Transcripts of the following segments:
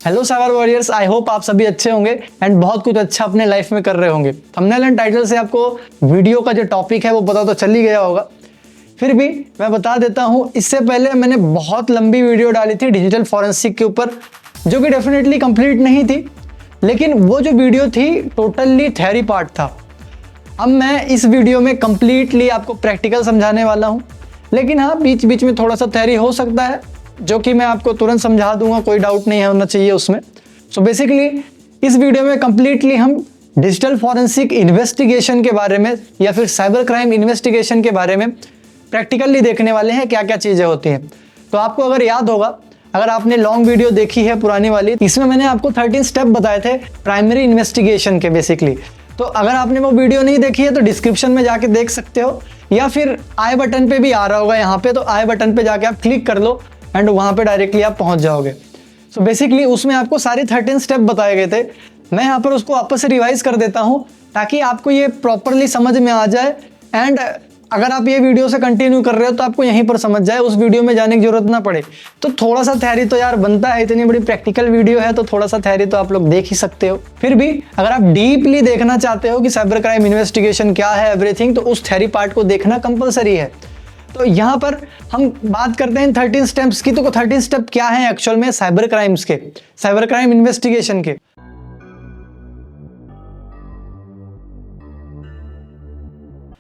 Hello cyber warriors, I hope आप सभी अच्छे होंगे एंड बहुत कुछ अच्छा अपने लाइफ में कर रहे होंगे। थंबनेल एंड टाइटल से आपको वीडियो का जो टॉपिक है वो पता तो चल ही गया होगा, फिर भी मैं बता देता हूँ। इससे पहले मैंने बहुत लंबी वीडियो डाली थी डिजिटल फॉरेंसिक के ऊपर, जो कि डेफिनेटली कंप्लीट नहीं थी, लेकिन वो जो वीडियो थी टोटली थ्योरी पार्ट था। अब मैं इस वीडियो में कंप्लीटली आपको प्रैक्टिकल समझाने वाला हूँ, लेकिन हाँ बीच बीच में थोड़ा सा थ्योरी हो सकता है, जो कि मैं आपको तुरंत समझा दूंगा, कोई डाउट नहीं होना चाहिए उसमें। सो बेसिकली इस वीडियो में कंप्लीटली हम डिजिटल फॉरेंसिक इन्वेस्टिगेशन के बारे में या फिर साइबर क्राइम इन्वेस्टिगेशन के बारे में प्रैक्टिकली देखने वाले हैं, क्या क्या चीज़ें होती हैं। तो आपको अगर याद होगा, अगर आपने लॉन्ग वीडियो देखी है पुरानी वाली, इसमें मैंने आपको 13 स्टेप बताए थे प्राइमरी इन्वेस्टिगेशन के बेसिकली। तो अगर आपने वो वीडियो नहीं देखी है तो डिस्क्रिप्शन में जाके देख सकते हो, या फिर आई बटन पे भी आ रहा होगा यहाँ पे, तो आई बटन पे जाके आप क्लिक कर लो एंड वहाँ पे डायरेक्टली आप पहुँच जाओगे। सो बेसिकली उसमें आपको सारे 13 स्टेप बताए गए थे। मैं यहाँ पर उसको वापस से रिवाइज कर देता हूँ ताकि आपको ये प्रॉपरली समझ में आ जाए, एंड अगर आप ये वीडियो से कंटिन्यू कर रहे हो तो आपको यहीं पर समझ जाए, उस वीडियो में जाने की जरूरत ना पड़े। तो थोड़ा सा थ्योरी तो यार बनता है, इतनी बड़ी प्रैक्टिकल वीडियो है तो थोड़ा सा थ्योरी तो आप लोग देख ही सकते हो। फिर भी अगर आप डीपली देखना चाहते हो कि साइबर क्राइम इन्वेस्टिगेशन क्या है एवरीथिंग, तो उस थ्योरी पार्ट को देखना कंपलसरी है। तो यहाँ पर हम बात करते हैं 13 स्टेप्स की। तो 13 स्टेप क्या है एक्चुअल में साइबर क्राइम्स के, साइबर क्राइम इन्वेस्टिगेशन के।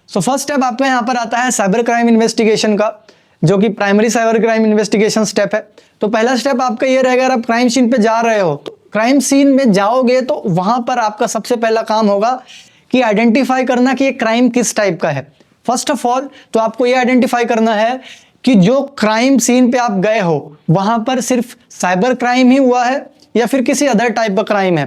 सो फर्स्ट स्टेप आपका यहाँ पर आता है साइबर क्राइम इन्वेस्टिगेशन का, जो कि primary cyber crime investigation step है। तो पहला स्टेप आपका ये रहेगा, अगर आप क्राइम सीन पे जा रहे हो, तो क्राइम सीन में जाओगे तो वहां पर आपका सबसे पहला काम होगा कि आइडेंटिफाई करना कि ये क्राइम किस टाइप का है। फर्स्ट ऑफ ऑल तो आपको ये आइडेंटिफाई करना है कि जो क्राइम सीन पे आप गए हो वहां पर सिर्फ साइबर क्राइम ही हुआ है या फिर किसी अदर टाइप का क्राइम है।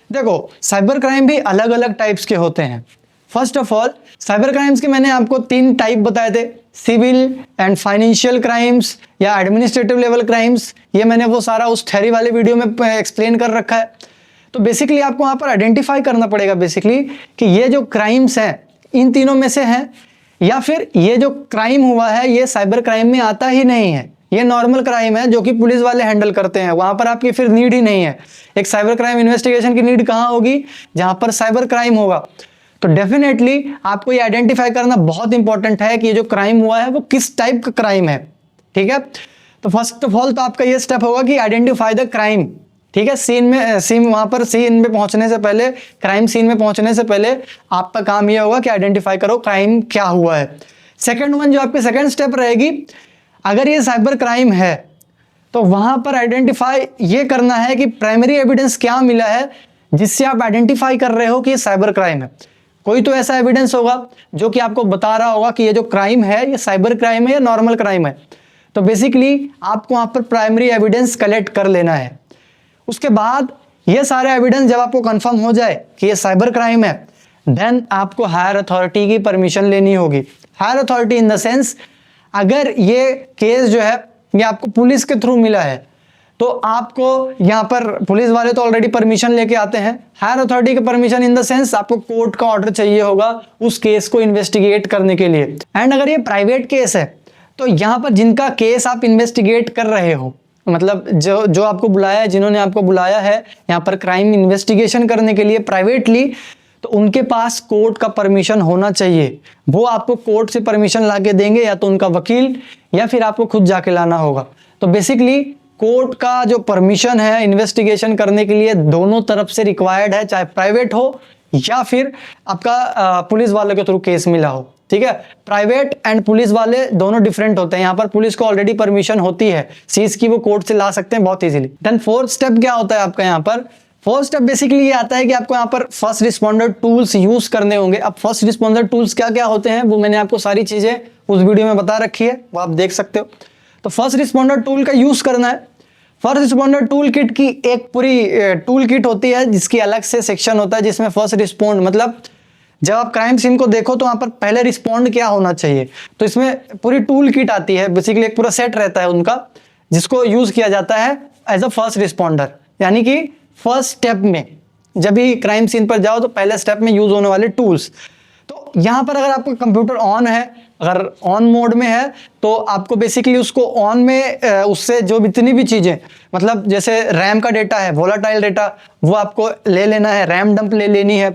देखो साइबर क्राइम भी अलग अलग टाइप्स के होते हैं। First of all cyber crimes के मैंने आपको 3 टाइप बताए थे, सिविल एंड फाइनेंशियल क्राइम्स या एडमिनिस्ट्रेटिव लेवल क्राइम्स। ये मैंने वो सारा उस थ्योरी वाले वीडियो में एक्सप्लेन कर रखा है। तो बेसिकली आपको वहां पर आइडेंटिफाई करना पड़ेगा बेसिकली कि ये जो क्राइम्स हैं इन तीनों में से हैं, या फिर ये जो क्राइम हुआ है ये साइबर क्राइम में आता ही नहीं है, ये नॉर्मल क्राइम है जो कि पुलिस वाले हैंडल करते हैं, वहां पर आपकी फिर नीड ही नहीं है। एक साइबर क्राइम इन्वेस्टिगेशन की नीड कहाँ होगी, जहां पर साइबर क्राइम होगा। तो डेफिनेटली आपको ये आइडेंटिफाई करना बहुत इंपॉर्टेंट है कि ये जो क्राइम हुआ है वो किस टाइप का क्राइम है। ठीक है, तो फर्स्ट ऑफ ऑल तो आपका ये स्टेप होगा कि आइडेंटिफाई द क्राइम। ठीक है, वहां पर सीन में पहुंचने से पहले, क्राइम सीन में पहुंचने से पहले आपका काम ये होगा कि आइडेंटिफाई करो क्राइम क्या हुआ है। सेकंड वन जो आपकी सेकंड स्टेप रहेगी, अगर ये साइबर क्राइम है तो वहां पर आइडेंटिफाई ये करना है कि प्राइमरी एविडेंस क्या मिला है जिससे आप आइडेंटिफाई कर रहे हो कि ये साइबर क्राइम है। कोई तो ऐसा एविडेंस होगा जो कि आपको बता रहा होगा कि ये जो क्राइम है ये साइबर क्राइम है या नॉर्मल क्राइम है। तो बेसिकली आपको वहां पर प्राइमरी एविडेंस कलेक्ट कर लेना है। उसके बाद ये सारे एविडेंस जब आपको कंफर्म हो जाए कि ये साइबर क्राइम है, देन आपको हायर अथॉरिटी की परमिशन लेनी होगी। Higher authority in the sense, अगर ये केस जो है ये आपको पुलिस के थ्रू मिला है तो आपको यहाँ पर पुलिस वाले तो ऑलरेडी परमिशन लेके आते हैं। हायर अथॉरिटी की परमिशन इन द सेंस आपको कोर्ट का ऑर्डर चाहिए होगा उस केस को इन्वेस्टिगेट करने के लिए। एंड अगर ये प्राइवेट केस है तो यहाँ पर जिनका केस आप इन्वेस्टिगेट कर रहे हो, मतलब जो आपको बुलाया है, जिन्होंने आपको बुलाया है यहाँ पर क्राइम इन्वेस्टिगेशन करने के लिए प्राइवेटली, तो उनके पास कोर्ट का परमिशन होना चाहिए। वो आपको कोर्ट से परमिशन लाके देंगे, या तो उनका वकील या फिर आपको खुद जाके लाना होगा। तो बेसिकली कोर्ट का जो परमिशन है इन्वेस्टिगेशन करने के लिए दोनों तरफ से रिक्वायर्ड है, चाहे प्राइवेट हो या फिर आपका पुलिस वालों के थ्रू केस मिला हो। ठीक है, प्राइवेट एंड पुलिस वाले दोनों डिफरेंट होते हैं। यहाँ पर पुलिस को ऑलरेडी परमिशन होती है सीज की, वो कोर्ट से ला सकते हैं बहुत इजीली। देन फोर्थ स्टेप क्या होता है आपका यहाँ पर, फोर्थ स्टेप बेसिकली ये आता है कि आपको यहाँ पर फर्स्ट रिस्पॉन्डर टूल्स यूज करने होंगे। अब फर्स्ट रिस्पॉन्डर टूल्स क्या क्या होते हैं वो मैंने आपको सारी चीजें उस वीडियो में बता रखी है, वो आप देख सकते हो। तो फर्स्ट रिस्पॉन्डर टूल का यूज करना है। फर्स्ट रिस्पॉन्डर टूल किट की एक पूरी टूल किट होती है जिसकी अलग से सेक्शन होता है, जिसमें फर्स्ट रिस्पॉन्ड मतलब जब आप क्राइम सीन को देखो तो वहां पर पहले रिस्पॉन्ड क्या होना चाहिए, तो इसमें पूरी टूल किट आती है। बेसिकली एक पूरा सेट रहता है उनका, जिसको यूज किया जाता है एज अ फर्स्ट रिस्पॉन्डर, यानी कि फर्स्ट स्टेप में जब भी क्राइम सीन पर जाओ तो पहले स्टेप में यूज होने वाले टूल्स। तो यहाँ पर अगर आपका कंप्यूटर ऑन है, अगर ऑन मोड में है, तो आपको बेसिकली उसको ऑन में उससे जो इतनी भी चीज़ें, मतलब जैसे रैम का डेटा है, वोलाटाइल डेटा, वो आपको ले लेना है, रैम डंप ले लेनी है,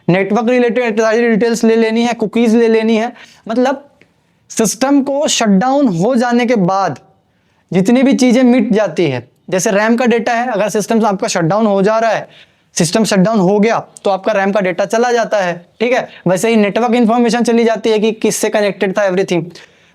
नेटवर्क रिलेटेड सारी डिटेल्स ले लेनी है, कुकीज़ ले लेनी है। मतलब सिस्टम को शटडाउन हो जाने के बाद जितनी भी चीज़ें मिट जाती है, जैसे रैम का डेटा है, अगर सिस्टम आपका शटडाउन हो जा रहा है, सिस्टम शटडाउन हो गया तो आपका रैम का डेटा चला जाता है, ठीक है। वैसे ही नेटवर्क इंफॉर्मेशन चली जाती है कि किससे कनेक्टेड था एवरीथिंग।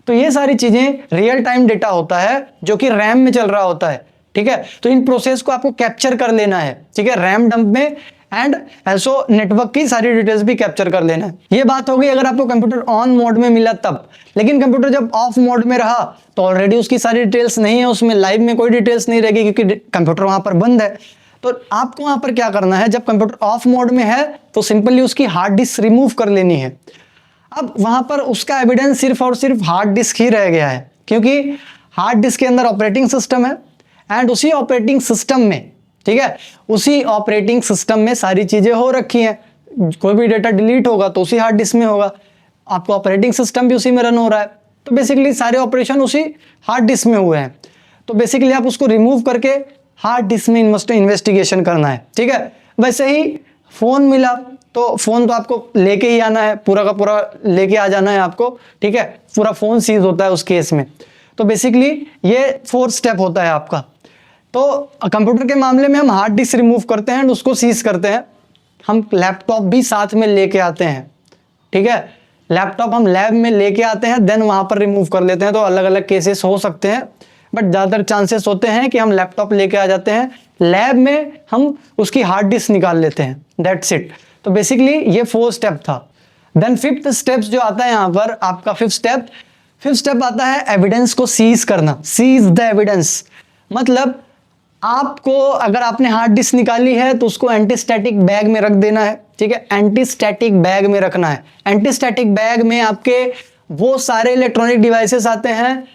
तो ये सारी चीज़ें रियल टाइम डेटा होता है जो कि रैम में चल रहा होता है, ठीक है। तो इन प्रोसेस को आपको कैप्चर कर लेना है, ठीक है, रैम डंप में, एंड ऐसो नेटवर्क की सारी डिटेल्स भी कैप्चर कर लेना है। ये बात हो गई अगर आपको कंप्यूटर ऑन मोड में मिला तब। लेकिन कंप्यूटर जब ऑफ मोड में रहा तो ऑलरेडी उसकी सारी डिटेल्स नहीं है, उसमें लाइव में कोई डिटेल्स नहीं रहेगी क्योंकि कंप्यूटर वहां पर बंद है। तो आपको वहां पर क्या करना है, जब कंप्यूटर ऑफ मोड में है तो सिंपली उसकी हार्ड डिस्क रिमूव कर लेनी है। अब वहां पर उसका एविडेंस सिर्फ और सिर्फ हार्ड डिस्क ही रह गया है, क्योंकि हार्ड डिस्क के अंदर ऑपरेटिंग सिस्टम है, एंड उसी ऑपरेटिंग सिस्टम में, ठीक है, उसी ऑपरेटिंग सिस्टम में सारी चीजें हो रखी हैं। कोई भी डेटा डिलीट होगा तो उसी हार्ड डिस्क में होगा, आपको ऑपरेटिंग सिस्टम भी उसी में रन हो रहा है, तो बेसिकली सारे ऑपरेशन उसी हार्ड डिस्क में हुए हैं। तो बेसिकली आप उसको रिमूव करके हार्ड डिस्क में इन्वेस्टिगेशन करना है, ठीक है। वैसे ही फोन मिला तो फोन तो आपको लेके ही आना है, पूरा का पूरा लेके आ जाना है आपको, ठीक है, पूरा फोन सीज होता है उस केस में। तो बेसिकली ये 4 स्टेप होता है आपका। तो कंप्यूटर के मामले में हम हार्ड डिस्क रिमूव करते हैं, उसको सीज करते हैं, हम लैपटॉप भी साथ में लेके आते हैं, ठीक है, लैपटॉप हम लैब में लेके आते हैं, देन वहां पर रिमूव कर लेते हैं। तो अलग अलग केसेस हो सकते हैं, बट ज़्यादातर चांसेस होते हैं कि हम लैपटॉप लेके आ जाते हैं, लैब में हम उसकी हार्ड डिस्क निकाल लेते हैं, दैट्स इट। तो बेसिकली ये 4 स्टेप था। देन 5th स्टेप्स जो आता है यहाँ पर आपका 5th स्टेप आता है एविडेंस को सीज करना, सीज द एविडेंस। मतलब आपको अगर आपने हार्ड डिस्क निकाली है तो उसको एंटीस्टैटिक बैग में रख देना है, ठीक है, एंटीस्टैटिक बैग में रखना है। एंटीस्टैटिक बैग में आपके वो सारे इलेक्ट्रॉनिक डिवाइसेस आते हैं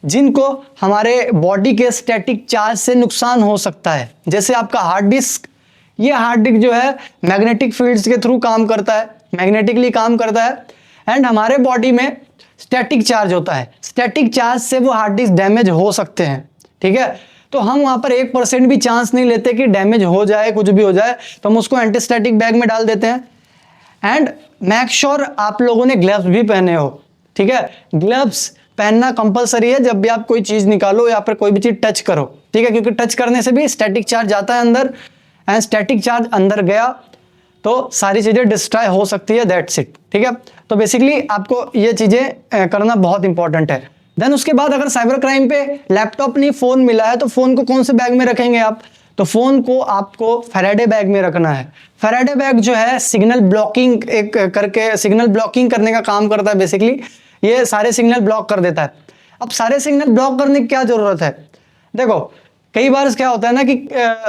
जिनको हमारे बॉडी के स्टैटिक चार्ज से नुकसान हो सकता है। जैसे आपका हार्ड डिस्क, ये हार्ड डिस्क जो है मैग्नेटिक फील्ड्स के थ्रू काम करता है, मैग्नेटिकली काम करता है, एंड हमारे बॉडी में स्टैटिक चार्ज होता है, स्टैटिक चार्ज से वो हार्ड डिस्क डैमेज हो सकते हैं, ठीक है। तो हम वहां पर 1% भी चांस नहीं लेते कि डैमेज हो जाए, कुछ भी हो जाए, तो हम उसको एंटीस्टैटिक बैग में डाल देते हैं। एंड मेक श्योर आप लोगों ने ग्लव्स भी पहने हो, ठीक है, ग्लव्स पहनना कंपलसरी है जब भी आप कोई चीज निकालो या फिर कोई भी चीज टच करो, ठीक है, क्योंकि टच करने से भी स्टैटिक चार्ज जाता है अंदर, एंड स्टैटिक चार्ज अंदर गया तो सारी चीजें डिस्ट्रॉय हो सकती है, दैट्स इट, ठीक है। तो बेसिकली आपको ये चीजें करना बहुत इंपॉर्टेंट है। देन उसके बाद अगर साइबर क्राइम पे लैपटॉप नहीं फोन मिला है तो फोन को कौन से बैग में रखेंगे आप, तो फोन को आपको फैराडे बैग में रखना है। फैराडे बैग जो है सिग्नल ब्लॉकिंग एक करके सिग्नल ब्लॉकिंग करने का काम करता है, बेसिकली ये सारे सिग्नल ब्लॉक कर देता है। अब सारे सिग्नल ब्लॉक करने की क्या जरूरत है, देखो कई बार क्या होता है ना कि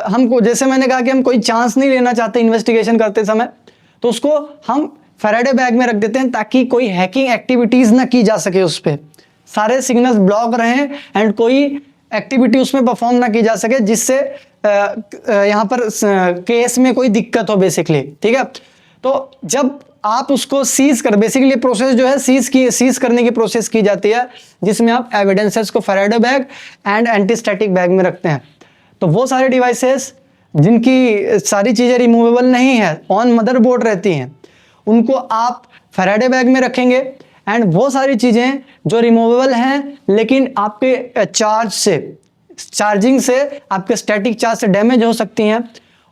हमको, जैसे मैंने कहा कि हम कोई चांस नहीं लेना चाहते इन्वेस्टिगेशन करते समय, तो उसको हम फैराडे बैग में रख देते हैं ताकि कोई हैकिंग एक्टिविटीज ना की जा सके, उस पर सारे सिग्नल्स ब्लॉक रहें एंड कोई एक्टिविटी उसमें परफॉर्म ना की जा सके जिससे यहाँ पर केस में कोई दिक्कत हो बेसिकली, ठीक है। तो जब आप उसको सीज कर, बेसिकली प्रोसेस जो है सीज करने की प्रोसेस की जाती है, जिसमें आप एविडेंसेस को Faraday bag and antistatic bag में रखते हैं। तो वो सारे डिवाइसेस जिनकी सारी चीज़ें रिमूवेबल नहीं है, ऑन मदरबोर्ड रहती हैं, उनको आप फैराडे बैग में रखेंगे, एंड वो सारी चीज़ें जो रिमूवेबल हैं लेकिन आपके चार्जिंग से आपके स्टैटिक चार्ज से डैमेज हो सकती हैं,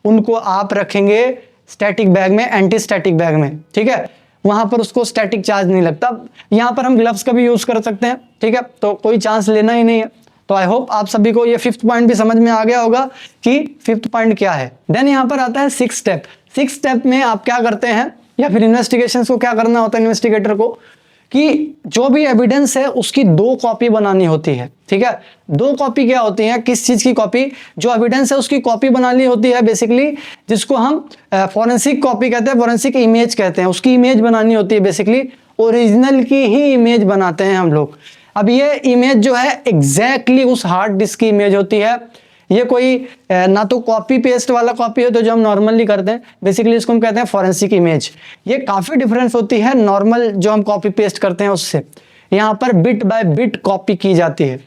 उनको आप रखेंगे स्टैटिक बैग में, एंटी स्टैटिक बैग में, ठीक है, वहां पर उसको स्टैटिक चार्ज नहीं लगता। यहाँ पर हम ग्लव्स का भी यूज कर सकते हैं, ठीक है, तो कोई चांस लेना ही नहीं है। तो आई होप आप सभी को ये 5th पॉइंट भी समझ में आ गया होगा कि 5th पॉइंट क्या है। देन यहाँ पर आता है 6th स्टेप। 6th स्टेप में आप क्या करते हैं, या फिर इन्वेस्टिगेशन को क्या करना होता है इन्वेस्टिगेटर को, कि जो भी एविडेंस है उसकी 2 कॉपी बनानी होती है, ठीक है। 2 कॉपी क्या होती है, किस चीज की कॉपी, जो एविडेंस है उसकी कॉपी बनानी होती है बेसिकली, जिसको हम फॉरेंसिक कॉपी कहते हैं, फॉरेंसिक इमेज कहते हैं, उसकी इमेज बनानी होती है बेसिकली, ओरिजिनल की ही इमेज बनाते हैं हम लोग। अब ये इमेज जो है एग्जैक्टली उस हार्ड डिस्क की इमेज होती है ये कोई ना तो कॉपी पेस्ट वाला कॉपी हो तो जो हम नॉर्मली करते हैं, बेसिकली इसको हम कहते हैं फॉरेंसिक इमेज। ये काफ़ी डिफरेंस होती है नॉर्मल जो हम कॉपी पेस्ट करते हैं उससे। यहाँ पर बिट बाय बिट कॉपी की जाती है।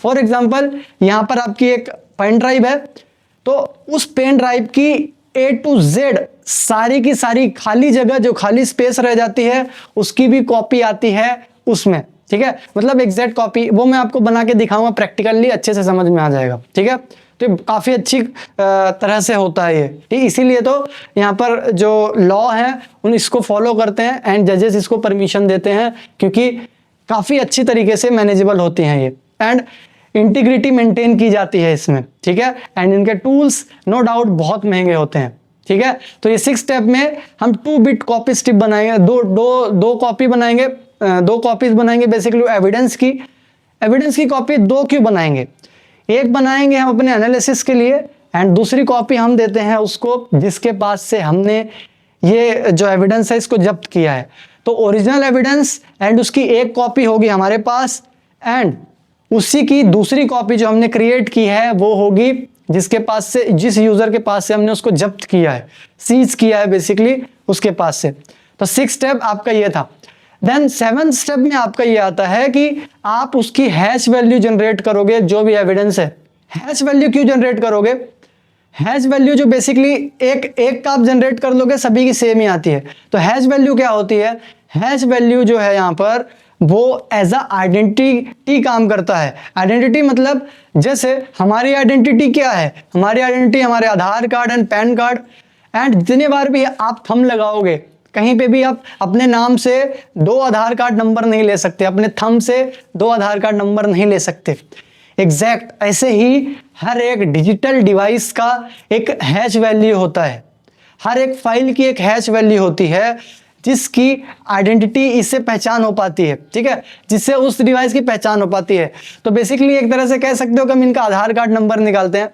फॉर एग्जाम्पल यहाँ पर आपकी एक पेन ड्राइव है, तो उस पेन ड्राइव की A to Z सारी की सारी खाली जगह, जो खाली स्पेस रह जाती है, उसकी भी कॉपी आती है उसमें, ठीक है। मतलब एग्जैक्ट कॉपी, वो मैं आपको बना के दिखाऊंगा प्रैक्टिकली, अच्छे से समझ में आ जाएगा, ठीक है। तो काफ़ी अच्छी तरह से होता है ये, ठीक। इसीलिए तो यहाँ पर जो लॉ है उन इसको फॉलो करते हैं एंड जजेस इसको परमिशन देते हैं, क्योंकि काफ़ी अच्छी तरीके से मैनेजेबल होती हैं ये, एंड इंटीग्रिटी मेंटेन की जाती है इसमें, ठीक है। एंड इनके टूल्स नो डाउट बहुत महंगे होते हैं, ठीक है। तो ये 6 स्टेप में हम 2 बिट कॉपी स्ट्रिप बनाएंगे, दो कॉपी बनाएंगे, 2 कॉपीज बनाएंगे बेसिकली एविडेंस की कॉपी 2 क्यों बनाएंगे? एक बनाएंगे हम अपने एनालिसिस के लिए एंड दूसरी कॉपी हम देते हैं उसको जिसके पास से हमने ये जो एविडेंस है इसको जब्त किया है। तो ओरिजिनल एविडेंस एंड उसकी एक कॉपी होगी हमारे पास, एंड उसी की दूसरी कॉपी जो हमने क्रिएट की है वो होगी जिसके पास से, जिस यूजर के पास से हमने उसको जब्त किया है, सीज किया है बेसिकली उसके पास से। तो 6 स्टेप आपका ये था। देन 7th स्टेप में आपका ये आता है कि आप उसकी हैश वैल्यू जनरेट करोगे, जो भी एविडेंस है। हैश वैल्यू क्यों जनरेट करोगे? हैश वैल्यू जो बेसिकली एक का आप जनरेट कर लोगे, सभी की सेम ही आती है। तो हैश वैल्यू क्या होती है? हैश वैल्यू जो है यहाँ पर वो एज अ आइडेंटिटी काम करता है। आइडेंटिटी मतलब जैसे हमारी आइडेंटिटी क्या है? हमारी आइडेंटिटी हमारे Aadhaar card and PAN card, and जितने बार भी आप थंब लगाओगे कहीं पे भी, आप अपने नाम से 2 आधार कार्ड नंबर नहीं ले सकते, अपने थंब से 2 आधार कार्ड नंबर नहीं ले सकते। एग्जैक्ट ऐसे ही हर एक डिजिटल डिवाइस का एक हैश वैल्यू होता है, हर एक फाइल की एक हैश वैल्यू होती है जिसकी आइडेंटिटी इससे पहचान हो पाती है, ठीक है, जिससे उस डिवाइस की पहचान हो पाती है। तो बेसिकली एक तरह से कह सकते हो कि हम इनका आधार कार्ड नंबर निकालते हैं।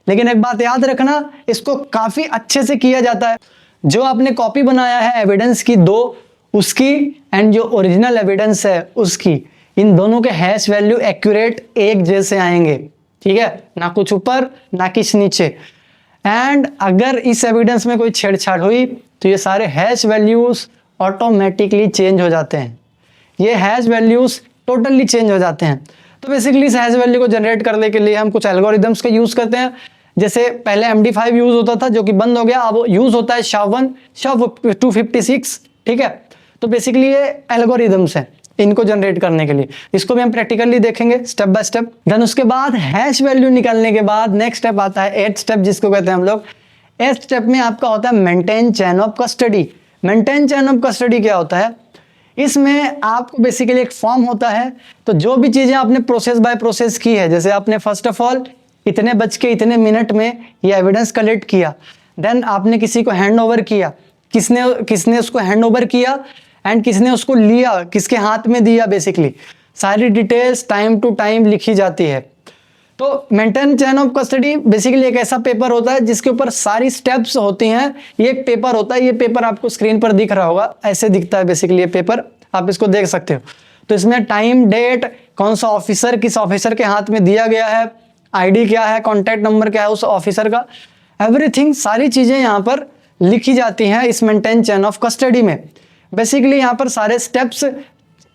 लेकिन एक बात याद रखना, इसको काफ़ी अच्छे से किया जाता है। जो आपने कॉपी बनाया है एविडेंस की 2, उसकी एंड जो ओरिजिनल एविडेंस है उसकी, इन दोनों के हैश वैल्यू एक्यूरेट एक जैसे आएंगे, ठीक है, ना कुछ ऊपर ना कुछ नीचे। एंड अगर इस एविडेंस में कोई छेड़छाड़ हुई तो ये सारे हैश वैल्यूज ऑटोमेटिकली चेंज हो जाते हैं, ये हैश वैल्यूज टोटली चेंज हो जाते हैं। तो बेसिकली इस हैश वैल्यू को जनरेट करने के लिए हम कुछ एल्गोरिदम्स का यूज़ करते हैं। जैसे पहले MD5 यूज़ होता था जो कि बंद हो गया, अब यूज़ होता है SHA-1, SHA-256, ठीक है। तो बेसिकली ये एल्गोरिदम्स हैं इनको जनरेट करने के लिए, इसको भी हम प्रैक्टिकली देखेंगे स्टेप बाय स्टेप। देन उसके बाद हैश वैल्यू निकालने के बाद नेक्स्ट स्टेप आता है 8th स्टेप, जिसको कहते हैं हम लोग। 8th स्टेप में आपका होता है maintain chain of custody. Maintain chain of custody क्या होता है? इसमें आपको बेसिकली एक फॉर्म होता है, तो जो भी चीज़ें आपने प्रोसेस बाय प्रोसेस की है, जैसे आपने फर्स्ट ऑफ ऑल इतने बज के इतने मिनट में ये एविडेंस कलेक्ट किया, देन आपने किसी को हैंड ओवर किया, किसने उसको हैंड ओवर किया एंड किसने उसको लिया, किसके हाथ में दिया, बेसिकली सारी डिटेल्स टाइम टू टाइम लिखी जाती है। तो maintain chain of custody basically एक ऐसा पेपर होता है जिसके ऊपर सारी स्टेप्स होती हैं। ये एक पेपर होता है, ये पेपर आपको स्क्रीन पर दिख रहा होगा, ऐसे दिखता है बेसिकली ये पेपर, आप इसको देख सकते हो। तो इसमें टाइम, डेट, कौन सा ऑफिसर, किस ऑफिसर के हाथ में दिया गया है, आईडी क्या है, कॉन्टैक्ट नंबर क्या है उस ऑफिसर का, एवरीथिंग, सारी चीज़ें यहाँ पर लिखी जाती हैं इस मेंटेन चेन ऑफ कस्टडी में। बेसिकली यहाँ पर सारे स्टेप्स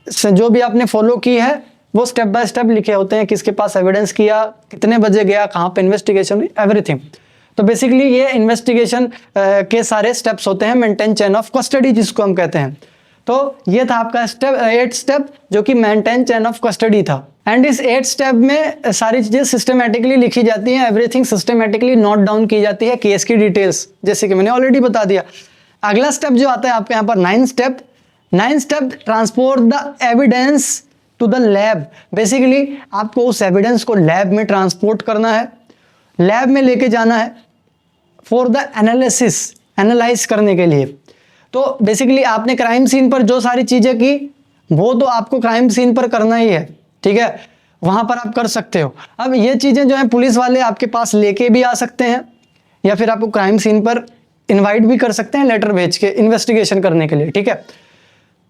जो भी आपने फॉलो की है वो स्टेप बाय स्टेप लिखे होते हैं, किसके पास एविडेंस किया, कितने बजे गया, कहाँ पे इन्वेस्टिगेशन, एवरीथिंग। तो बेसिकली ये इन्वेस्टिगेशन के सारे स्टेप्स होते हैं मेंटेन चेन ऑफ कस्टडी जिसको हम कहते हैं। तो ये था आपका स्टेप 8 स्टेप जो कि मेंटेन चेन ऑफ कस्टडी था। एंड इस 8 स्टेप में सारी चीज़ें सिस्टमेटिकली लिखी जाती हैं, एवरीथिंग सिस्टमेटिकली नोट डाउन की जाती है, केस की डिटेल्स, जैसे कि मैंने ऑलरेडी बता दिया। अगला स्टेप जो आता है आपके यहाँ पर 9th step, transport the evidence to the lab. Basically आपको उस एविडेंस को लैब में ट्रांसपोर्ट करना है, लैब में लेके जाना है फॉर द एनालिसिस, एनालाइज करने के लिए। तो बेसिकली आपने क्राइम सीन पर जो सारी चीज़ें की वो तो आपको क्राइम सीन पर करना ही है, ठीक है, वहाँ पर आप कर सकते हो। अब ये चीज़ें जो है पुलिस वाले आपके पास लेके भी आ सकते हैं या फिर आपको क्राइम सीन पर इनवाइट भी कर सकते हैं लेटर भेज के इन्वेस्टिगेशन करने के लिए, ठीक है।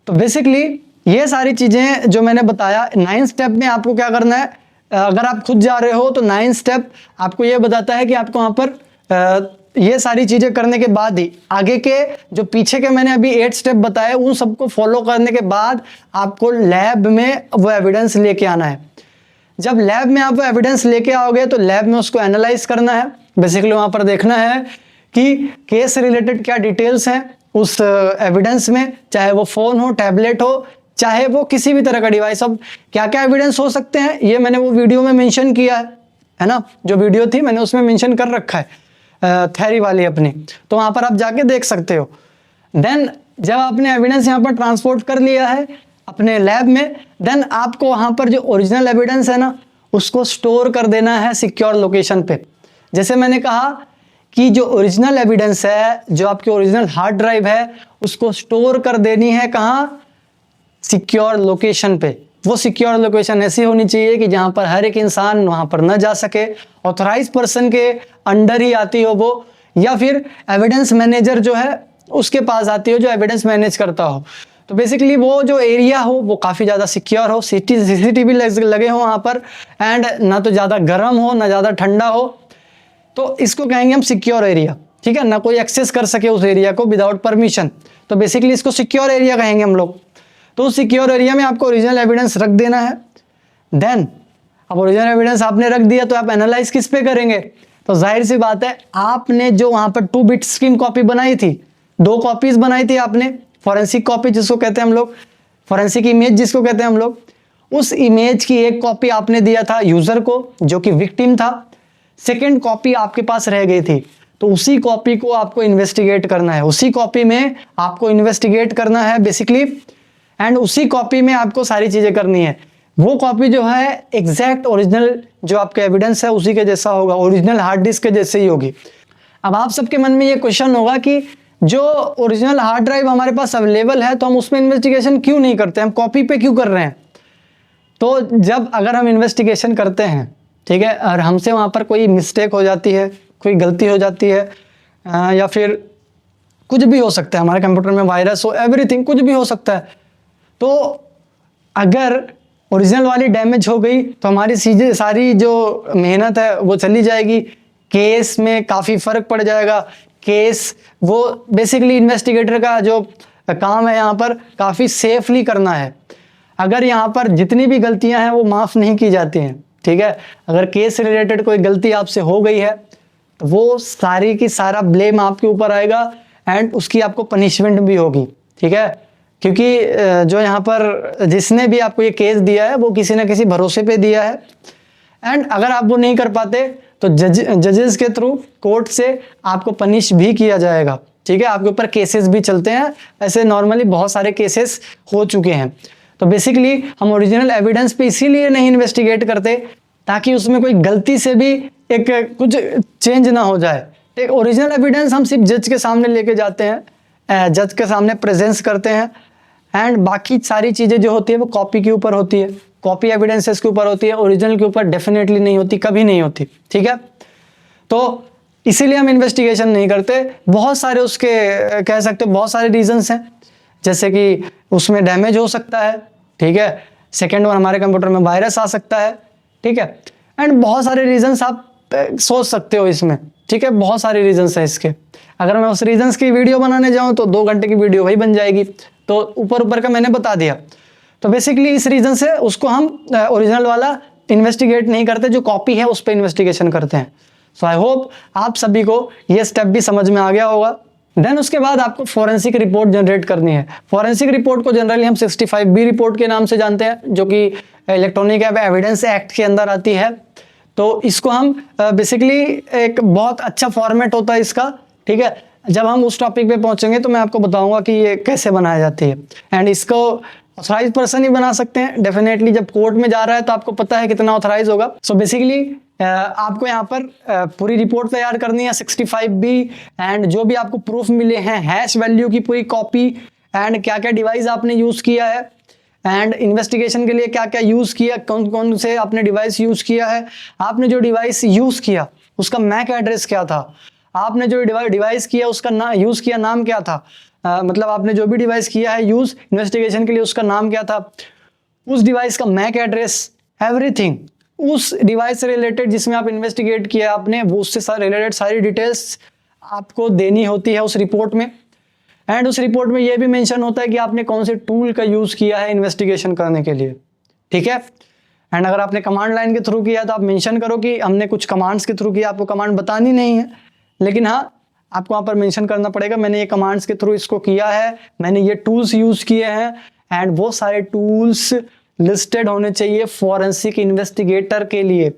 तो बेसिकली ये सारी चीज़ें जो मैंने बताया 9th स्टेप में आपको क्या करना है, अगर आप खुद जा रहे हो तो 9 स्टेप आपको ये बताता है कि आपको वहाँ पर ये सारी चीज़ें करने के बाद ही आगे के जो पीछे के मैंने अभी 8 स्टेप बताए उन सबको फॉलो करने के बाद आपको लैब में वो एविडेंस लेके आना है। जब लैब में आप वो एविडेंस लेके आओगे तो लैब में उसको एनालाइज करना है। बेसिकली वहाँ पर देखना है कि केस रिलेटेड क्या डिटेल्स हैं उस एविडेंस में, चाहे वो फ़ोन हो, टैबलेट हो, चाहे वो किसी भी तरह का डिवाइस। अब क्या क्या एविडेंस हो सकते हैं ये मैंने वो वीडियो में मेंशन किया है ना, जो वीडियो थी मैंने उसमें मेंशन कर रखा है थ्योरी वाली अपनी, तो वहाँ पर आप जाके देख सकते हो। देन जब आपने एविडेंस यहाँ पर ट्रांसपोर्ट कर लिया है अपने लैब में, देन आपको वहाँ पर जो ओरिजिनल एविडेंस है ना उसको स्टोर कर देना है सिक्योर लोकेशन पे। जैसे मैंने कहा कि जो ओरिजिनल एविडेंस है, जो आपकी ओरिजिनल हार्ड ड्राइव है, उसको स्टोर कर देनी है कहाँ? सिक्योर लोकेशन पे। वो सिक्योर लोकेशन ऐसी होनी चाहिए कि जहाँ पर हर एक इंसान वहाँ पर न जा सके, ऑथराइज पर्सन के अंडर ही आती हो वो, या फिर एविडेंस मैनेजर जो है उसके पास आती हो जो एविडेंस मैनेज करता हो। तो बेसिकली वो जो एरिया हो वो काफ़ी ज़्यादा सिक्योर हो, CCTV लगे हो वहाँ पर, एंड ना तो ज़्यादा गर्म हो ना ज़्यादा ठंडा हो, तो इसको कहेंगे हम सिक्योर एरिया। ठीक है, ना कोई एक्सेस कर सके उस एरिया को विदाउट परमिशन, तो बेसिकली इसको सिक्योर एरिया कहेंगे हम लोग। तो उस सिक्योर एरिया में आपको ओरिजिनल एविडेंस रख देना है। देन अब ओरिजिनल एविडेंस आपने रख दिया तो आप एनालाइज किस पे करेंगे? तो जाहिर सी बात है आपने जो वहाँ पर 2 बिट स्ट्रीम कॉपी बनाई थी, 2 कॉपीज बनाई थी आपने, फॉरेंसिक कॉपी जिसको कहते हैं हम लोग, फॉरेंसिक इमेज जिसको कहते हैं हम लोग, उस इमेज की एक कॉपी आपने दिया था यूजर को जो कि विक्टिम था, सेकेंड कॉपी आपके पास रह गई थी, तो उसी कॉपी को आपको इन्वेस्टिगेट करना है, उसी कॉपी में आपको इन्वेस्टिगेट करना है बेसिकली, एंड उसी कॉपी में आपको सारी चीज़ें करनी है। वो कॉपी जो है एग्जैक्ट ओरिजिनल जो आपका एविडेंस है उसी के जैसा होगा, ओरिजिनल हार्ड डिस्क के जैसे ही होगी। अब आप सबके मन में ये क्वेश्चन होगा कि जो ओरिजिनल हार्ड ड्राइव हमारे पास अवेलेबल है तो हम उसमें इन्वेस्टिगेशन क्यों नहीं करते, हम कॉपी पे क्यों कर रहे हैं? तो जब अगर हम इन्वेस्टिगेशन करते हैं, ठीक है, और हमसे वहाँ पर कोई मिस्टेक हो जाती है, कोई गलती हो जाती है, या फिर कुछ भी हो सकता है, हमारे कंप्यूटर में वायरस हो, एवरीथिंग कुछ भी हो सकता है, तो अगर ओरिजिनल वाली डैमेज हो गई तो हमारी सारी जो मेहनत है वो चली जाएगी, केस में काफ़ी फ़र्क पड़ जाएगा। केस वो बेसिकली इन्वेस्टिगेटर का जो काम है यहाँ पर काफ़ी सेफली करना है। अगर यहाँ पर जितनी भी गलतियाँ हैं वो माफ़ नहीं की जाती हैं, ठीक है। अगर केस रिलेटेड कोई गलती आपसे हो गई है तो वो सारी की सारा ब्लेम आपके ऊपर आएगा एंड उसकी आपको पनिशमेंट भी होगी, ठीक है, क्योंकि जो यहाँ पर जिसने भी आपको ये केस दिया है वो किसी ना किसी भरोसे पे दिया है, एंड अगर आप वो नहीं कर पाते तो जजेस के थ्रू कोर्ट से आपको पनिश भी किया जाएगा, ठीक है। आपके ऊपर केसेस भी चलते हैं, ऐसे नॉर्मली बहुत सारे केसेस हो चुके हैं। तो बेसिकली हम ओरिजिनल एविडेंस पे इसीलिए नहीं इन्वेस्टिगेट करते ताकि उसमें कोई गलती से भी एक कुछ चेंज ना हो जाए। एक ओरिजिनल एविडेंस हम सिर्फ जज के सामने लेके जाते हैं, जज के सामने प्रेजेंस करते हैं, एंड बाकी सारी चीज़ें जो होती है वो कॉपी के ऊपर होती है, कॉपी एविडेंसेस के ऊपर होती है, ओरिजिनल के ऊपर डेफिनेटली नहीं होती, कभी नहीं होती, ठीक है। तो इसीलिए हम इन्वेस्टिगेशन नहीं करते। बहुत सारे उसके कह सकते हो बहुत सारे रीजंस हैं, जैसे कि उसमें डैमेज हो सकता है, ठीक है, सेकेंड वन हमारे कंप्यूटर में वायरस आ सकता है, ठीक है, एंड बहुत सारे रीजंस आप सोच सकते हो इसमें, ठीक है, बहुत सारे रीजंस हैं इसके। अगर मैं उस रीजंस की वीडियो बनाने जाऊँ तो 2 घंटे की वीडियो वही बन जाएगी, तो ऊपर ऊपर का मैंने बता दिया। तो बेसिकली इस रीजन से उसको हम ओरिजिनल वाला इन्वेस्टिगेट नहीं करते, जो कॉपी है उस पर इन्वेस्टिगेशन करते हैं। सो आई होप आप सभी को ये स्टेप भी समझ में आ गया होगा। देन उसके बाद आपको फॉरेंसिक रिपोर्ट जनरेट करनी है। फॉरेंसिक रिपोर्ट को जनरली हम 65B रिपोर्ट के नाम से जानते हैं, जो कि इलेक्ट्रॉनिक एविडेंस एक्ट के अंदर आती है। तो इसको हम बेसिकली एक बहुत अच्छा फॉर्मेट होता है इसका, ठीक है। जब हम उस टॉपिक पे पहुंचेंगे तो मैं आपको बताऊंगा कि ये कैसे बनाई जाती है, एंड इसको ऑथराइज पर्सन ही बना सकते हैं डेफिनेटली। जब कोर्ट में जा रहा है तो आपको पता है कितना ऑथराइज होगा। सो बेसिकली आपको यहाँ पर पूरी रिपोर्ट तैयार करनी है 65B, एंड जो भी आपको प्रूफ मिले हैं, हैश वैल्यू की पूरी कॉपी, एंड क्या क्या डिवाइस आपने यूज़ किया है, एंड इन्वेस्टिगेशन के लिए क्या क्या यूज़ किया, कौन कौन से आपने डिवाइस यूज़ किया है, आपने जो डिवाइस यूज़ किया उसका मैक एड्रेस क्या था, आपने जो डिवाइस किया उसका यूज़ किया नाम क्या था, मतलब आपने जो भी डिवाइस किया है यूज़ इन्वेस्टिगेशन के लिए उसका नाम क्या था, उस डिवाइस का मैक एड्रेस, एवरीथिंग, उस डिवाइस से रिलेटेड जिसमें आप इन्वेस्टिगेट किया आपने, वो उससे रिलेटेड सारी डिटेल्स आपको देनी होती है उस रिपोर्ट में। एंड उस रिपोर्ट में ये भी मेंशन होता है कि आपने कौन से टूल का यूज़ किया है इन्वेस्टिगेशन करने के लिए, ठीक है। एंड अगर आपने कमांड लाइन के थ्रू किया तो आप मेंशन करो कि हमने कुछ कमांड्स के थ्रू किया, आपको कमांड बतानी नहीं है, लेकिन हाँ आपको वहाँ पर मेंशन करना पड़ेगा मैंने ये कमांड्स के थ्रू इसको किया है, मैंने ये टूल्स यूज़ किए हैं। एंड वो सारे टूल्स लिस्टेड होने चाहिए फॉरेंसिक इन्वेस्टिगेटर के लिए।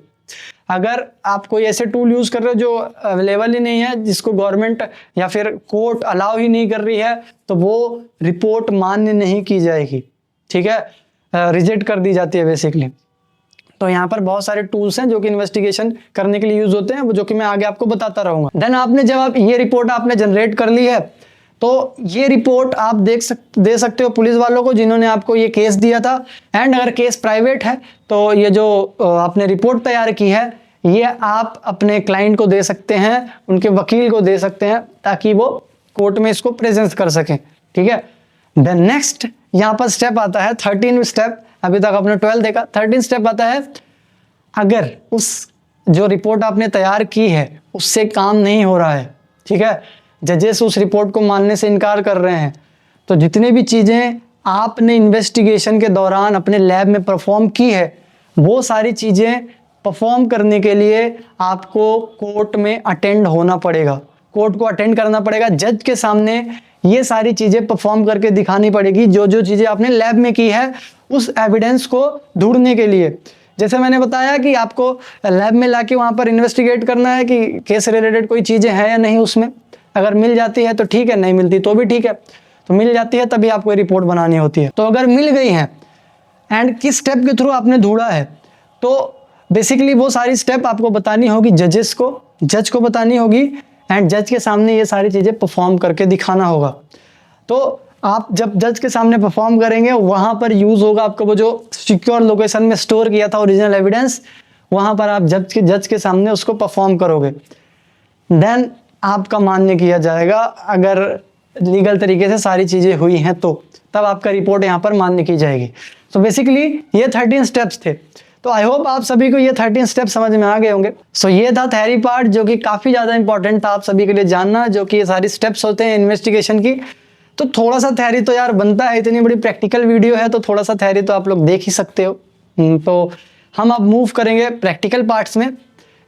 अगर आप कोई ऐसे टूल यूज़ कर रहे हो जो अवेलेबल ही नहीं है, जिसको गवर्नमेंट या फिर कोर्ट अलाउ ही नहीं कर रही है, तो वो रिपोर्ट मान्य नहीं की जाएगी, ठीक है, रिजेक्ट कर दी जाती है बेसिकली। तो यहाँ पर बहुत सारे टूल्स हैं जो कि इन्वेस्टिगेशन करने के लिए यूज होते हैं, जो कि मैं आगे आपको बताता रहूँगा। देन आपने जब आप ये रिपोर्ट आपने जनरेट कर ली है, तो ये रिपोर्ट आप दे सकते हो पुलिस वालों को जिन्होंने आपको ये केस दिया था। एंड अगर केस प्राइवेट है तो ये जो आपने रिपोर्ट तैयार की है ये आप अपने क्लाइंट को दे सकते हैं, उनके वकील को दे सकते हैं, ताकि वो कोर्ट में इसको प्रेजेंट कर सकें, ठीक है। देन नेक्स्ट यहाँ पर स्टेप आता है 13 स्टेप, अभी तक आपने 12 देखा, 13 स्टेप आता है अगर उस जो रिपोर्ट आपने तैयार की है उससे काम नहीं हो रहा है, ठीक है, जजेस उस रिपोर्ट को मानने से इनकार कर रहे हैं, तो जितने भी चीज़ें आपने इन्वेस्टिगेशन के दौरान अपने लैब में परफॉर्म की है वो सारी चीज़ें परफॉर्म करने के लिए आपको कोर्ट में अटेंड होना पड़ेगा, कोर्ट को अटेंड करना पड़ेगा, जज के सामने ये सारी चीज़ें परफॉर्म करके दिखानी पड़ेगी, जो जो चीज़ें आपने लैब में की है उस एविडेंस को ढूंढने के लिए। जैसे मैंने बताया कि आपको लैब में लाके वहाँ पर इन्वेस्टिगेट करना है कि केस से रिलेटेड कोई चीज़ें हैं या नहीं उसमें, अगर मिल जाती है तो ठीक है, नहीं मिलती तो भी ठीक है, तो मिल जाती है तभी आपको रिपोर्ट बनानी होती है। तो अगर मिल गई है एंड किस स्टेप के थ्रू आपने ढूंढा है, तो बेसिकली वो सारी स्टेप आपको बतानी होगी जजेस को, जज को बतानी होगी, एंड जज के सामने ये सारी चीज़ें परफॉर्म करके दिखाना होगा। तो आप जब जज के सामने परफॉर्म करेंगे वहाँ पर यूज़ होगा आपका वो जो सिक्योर लोकेशन में स्टोर किया था ओरिजिनल एविडेंस, वहाँ पर आप जज के सामने उसको परफॉर्म करोगे, देन आपका मान्य किया जाएगा। अगर लीगल तरीके से सारी चीज़ें हुई हैं तो तब आपका रिपोर्ट यहाँ पर मान्य की जाएगी। तो बेसिकली ये 13 स्टेप्स थे। तो आई होप आप सभी को ये 13 स्टेप समझ में आ गए होंगे। सो ये था थ्योरी पार्ट जो कि काफ़ी ज़्यादा इंपॉर्टेंट था आप सभी के लिए जानना, जो कि ये सारी स्टेप्स होते हैं इन्वेस्टिगेशन की। तो थोड़ा सा थ्योरी तो यार बनता है, इतनी बड़ी प्रैक्टिकल वीडियो है तो थोड़ा सा थ्योरी तो आप लोग देख ही सकते हो। तो हम अब मूव करेंगे प्रैक्टिकल पार्ट्स में,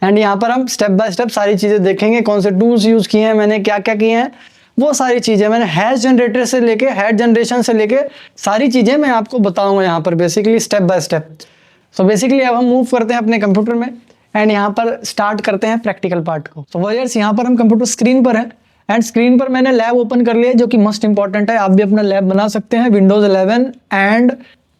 एंड यहाँ पर हम स्टेप बाय स्टेप सारी चीज़ें देखेंगे, कौन से टूल्स यूज़ किए हैं मैंने, क्या क्या किए हैं, वो सारी चीज़ें मैंने हैश जनरेटर से लेके हेड जनरेशन से लेके सारी चीज़ें मैं आपको बताऊंगा यहाँ पर basically step by step. So basically अब हम मूव करते हैं अपने कंप्यूटर में एंड यहाँ पर स्टार्ट करते हैं प्रैक्टिकल पार्ट को। तो वायर्स यहाँ पर हम कंप्यूटर स्क्रीन पर हैं एंड स्क्रीन पर मैंने लैब ओपन कर लिया जो कि मोस्ट इंपॉर्टेंट है। आप भी अपना लैब बना सकते हैं विंडोज़ 11 एंड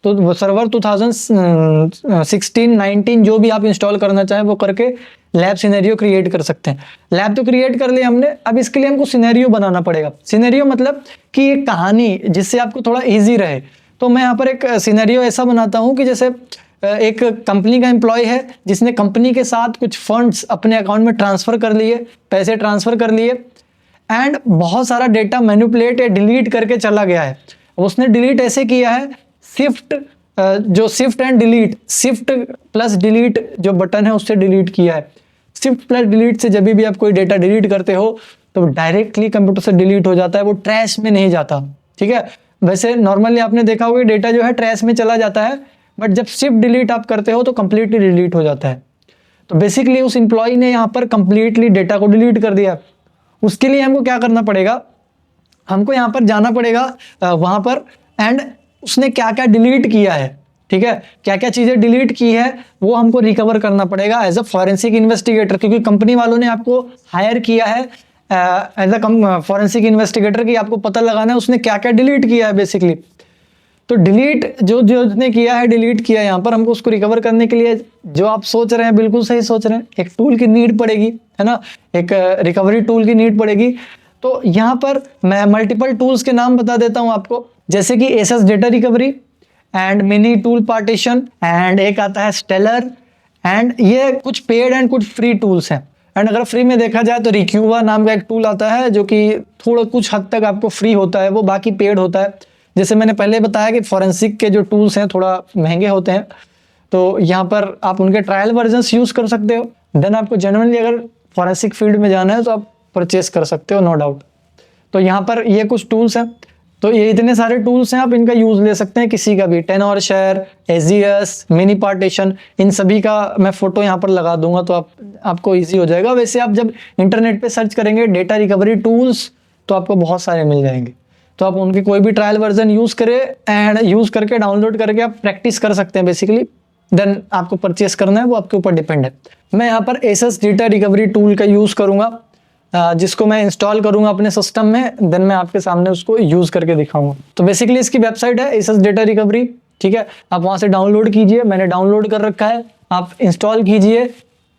तो सर्वर 2016-19 जो भी आप इंस्टॉल करना चाहें वो करके लैब सिनेरियो क्रिएट कर सकते हैं। लैब तो क्रिएट कर लिया हमने, अब इसके लिए हमको सिनेरियो बनाना पड़ेगा। सिनेरियो मतलब कि एक कहानी जिससे आपको थोड़ा इजी रहे। तो मैं यहाँ पर एक सिनेरियो ऐसा बनाता हूँ कि जैसे एक कंपनी का एम्प्लॉय है जिसने कंपनी के साथ कुछ फंड्स अपने अकाउंट में ट्रांसफ़र कर लिए, पैसे ट्रांसफ़र कर लिए एंड बहुत सारा डेटा मैनिपुलेट या डिलीट करके चला गया है। उसने डिलीट ऐसे किया है, shift and delete, shift plus delete जो बटन है उससे डिलीट किया है। शिफ्ट प्लस डिलीट से जब भी आप कोई डेटा डिलीट करते हो तो डायरेक्टली कंप्यूटर से डिलीट हो जाता है, वो ट्रैश में नहीं जाता, ठीक है। वैसे नॉर्मली आपने देखा होगा डेटा जो है ट्रैश में चला जाता है, बट जब शिफ्ट डिलीट आप करते हो तो कंप्लीटली डिलीट हो जाता है। तो बेसिकली उस एम्प्लॉय ने यहाँ पर कंप्लीटली डेटा को डिलीट कर दिया। उसके लिए हमको क्या करना पड़ेगा, हमको यहाँ पर जाना पड़ेगा वहाँ पर एंड उसने क्या क्या डिलीट किया है, ठीक है, क्या क्या चीज़ें डिलीट की है वो हमको रिकवर करना पड़ेगा एज अ फॉरेंसिक इन्वेस्टिगेटर, क्योंकि कंपनी वालों ने आपको हायर किया है एज अ फॉरेंसिक इन्वेस्टिगेटर की आपको पता लगाना है उसने क्या क्या डिलीट किया है बेसिकली। तो डिलीट जो ने किया है, डिलीट किया है, यहाँ पर हमको उसको रिकवर करने के लिए जो आप सोच रहे हैं बिल्कुल सही सोच रहे हैं, एक टूल की नीड पड़ेगी, है ना, एक रिकवरी टूल की नीड पड़ेगी। तो यहाँ पर मैं मल्टीपल टूल्स के नाम बता देता हूँ आपको, जैसे कि SS data recovery and mini tool partition and एक आता है स्टेलर, एंड ये कुछ पेड एंड कुछ फ्री टूल्स हैं। एंड अगर फ्री में देखा जाए तो रिक्यूवा नाम का एक टूल आता है जो कि थोड़ा कुछ हद तक आपको फ्री होता है, वो बाकी पेड होता है। जैसे मैंने पहले बताया कि फॉरेंसिक के जो टूल्स हैं थोड़ा महंगे होते हैं, तो यहाँ पर आप उनके ट्रायल वर्जन्स यूज़ कर सकते हो। देन आपको जनरली अगर फॉरेंसिक फील्ड में जाना है तो आप परचेस कर सकते हो, नो डाउट। तो यहाँ पर ये कुछ टूल्स हैं, तो ये इतने सारे टूल्स हैं, आप इनका यूज़ ले सकते हैं किसी का भी। टेनोरशेयर, एजीएस, मिनी पार्टीशन, इन सभी का मैं फोटो यहाँ पर लगा दूंगा तो आपको ईजी हो जाएगा। वैसे आप जब इंटरनेट पे सर्च करेंगे डेटा रिकवरी टूल्स तो आपको बहुत सारे मिल जाएंगे, तो आप उनके कोई भी ट्रायल वर्जन यूज़ करें एंड यूज़ करके डाउनलोड करके आप प्रैक्टिस कर सकते हैं बेसिकली। देन आपको परचेस करना है वो आपके ऊपर डिपेंड है। मैं यहाँ पर एसएस डेटा रिकवरी टूल का यूज़ करूँगा, जिसको मैं इंस्टॉल करूँगा अपने सिस्टम में, देन मैं आपके सामने उसको यूज़ करके दिखाऊंगा। तो बेसिकली इसकी वेबसाइट है एसएस डेटा रिकवरी, ठीक है। आप वहाँ से डाउनलोड कीजिए, मैंने डाउनलोड कर रखा है, आप इंस्टॉल कीजिए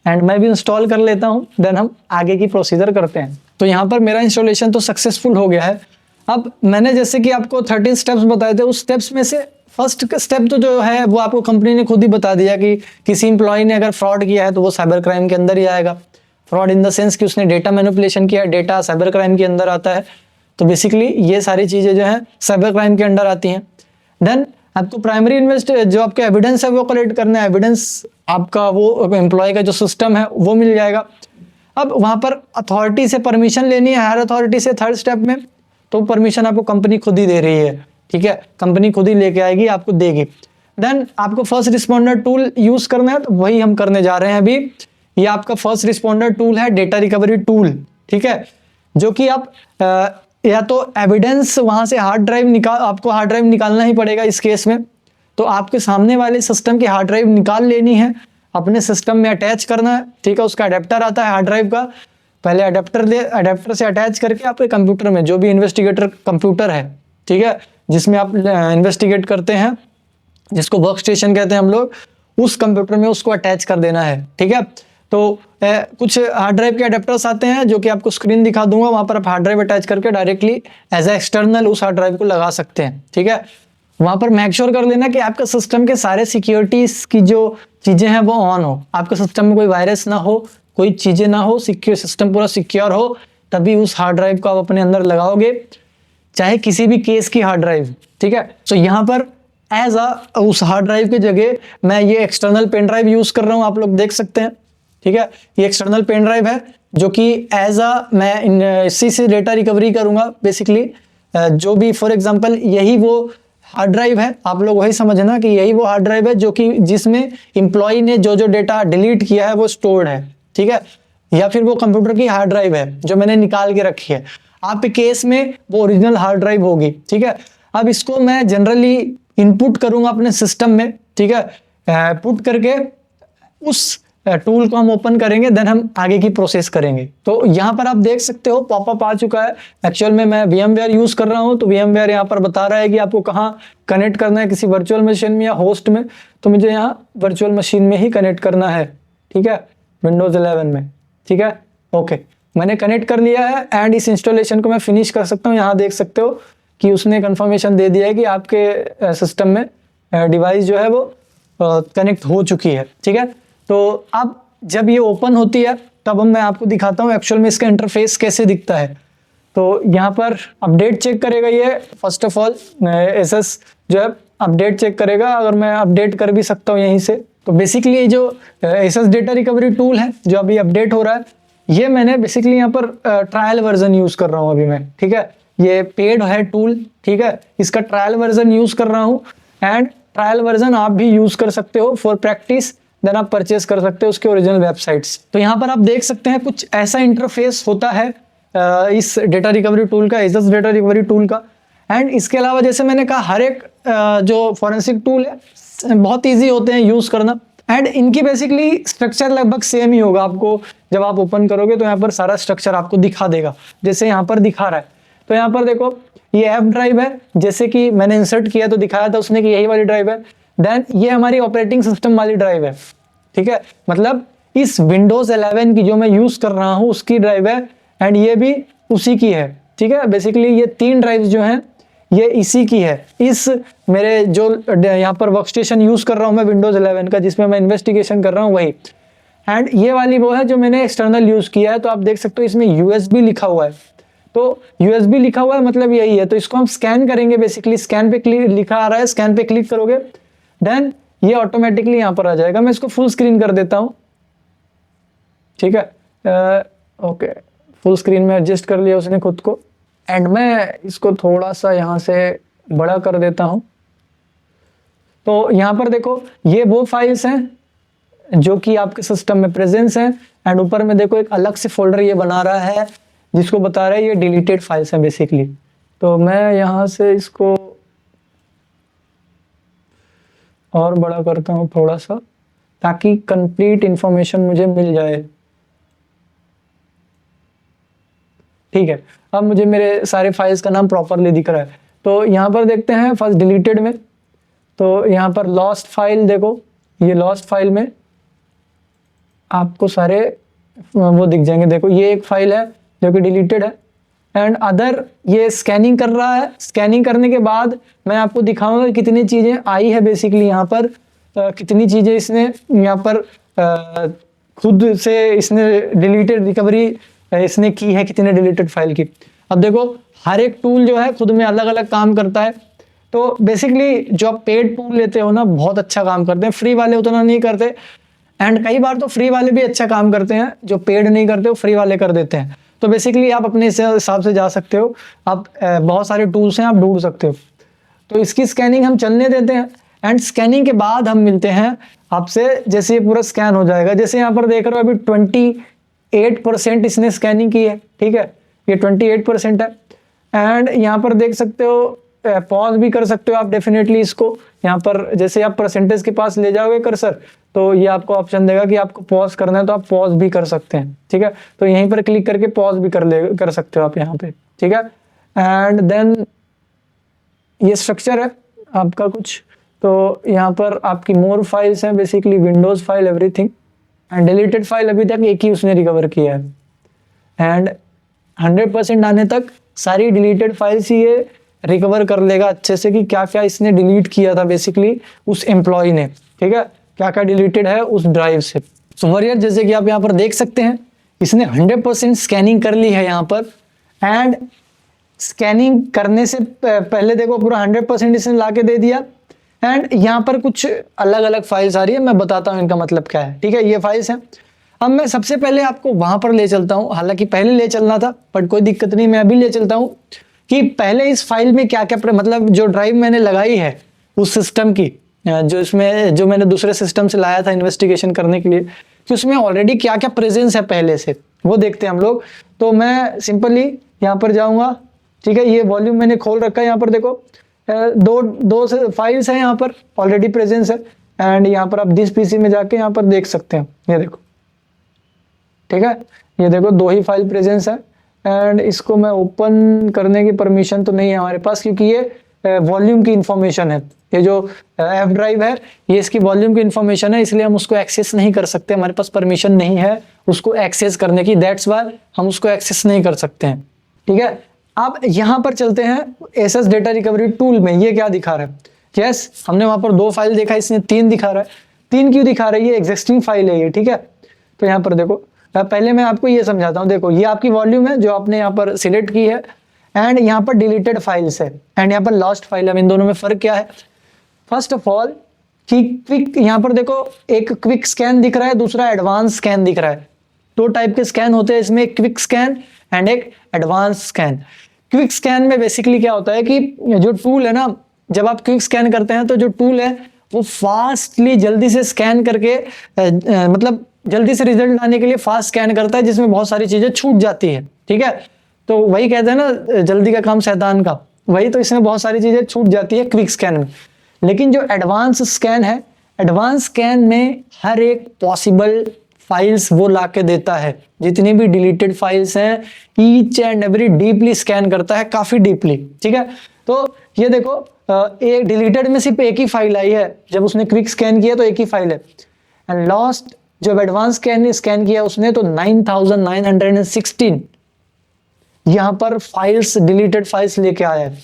एंड मैं भी इंस्टॉल कर लेता हूँ, देन हम आगे की प्रोसीजर करते हैं। तो यहाँ पर मेरा इंस्टॉलेशन तो सक्सेसफुल हो गया है। अब मैंने जैसे कि आपको 13 स्टेप्स बताए थे, उस स्टेप्स में से फर्स्ट स्टेप तो जो है वो आपको कंपनी ने खुद ही बता दिया कि किसी एम्प्लॉय ने अगर फ्रॉड किया है तो वो साइबर क्राइम के अंदर ही आएगा। फ्रॉड इन द सेंस कि उसने डेटा मैनिपुलेशन किया, डेटा साइबर क्राइम के अंदर आता है। तो बेसिकली ये सारी चीज़ें जो हैं साइबर क्राइम के अंडर आती हैं। देन आपको प्राइमरी जो आपके एविडेंस है वो कलेक्ट करना है, एविडेंस आपका वो एम्प्लॉय का जो सिस्टम है वो मिल जाएगा। अब वहाँ पर अथॉरिटी से परमिशन लेनी है, हायर अथॉरिटी से थर्ड स्टेप में, तो परमिशन आपको कंपनी खुद ही दे रही है, ठीक है। कंपनी खुद ही लेके आएगी, आपको देगी। देन आपको फर्स्ट रिस्पॉन्डर टूल यूज़ करना है, तो वही हम करने जा रहे हैं अभी। ये आपका फर्स्ट रिस्पॉन्डर टूल है, डेटा रिकवरी टूल, ठीक है, जो कि आप या तो एविडेंस वहाँ से आपको हार्ड ड्राइव निकालना ही पड़ेगा इस केस में। तो आपके सामने वाले सिस्टम की हार्ड ड्राइव निकाल लेनी है, अपने सिस्टम में अटैच करना है, ठीक है। उसका अडेप्टर आता है हार्ड ड्राइव का, पहले अडेप्टर से अटैच करके आपके कंप्यूटर में, जो भी इन्वेस्टिगेटर कंप्यूटर है, ठीक है, जिसमें आप इन्वेस्टिगेट करते हैं, जिसको वर्क स्टेशन कहते हैं हम लोग, उस कंप्यूटर में उसको अटैच कर देना है, ठीक है। तो कुछ हार्ड ड्राइव के अडेप्टर्स आते हैं जो कि आपको स्क्रीन दिखा दूंगा, वहाँ पर आप हार्ड ड्राइव अटैच करके डायरेक्टली एज ए एक्सटर्नल उस हार्ड ड्राइव को लगा सकते हैं, ठीक है। वहाँ पर मेक श्योर कर लेना कि आपका सिस्टम के सारे सिक्योरिटीज की जो चीज़ें हैं वो ऑन हो, आपके सिस्टम में कोई वायरस ना हो, कोई चीज़ें ना हो, सिक्योर सिस्टम पूरा सिक्योर हो, तभी उस हार्ड ड्राइव को आप अपने अंदर लगाओगे, चाहे किसी भी केस की हार्ड ड्राइव, ठीक है। तो यहाँ पर एज उस हार्ड ड्राइव की जगह मैं ये एक्सटर्नल पेन ड्राइव यूज़ कर रहा हूँ, आप लोग देख सकते हैं, ठीक है। ये एक्सटर्नल पेन ड्राइव है जो कि मैं इसी से डेटा रिकवरी करूँगा बेसिकली। जो भी फॉर एग्जांपल यही वो हार्ड ड्राइव है, आप लोग वही समझना कि यही वो हार्ड ड्राइव है जो कि जिसमें एम्प्लॉय ने जो जो डेटा डिलीट किया है वो स्टोर्ड है, ठीक है। या फिर वो कंप्यूटर की हार्ड ड्राइव है जो मैंने निकाल के रखी है, आपके केस में वो ओरिजिनल हार्ड ड्राइव होगी, ठीक है। अब इसको मैं जनरली इनपुट करूँगा अपने सिस्टम में, ठीक है। पुट करके उस टूल को हम ओपन करेंगे, देन हम आगे की प्रोसेस करेंगे। तो यहाँ पर आप देख सकते हो पॉपअप आ चुका है। एक्चुअल में मैं VMware यूज़ कर रहा हूँ, तो VMware यहाँ पर बता रहा है कि आपको कहाँ कनेक्ट करना है, किसी वर्चुअल मशीन में या होस्ट में। तो मुझे यहाँ वर्चुअल मशीन में ही कनेक्ट करना है, ठीक है, Windows 11 में, ठीक है। ओके, मैंने कनेक्ट कर लिया है एंड इस इंस्टॉलेशन को मैं फिनिश कर सकता हूँ। यहाँ देख सकते हो कि उसने कंफर्मेशन दे दिया है कि आपके सिस्टम में डिवाइस जो है वो कनेक्ट हो चुकी है, ठीक है। तो अब जब ये ओपन होती है तब मैं आपको दिखाता हूँ एक्चुअल में इसका इंटरफेस कैसे दिखता है। तो यहाँ पर अपडेट चेक करेगा ये, फर्स्ट ऑफ ऑल एसएस जो है अपडेट चेक करेगा, अगर मैं अपडेट कर भी सकता हूँ यहीं से। तो बेसिकली ये जो एसएस डेटा रिकवरी टूल है जो अभी अपडेट हो रहा है, ये मैंने बेसिकली यहाँ पर ट्रायल वर्जन यूज़ कर रहा हूँ अभी मैं, ठीक है। ये पेड है टूल, ठीक है, इसका ट्रायल वर्जन यूज़ कर रहा हूँ एंड ट्रायल वर्जन आप भी यूज़ कर सकते हो फॉर प्रैक्टिस, देन आप परचेस कर सकते हो उसके ओरिजिनल वेबसाइट्स। तो यहाँ पर आप देख सकते हैं कुछ ऐसा इंटरफेस होता है इस डेटा रिकवरी टूल का, एसएस डेटा रिकवरी टूल का। एंड इसके अलावा जैसे मैंने कहा हर एक जो फॉरेंसिक टूल है बहुत ईजी होते हैं यूज़ करना एंड इनकी बेसिकली स्ट्रक्चर लगभग सेम ही होगा। आपको जब आप ओपन करोगे तो यहाँ पर सारा स्ट्रक्चर आपको दिखा देगा, जैसे यहाँ पर दिखा रहा है। तो यहाँ पर देखो ये एफ ड्राइव है, जैसे कि मैंने इंसर्ट किया तो दिखाया था उसने कि यही वाली ड्राइव है। देन ये हमारी ऑपरेटिंग सिस्टम वाली ड्राइव है, ठीक है, मतलब इस विंडोज 11 की जो मैं यूज़ कर रहा हूँ उसकी ड्राइव है एंड ये भी उसी की है, ठीक है। बेसिकली ये 3 ड्राइव्स जो हैं ये इसी की है। इस मेरे जो यहाँ पर वर्क स्टेशन यूज़ कर रहा हूँ मैं विंडोज़ 11 का, जिसमें मैं इन्वेस्टिगेशन कर रहा हूँ वही, एंड ये वाली वो है जो मैंने एक्सटर्नल यूज़ किया है। तो आप देख सकते हो इसमें USB लिखा हुआ है, तो USB लिखा हुआ है मतलब यही है। तो इसको हम स्कैन करेंगे, बेसिकली स्कैन पे क्लिक लिखा आ रहा है, स्कैन पे क्लिक करोगे, देन ये ऑटोमेटिकली यहाँ पर आ जाएगा। मैं इसको फुल स्क्रीन कर देता हूँ, ठीक है। ओके, फुल स्क्रीन में एडजस्ट कर लिया उसने खुद को, एंड मैं इसको थोड़ा सा यहाँ से बड़ा कर देता हूँ। तो यहाँ पर देखो ये वो फाइल्स हैं जो कि आपके सिस्टम में प्रेजेंस हैं, एंड ऊपर में देखो एक अलग से फोल्डर ये बना रहा है जिसको बता रहा है ये डिलीटेड फाइल्स हैं बेसिकली। तो मैं यहाँ से इसको और बड़ा करता हूँ थोड़ा सा, ताकि कंप्लीट इंफॉर्मेशन मुझे मिल जाए, ठीक है। अब मुझे मेरे सारे फाइल्स का नाम प्रॉपरली दिख रहा है। तो यहाँ पर देखते हैं फर्स्ट डिलीटेड में, तो यहाँ पर लॉस्ट फाइल देखो, ये लॉस्ट फाइल में आपको सारे वो दिख जाएंगे। देखो ये एक फाइल है जो कि डिलीटेड है, एंड अदर ये स्कैनिंग कर रहा है। स्कैनिंग करने के बाद मैं आपको दिखाऊंगा कितनी चीज़ें आई है बेसिकली यहाँ पर, कितनी चीज़ें इसने यहाँ पर खुद से इसने डिलीटेड रिकवरी इसने की है, कितने डिलीटेड फाइल की। अब देखो हर एक टूल जो है खुद में अलग अलग काम करता है। तो बेसिकली जो आप पेड टूल लेते हो ना बहुत अच्छा काम करते हैं, फ्री वाले उतना नहीं करते, एंड कई बार तो फ्री वाले भी अच्छा काम करते हैं, जो पेड नहीं करते वो फ्री वाले कर देते हैं। तो बेसिकली आप अपने हिसाब से जा सकते हो, आप बहुत सारे टूल्स हैं आप ढूंढ सकते हो। तो इसकी स्कैनिंग हम चलने देते हैं, एंड स्कैनिंग के बाद हम मिलते हैं आपसे जैसे ये पूरा स्कैन हो जाएगा। जैसे यहाँ पर देख रहे हो अभी 28% इसने स्कैनिंग की है, ठीक है, ये 28% है। एंड यहाँ पर देख सकते हो पॉज भी कर सकते हो आप डेफिनेटली इसको। यहाँ पर जैसे आप परसेंटेज के पास ले जाओगे कर्सर, तो ये आपको ऑप्शन देगा कि आपको पॉज करना है, तो आप पॉज भी कर सकते हैं, ठीक है। तो यहीं पर क्लिक करके पॉज भी कर सकते हो आप यहाँ पे, ठीक है। एंड देन ये स्ट्रक्चर है आपका कुछ, तो यहाँ पर आपकी मोर फाइल्स हैं basically, Windows file everything, and deleted file अभी तक एक ही उसने रिकवर किया है, एंड 100% आने तक सारी डिलीटेड फाइल्स ही ये रिकवर कर लेगा अच्छे से कि क्या क्या इसने डिलीट किया था बेसिकली उस एम्प्लॉय ने, ठीक है, क्या क्या डिलीटेड है उस ड्राइव से। सो वॉरियर जैसे कि आप यहाँ पर देख सकते हैं इसने 100% स्कैनिंग कर ली है यहाँ पर, एंड स्कैनिंग करने से पहले देखो पूरा 100% इसने ला के दे दिया। एंड यहाँ पर कुछ अलग अलग फाइल्स आ रही है, मैं बताता हूँ इनका मतलब क्या है, ठीक है। ये फाइल्स हैं। अब मैं सबसे पहले आपको वहां पर ले चलता हूँ, हालांकि पहले ले चलना था बट कोई दिक्कत नहीं, मैं अभी ले चलता हूँ कि पहले इस फाइल में क्या क्या मतलब जो ड्राइव मैंने लगाई है उस सिस्टम की, जो मैंने दूसरे सिस्टम से लाया था इन्वेस्टिगेशन करने के लिए, कि उसमें ऑलरेडी क्या क्या प्रेजेंस है पहले से, वो देखते हैं हम लोग। तो मैं सिंपली यहाँ पर जाऊँगा, ठीक है। ये वॉल्यूम मैंने खोल रखा है, यहाँ पर देखो दो फाइल्स हैं यहाँ पर ऑलरेडी प्रेजेंस है, एंड यहाँ पर आप दिस पीसी में जाके यहाँ पर देख सकते हैं, ये देखो, ठीक है। ये देखो 2 ही फाइल प्रेजेंस है, एंड इसको मैं ओपन करने की परमिशन तो नहीं है हमारे पास, क्योंकि ये वॉल्यूम की इंफॉर्मेशन है। ये जो एफ ड्राइव है ये इसकी वॉल्यूम की इंफॉर्मेशन है, इसलिए हम उसको एक्सेस नहीं कर सकते, हमारे पास परमिशन नहीं है उसको एक्सेस करने की, दैट्स वाई हम उसको एक्सेस नहीं कर सकते हैं, ठीक है। अब यहाँ पर चलते हैं एसएस डेटा रिकवरी टूल में, ये क्या दिखा रहा है। यस, हमने वहां पर 2 फाइल देखा, इसने 3 दिखा रहा है। 3 क्यों दिखा रहा है, ये एग्जिस्टिंग फाइल है ये, ठीक है। तो यहाँ पर देखो पहले मैं आपको ये समझाता हूँ। देखो ये आपकी वॉल्यूम है जो आपने यहाँ पर सिलेक्ट की है, एंड यहाँ पर डिलीटेड फाइल्स है, एंड यहाँ पर लॉस्ट फाइल है। इन दोनों में फर्क क्या है? फर्स्ट ऑफ ऑल कि क्विक, यहाँ पर देखो एक क्विक स्कैन दिख रहा है, दूसरा एडवांस स्कैन दिख रहा है। 2 टाइप के स्कैन होते हैं इसमें, एक क्विक स्कैन एंड एक एडवांस स्कैन। क्विक स्कैन में बेसिकली क्या होता है कि जो टूल है ना, जब आप क्विक स्कैन करते हैं तो जो टूल है वो फास्टली जल्दी से स्कैन करके मतलब जल्दी से रिजल्ट आने के लिए फास्ट स्कैन करता है, जिसमें बहुत सारी चीजें छूट जाती है, ठीक है। तो वही कहते हैं ना जल्दी का काम शैतान का, वही तो इसमें बहुत सारी चीजें छूट जाती है क्विक स्कैन में। लेकिन जो एडवांस स्कैन है, एडवांस स्कैन में हर एक पॉसिबल फाइल्स वो ला के देता है, जितनी भी डिलीटेड फाइल्स हैं each and every deeply scan करता है, काफी डीपली, ठीक है। तो ये देखो एक डिलीटेड में सिर्फ एक ही फाइल आई है, जब उसने क्विक स्कैन किया तो एक ही फाइल है, एंड लॉस्ट जब एडवांस स्कैन किया उसने तो 9916 यहाँ पर फाइल्स, डिलीटेड फाइल्स लेके आया है,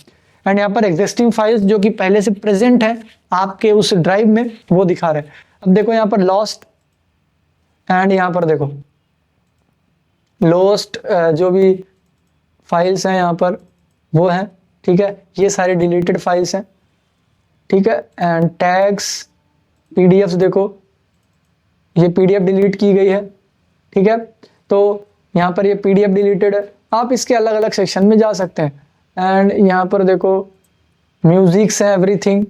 एंड यहाँ पर एग्जिस्टिंग फाइल्स जो कि पहले से प्रेजेंट है आपके उस ड्राइव में वो दिखा रहे हैं। अब देखो यहाँ पर लॉस्ट, एंड यहाँ पर देखो लॉस्ट जो भी फाइल्स हैं यहाँ पर वो हैं, ठीक है। ये सारे डिलीटेड फाइल्स हैं, ठीक है। एंड टैग्स पीडीएफ देखो, ये पीडीएफ डिलीट की गई है, ठीक है। तो यहाँ पर ये पीडीएफ डिलीटेड है। आप इसके अलग अलग सेक्शन में जा सकते हैं। एंड यहाँ पर देखो म्यूजिक्स है, एवरीथिंग,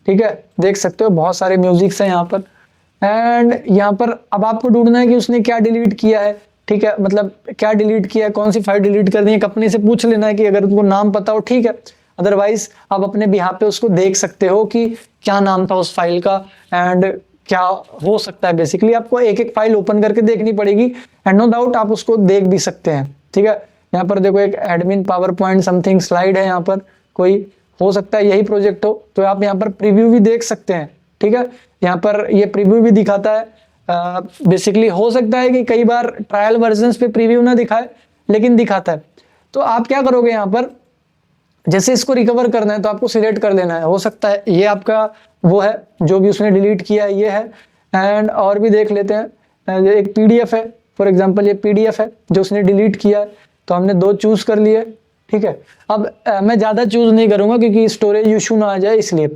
ठीक है, देख सकते हो बहुत सारे म्यूजिक्स हैं यहाँ पर। एंड यहाँ पर अब आपको ढूंढना है कि उसने क्या डिलीट किया है, ठीक है, मतलब क्या डिलीट किया है, कौन सी फाइल डिलीट कर दी है। कंपनी से पूछ लेना है कि अगर तुमको नाम पता हो, ठीक है, अदरवाइज आप अपने बिहाफ पे उसको देख सकते हो कि क्या नाम था उस फाइल का एंड क्या हो सकता है। बेसिकली आपको एक एक फाइल ओपन करके देखनी पड़ेगी एंड नो डाउट आप उसको देख भी सकते हैं, ठीक है। यहाँ पर देखो एक admin power point something slide है, यहाँ पर कोई हो सकता है यही प्रोजेक्ट हो, तो आप यहाँ पर प्रीव्यू भी देख सकते हैं, ठीक है। यहाँ पर ये प्रीव्यू भी दिखाता है। बेसिकली हो सकता है कि कई बार ट्रायल वर्जन्स पे प्रीव्यू ना दिखाए, लेकिन दिखाता है। तो आप क्या करोगे, यहाँ पर जैसे इसको रिकवर करना है तो आपको सिलेक्ट कर लेना है। हो सकता है ये आपका वो है जो भी उसने डिलीट किया है, ये है। एंड और भी देख लेते हैं, एक पीडीएफ है, फॉर एग्जांपल ये पीडीएफ है जो उसने डिलीट किया है, तो हमने 2 चूज कर लिए, ठीक है। अब मैं ज़्यादा चूज नहीं करूँगा क्योंकि स्टोरेज इशू ना आ जाए, इसलिए।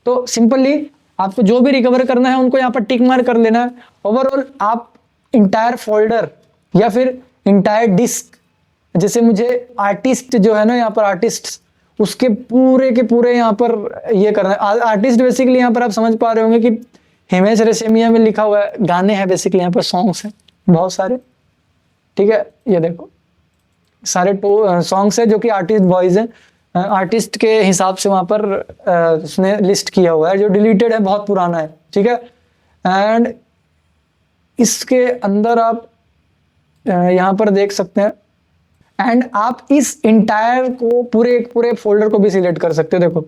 तो सिंपली आपको जो भी रिकवर करना है उनको यहाँ पर टिक मार्क कर लेना है। ओवरऑल आप इंटायर फोल्डर या फिर इंटायर डिस्क, जैसे मुझे आर्टिस्ट जो है ना, यहाँ पर आर्टिस्ट, उसके पूरे के पूरे यहाँ पर ये करना है। आर्टिस्ट बेसिकली यहाँ पर आप समझ पा रहे होंगे कि हिमेश रेशमिया में लिखा हुआ है, गाने हैं बेसिकली, यहाँ पर सॉन्ग्स हैं बहुत सारे, ठीक है। ये देखो सारे सॉन्ग्स हैं जो कि आर्टिस्ट वॉइस हैं, आर्टिस्ट के हिसाब से वहाँ पर उसने लिस्ट किया हुआ है, जो डिलीटेड है, बहुत पुराना है, ठीक है। एंड इसके अंदर आप यहाँ पर देख सकते हैं। एंड आप इस इंटायर को पूरे फोल्डर को भी सिलेक्ट कर सकते हो। देखो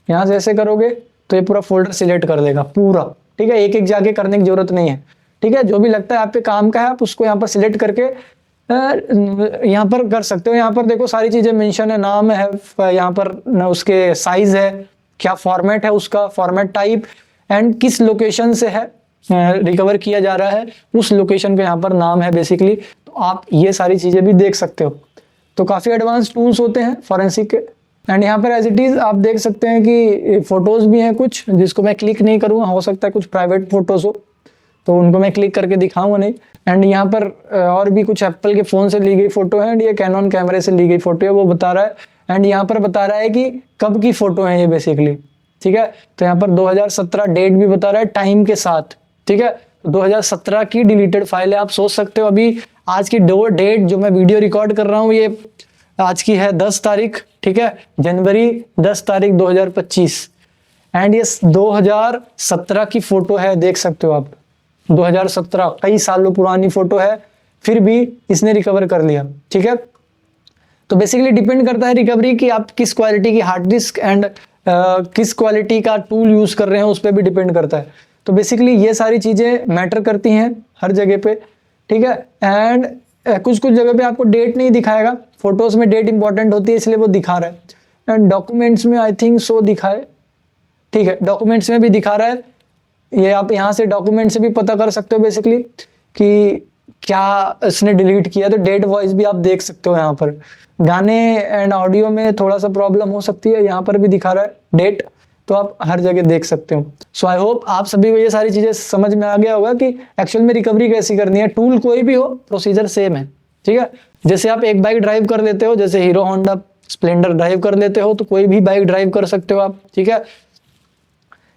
यहाँ से ऐसे करोगे तो ये पूरा फोल्डर सिलेक्ट कर देगा पूरा, ठीक है। एक एक जाके करने की जरूरत नहीं है, ठीक है। जो भी लगता है आप पे काम का है आप उसको यहाँ पर सिलेक्ट करके यहाँ पर कर सकते हो। यहाँ पर देखो सारी चीजें मेंशन है, नाम है, यहाँ पर उसके साइज है, क्या फॉर्मेट है उसका, फॉर्मेट टाइप, एंड किस लोकेशन से है रिकवर किया जा रहा है, उस लोकेशन का यहाँ पर नाम है बेसिकली। तो आप ये सारी चीजें भी देख सकते हो। तो काफी एडवांस टूल्स होते हैं फॉरेंसिक के। एंड यहाँ पर एज इट इज आप देख सकते हैं कि फोटोज भी हैं कुछ, जिसको मैं क्लिक नहीं करूँगा, हो सकता है कुछ प्राइवेट फोटोज हो तो उनको मैं क्लिक करके दिखाऊंगा नहीं। एंड यहाँ पर और भी कुछ एप्पल के फ़ोन से ली गई फ़ोटो है, एंड ये कैनन कैमरे से ली गई फ़ोटो है, वो बता रहा है। एंड यहाँ पर बता रहा है कि कब की फ़ोटो है ये बेसिकली, ठीक है। तो यहाँ पर 2017 डेट भी बता रहा है टाइम के साथ, ठीक है। तो 2017 की डिलीटेड फाइल है। आप सोच सकते हो अभी आज की डेट जो मैं वीडियो रिकॉर्ड कर रहा हूँ, ये आज की है 10 तारीख, ठीक है, जनवरी 10 तारीख 2025। एंड ये 2017 की फ़ोटो है, देख सकते हो आप। 2017 कई सालों पुरानी फोटो है, फिर भी इसने रिकवर कर लिया, ठीक है। तो बेसिकली डिपेंड करता है रिकवरी की आप किस क्वालिटी की हार्ड डिस्क एंड किस क्वालिटी का टूल यूज कर रहे हैं, उस पर भी डिपेंड करता है। तो बेसिकली ये सारी चीजें मैटर करती हैं हर जगह पे, ठीक है। एंड कुछ कुछ जगह पे आपको डेट नहीं दिखाएगा, फोटोज में डेट इंपॉर्टेंट होती है इसलिए वो दिखा रहा है। एंड डॉक्यूमेंट्स में आई थिंक सो दिखाए, ठीक है, डॉक्यूमेंट्स में भी दिखा रहा है। ये आप यहाँ से डॉक्यूमेंट से भी पता कर सकते हो बेसिकली कि क्या इसने डिलीट किया, तो डेट वॉइस भी आप देख सकते हो यहाँ पर। गाने एंड ऑडियो में थोड़ा सा प्रॉब्लम हो सकती है, यहाँ पर भी दिखा रहा है डेट, तो आप हर जगह देख सकते हो। सो आई होप आप सभी को ये सारी चीजें समझ में आ गया होगा कि एक्चुअल में रिकवरी कैसी करनी है। टूल कोई भी हो, प्रोसीजर सेम है, ठीक है। जैसे आप एक बाइक ड्राइव कर लेते हो, जैसे हीरो होंडा स्प्लेंडर ड्राइव कर लेते हो, तो कोई भी बाइक ड्राइव कर सकते हो आप, ठीक है,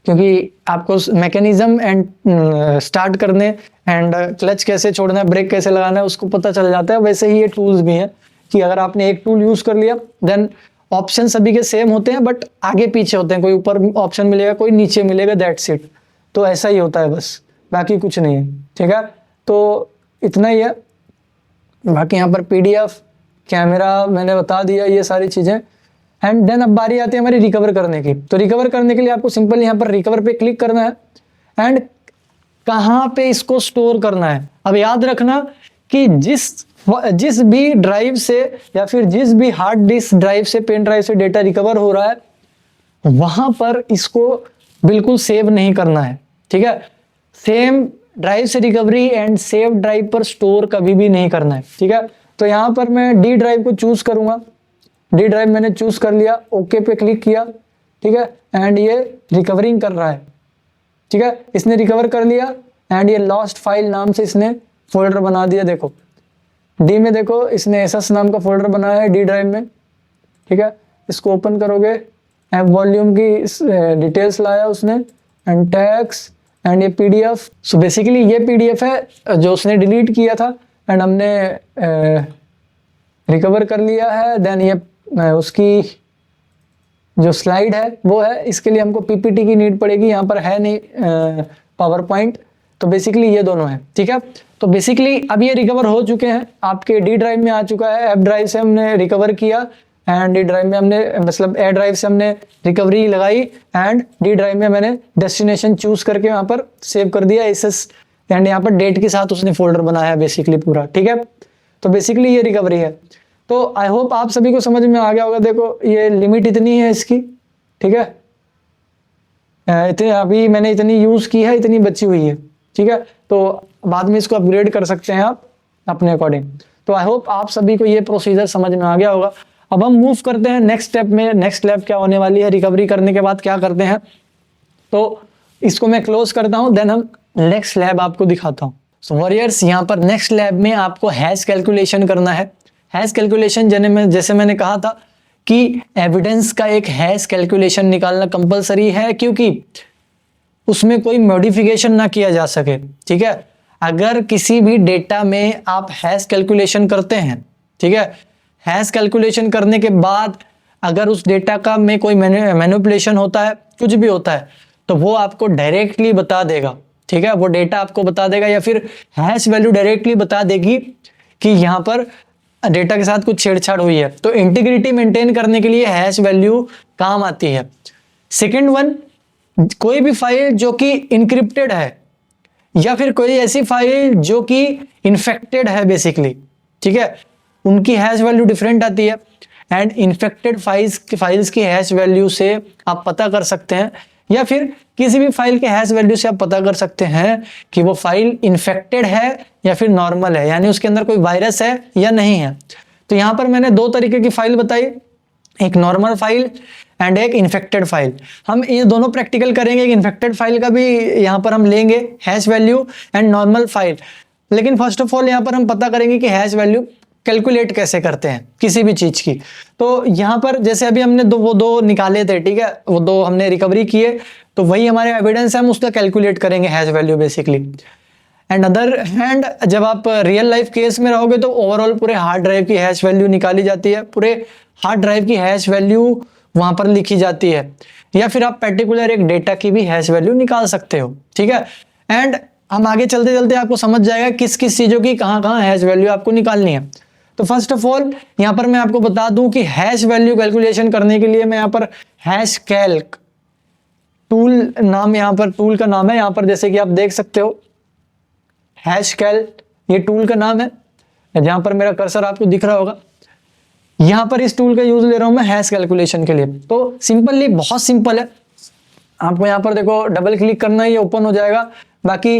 क्योंकि आपको मैकेनिज्म एंड स्टार्ट करने एंड क्लच कैसे छोड़ना है, ब्रेक कैसे लगाना है, उसको पता चल जाता है। वैसे ही ये टूल्स भी हैं कि अगर आपने एक टूल यूज कर लिया, देन ऑप्शन सभी के सेम होते हैं, बट आगे पीछे होते हैं, कोई ऊपर ऑप्शन मिलेगा, कोई नीचे मिलेगा, दैट्स इट। तो ऐसा ही होता है बस, बाकी कुछ नहीं है, ठीक है। तो इतना ही है। बाकी यहाँ पर PDF कैमरा मैंने बता दिया, ये सारी चीजें। एंड देन अब बारी आती है हमारी रिकवर करने की। तो रिकवर करने के लिए आपको सिंपल यहाँ पर रिकवर पे क्लिक करना है एंड कहाँ पे इसको स्टोर करना है। अब याद रखना कि जिस भी ड्राइव से या फिर जिस भी हार्ड डिस्क ड्राइव से, पेन ड्राइव से डेटा रिकवर हो रहा है, वहां पर इसको बिल्कुल सेव नहीं करना है, ठीक है। सेम ड्राइव से रिकवरी एंड सेव ड्राइव पर स्टोर कभी भी नहीं करना है, ठीक है। तो यहाँ पर मैं D ड्राइव को चूज करूंगा, D ड्राइव मैंने चूज कर लिया, ओके पे क्लिक किया, ठीक है। एंड ये रिकवरिंग कर रहा है, ठीक है, इसने रिकवर कर लिया एंड ये लॉस्ट फाइल नाम से इसने फोल्डर बना दिया। देखो डी में देखो इसने एसएस नाम का फोल्डर बनाया है डी ड्राइव में, ठीक है। इसको ओपन करोगे, ऐप वॉल्यूम की डिटेल्स लाया उसने एंड टैग्स एंड ये पीडीएफ। सो बेसिकली ये पीडीएफ है जो उसने डिलीट किया था एंड हमने रिकवर कर लिया है। देन ये उसकी जो स्लाइड है वो है, इसके लिए हमको पीपीटी की नीड पड़ेगी, यहाँ पर है नहीं पावर पॉइंट, तो बेसिकली ये दोनों हैं, ठीक है। तो बेसिकली अब ये रिकवर हो चुके हैं, आपके डी ड्राइव में आ चुका है। ऐप ड्राइव से हमने रिकवर किया एंड डी ड्राइव में हमने मतलब ए ड्राइव से हमने रिकवरी लगाई एंड डी ड्राइव में मैंने डेस्टिनेशन चूज करके वहाँ पर सेव कर दिया एसएस एंड यहाँ पर डेट के साथ उसने फोल्डर बनाया बेसिकली पूरा, ठीक है। तो बेसिकली ये रिकवरी है। तो आई होप आप सभी को समझ में आ गया होगा। देखो ये लिमिट इतनी है इसकी, ठीक है, इतने अभी मैंने इतनी यूज की है, इतनी बची हुई है, ठीक है। तो बाद में इसको अपग्रेड कर सकते हैं आप अपने अकॉर्डिंग। तो आई होप आप सभी को ये प्रोसीजर समझ में आ गया होगा। अब हम मूव करते हैं नेक्स्ट स्टेप में। नेक्स्ट स्टेप क्या होने वाली है, रिकवरी करने के बाद क्या करते हैं। तो इसको मैं क्लोज करता हूं, देन हम नेक्स्ट लैब आपको दिखाता हूं। सो वॉरियर्स, यहाँ पर नेक्स्ट लैब में आपको हैश कैलकुलेशन करना है। हैश कैलकुलेशन जैसे मैंने कहा था कि एविडेंस का एक हैश कैलकुलेशन निकालना कंपलसरी है, क्योंकि उसमें कोई मॉडिफिकेशन ना किया जा सके, ठीक है। अगर किसी भी डेटा में आप हैश कैलकुलेशन करते हैं, ठीक है, हैश कैलकुलेशन करने के बाद अगर उस डेटा का में कोई मैनिपुलेशन होता है, कुछ भी होता है, तो वो आपको डायरेक्टली बता देगा, ठीक है। वो डेटा आपको बता देगा या फिर हैश वैल्यू डायरेक्टली बता देगी कि यहाँ पर डेटा के साथ कुछ छेड़छाड़ हुई है। तो इंटीग्रिटी मेंटेन करने के लिए हैश वैल्यू काम आती है। सेकेंड वन, कोई भी फाइल जो कि इनक्रिप्टेड है या फिर कोई ऐसी फाइल जो कि इन्फेक्टेड है बेसिकली, ठीक है, उनकी हैश वैल्यू डिफरेंट आती है एंड इन्फेक्टेड फाइल्स की हैश वैल्यू से आप पता कर सकते हैं, या फिर किसी भी फाइल के हैश वैल्यू से आप पता कर सकते हैं कि वो फाइल इन्फेक्टेड है या फिर नॉर्मल है, यानी उसके अंदर कोई वायरस है या नहीं है। तो यहाँ पर मैंने दो तरीके की फाइल बताई, एक नॉर्मल फाइल एंड एक इन्फेक्टेड फाइल। हम ये दोनों प्रैक्टिकल करेंगे। इन्फेक्टेड फाइल का भी यहाँ पर हम लेंगे hash value and normal file, लेकिन फर्स्ट ऑफ ऑल यहाँ पर हम पता करेंगे कि हैश वैल्यू कैलकुलेट कैसे करते हैं किसी भी चीज की। तो यहाँ पर जैसे अभी हमने वो दो निकाले थे, ठीक है, वो दो हमने रिकवरी किए, तो वही हमारे एविडेंस है, हम उसका कैलकुलेट करेंगे hash value basically. And other hand जब आप रियल लाइफ केस में रहोगे तो ओवरऑल पूरे हार्ड ड्राइव की हैश वैल्यू निकाली जाती है, पूरे हार्ड ड्राइव की हैश वैल्यू वहां पर लिखी जाती है, या फिर आप पर्टिकुलर एक डेटा की भी हैश वैल्यू निकाल सकते हो, ठीक है। एंड हम आगे चलते चलते आपको समझ जाएगा किस किस चीजों की कहाँ हैश वैल्यू आपको निकालनी है। तो फर्स्ट ऑफ ऑल यहाँ पर मैं आपको बता दूं कि हैश वैल्यू कैलकुलेशन करने के लिए मैं यहाँ पर हैश कैल्क टूल नाम, यहाँ पर टूल का नाम है, यहाँ पर जैसे कि आप देख सकते हो हैश कैल्क ये टूल का नाम है, जहां पर मेरा कर्सर आपको दिख रहा होगा। यहां पर इस टूल का यूज ले रहा हूं मैं हैश कैलकुलेशन के लिए। तो सिंपली बहुत सिंपल है, आपको यहाँ पर देखो डबल क्लिक करना है, ये ओपन हो जाएगा। बाकी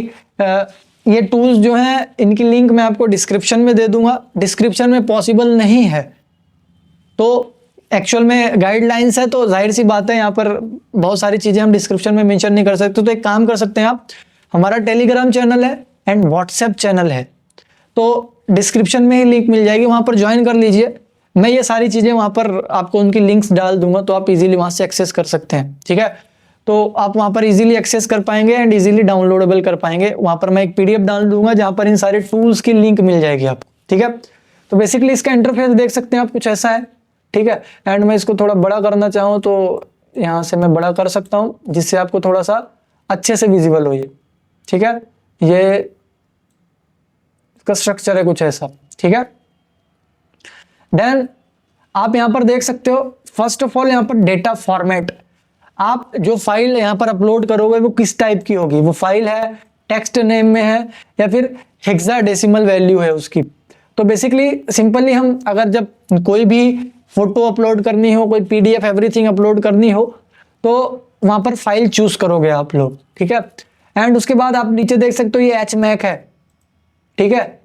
ये टूल्स जो हैं इनकी लिंक मैं आपको डिस्क्रिप्शन में दे दूंगा। डिस्क्रिप्शन में पॉसिबल नहीं है तो एक्चुअल में गाइडलाइंस है, तो जाहिर सी बात है यहाँ पर बहुत सारी चीजें हम डिस्क्रिप्शन में मेंशन नहीं कर सकते। तो एक काम कर सकते हैं आप, हमारा टेलीग्राम चैनल है एंड व्हाट्सएप चैनल है, तो डिस्क्रिप्शन में ही लिंक मिल जाएगी, वहां पर ज्वाइन कर लीजिए। मैं ये सारी चीजें वहां पर आपको उनकी लिंक्स डाल दूंगा, तो आप इजीली वहां से एक्सेस कर सकते हैं, ठीक है। तो आप वहां पर इजीली एक्सेस कर पाएंगे एंड इजीली डाउनलोडेबल कर पाएंगे। वहां पर मैं एक पीडीएफ डाल दूंगा जहां पर इन सारे टूल्स की लिंक मिल जाएगी आपको, ठीक है। तो बेसिकली इसका इंटरफेस देख सकते हैं आप, कुछ ऐसा है, ठीक है। एंड मैं इसको थोड़ा बड़ा करना चाहूँ तो यहाँ से मैं बड़ा कर सकता हूँ, जिससे आपको थोड़ा सा अच्छे से विजिबल हो, ये ठीक है। ये इसका स्ट्रक्चर है कुछ ऐसा, ठीक है। देन आप यहाँ पर देख सकते हो, फर्स्ट ऑफ ऑल यहाँ पर डेटा फॉर्मेट, आप जो फाइल यहाँ पर अपलोड करोगे वो किस टाइप की होगी, वो फाइल है, टेक्स्ट नेम में है, या फिर हेक्साडेसिमल वैल्यू है उसकी। तो बेसिकली सिंपली हम अगर जब कोई भी फोटो अपलोड करनी हो, कोई पीडीएफ एवरीथिंग अपलोड करनी हो, तो वहां पर फाइल चूज करोगे आप लोग, ठीक है। एंड उसके बाद आप नीचे देख सकते हो ये एचमैक है, ठीक है,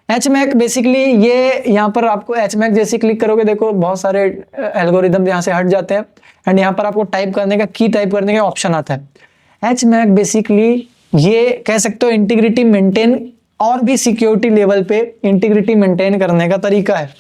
एचमैक बेसिकली ये यहाँ पर आपको एचमैक जैसे क्लिक करोगे, देखो बहुत सारे एल्गोरिदम यहाँ से हट जाते हैं एंड यहाँ पर आपको टाइप करने का, की टाइप करने का ऑप्शन आता है। एच मैक बेसिकली ये कह सकते हो इंटीग्रिटी मेंटेन और भी सिक्योरिटी लेवल पे इंटीग्रिटी मेंटेन करने का तरीका है।